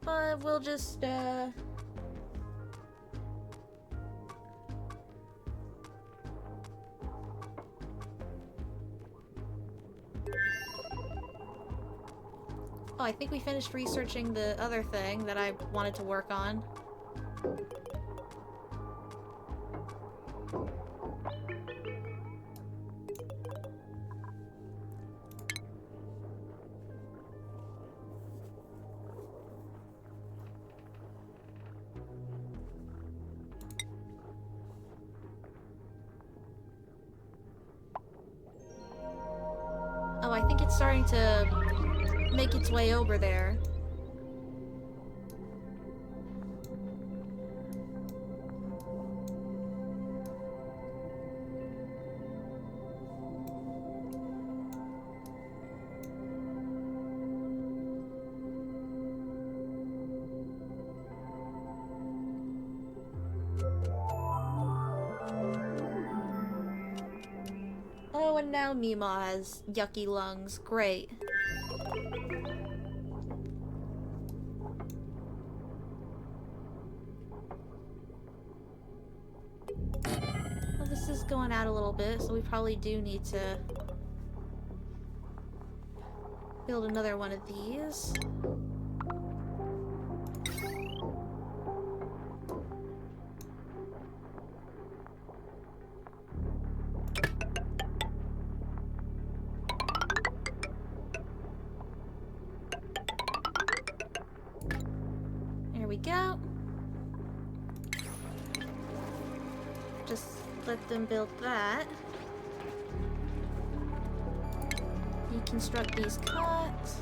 But we'll just, Oh, I think we finished researching the other thing that I wanted to work on. Oh, I think it's starting to make its way over there. Oh, and now Mima has yucky lungs. Great. Well, this is going out a little bit, so we probably do need to build another one of these. There we go. Just let them build that. Deconstruct these cots.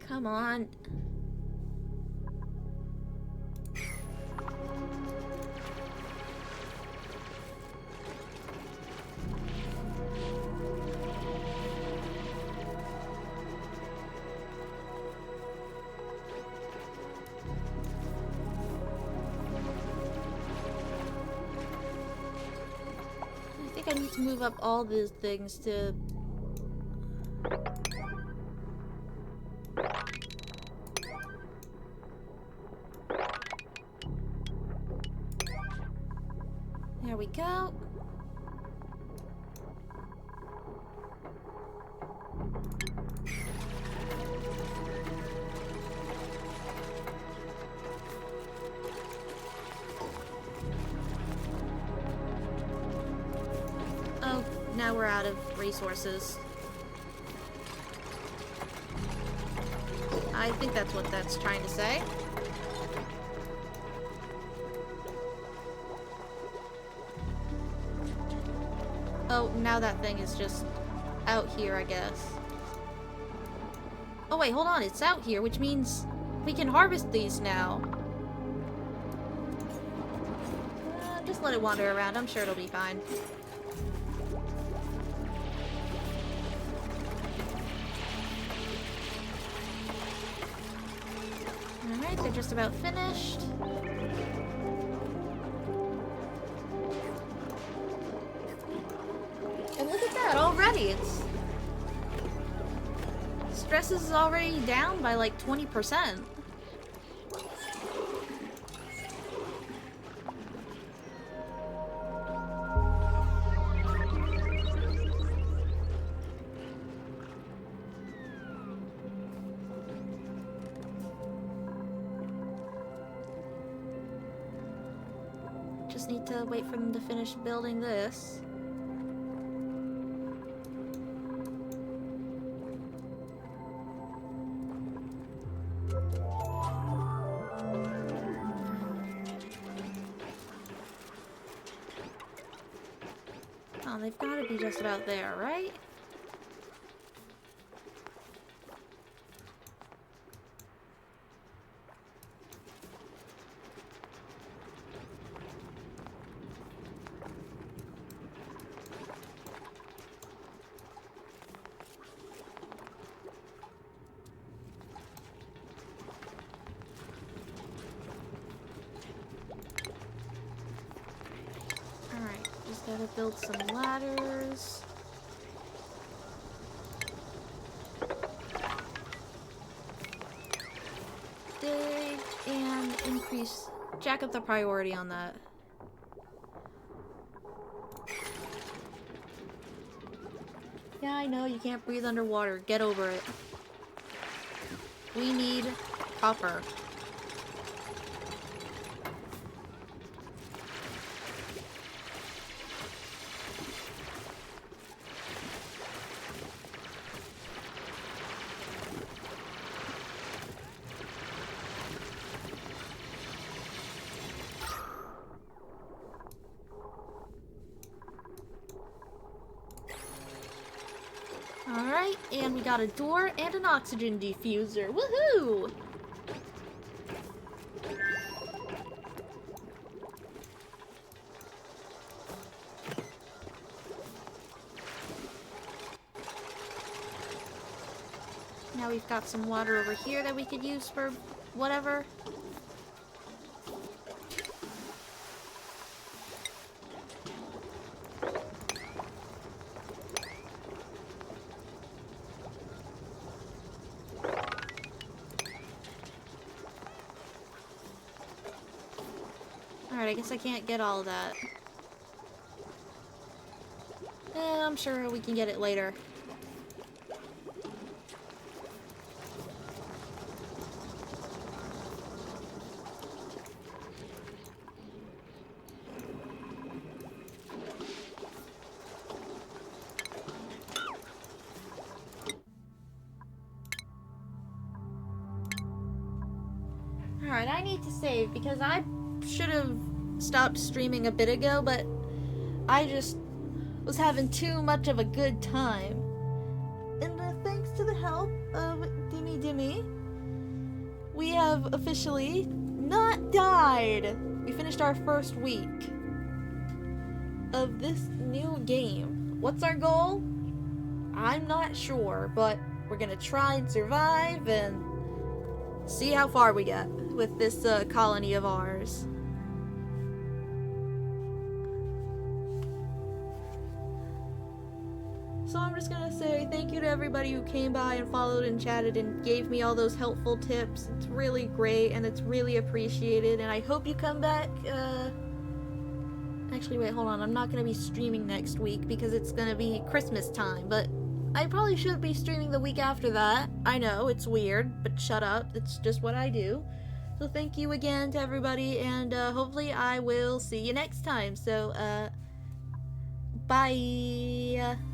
Come on. I need to move up all these things to... There we go. now we're out of resources. I think that's what that's trying to say. Oh, now that thing is just out here, I guess. Oh wait, hold on, it's out here, which means we can harvest these now. Just let it wander around, I'm sure it'll be fine. Alright, they're just about finished. And look at that, already it's... Stress is already down by like 20%. Just need to wait for them to finish building this. Oh, they've got to be just about there, right? Just gotta build some ladders. Dig and increase, jack up the priority on that. Yeah, I know you can't breathe underwater. Get over it. We need copper. Alright, and we got a door and an oxygen diffuser. Woohoo! Now we've got some water over here that we could use for whatever. Alright, I guess I can't get all of that. I'm sure we can get it later. Alright, I need to save because I should have stopped streaming a bit ago, but I just was having too much of a good time. And thanks to the help of Dimmy, we have officially not died. We finished our first week of this new game. What's our goal? I'm not sure, but we're gonna try and survive and see how far we get with this colony of ours. So I'm just gonna say thank you to everybody who came by and followed and chatted and gave me all those helpful tips. It's really great and it's really appreciated, and I hope you come back. Actually, wait, hold on. I'm not gonna be streaming next week because it's gonna be Christmas time, but I probably should be streaming the week after that. I know, it's weird, but shut up. It's just what I do. So thank you again to everybody, and hopefully I will see you next time. So, Bye.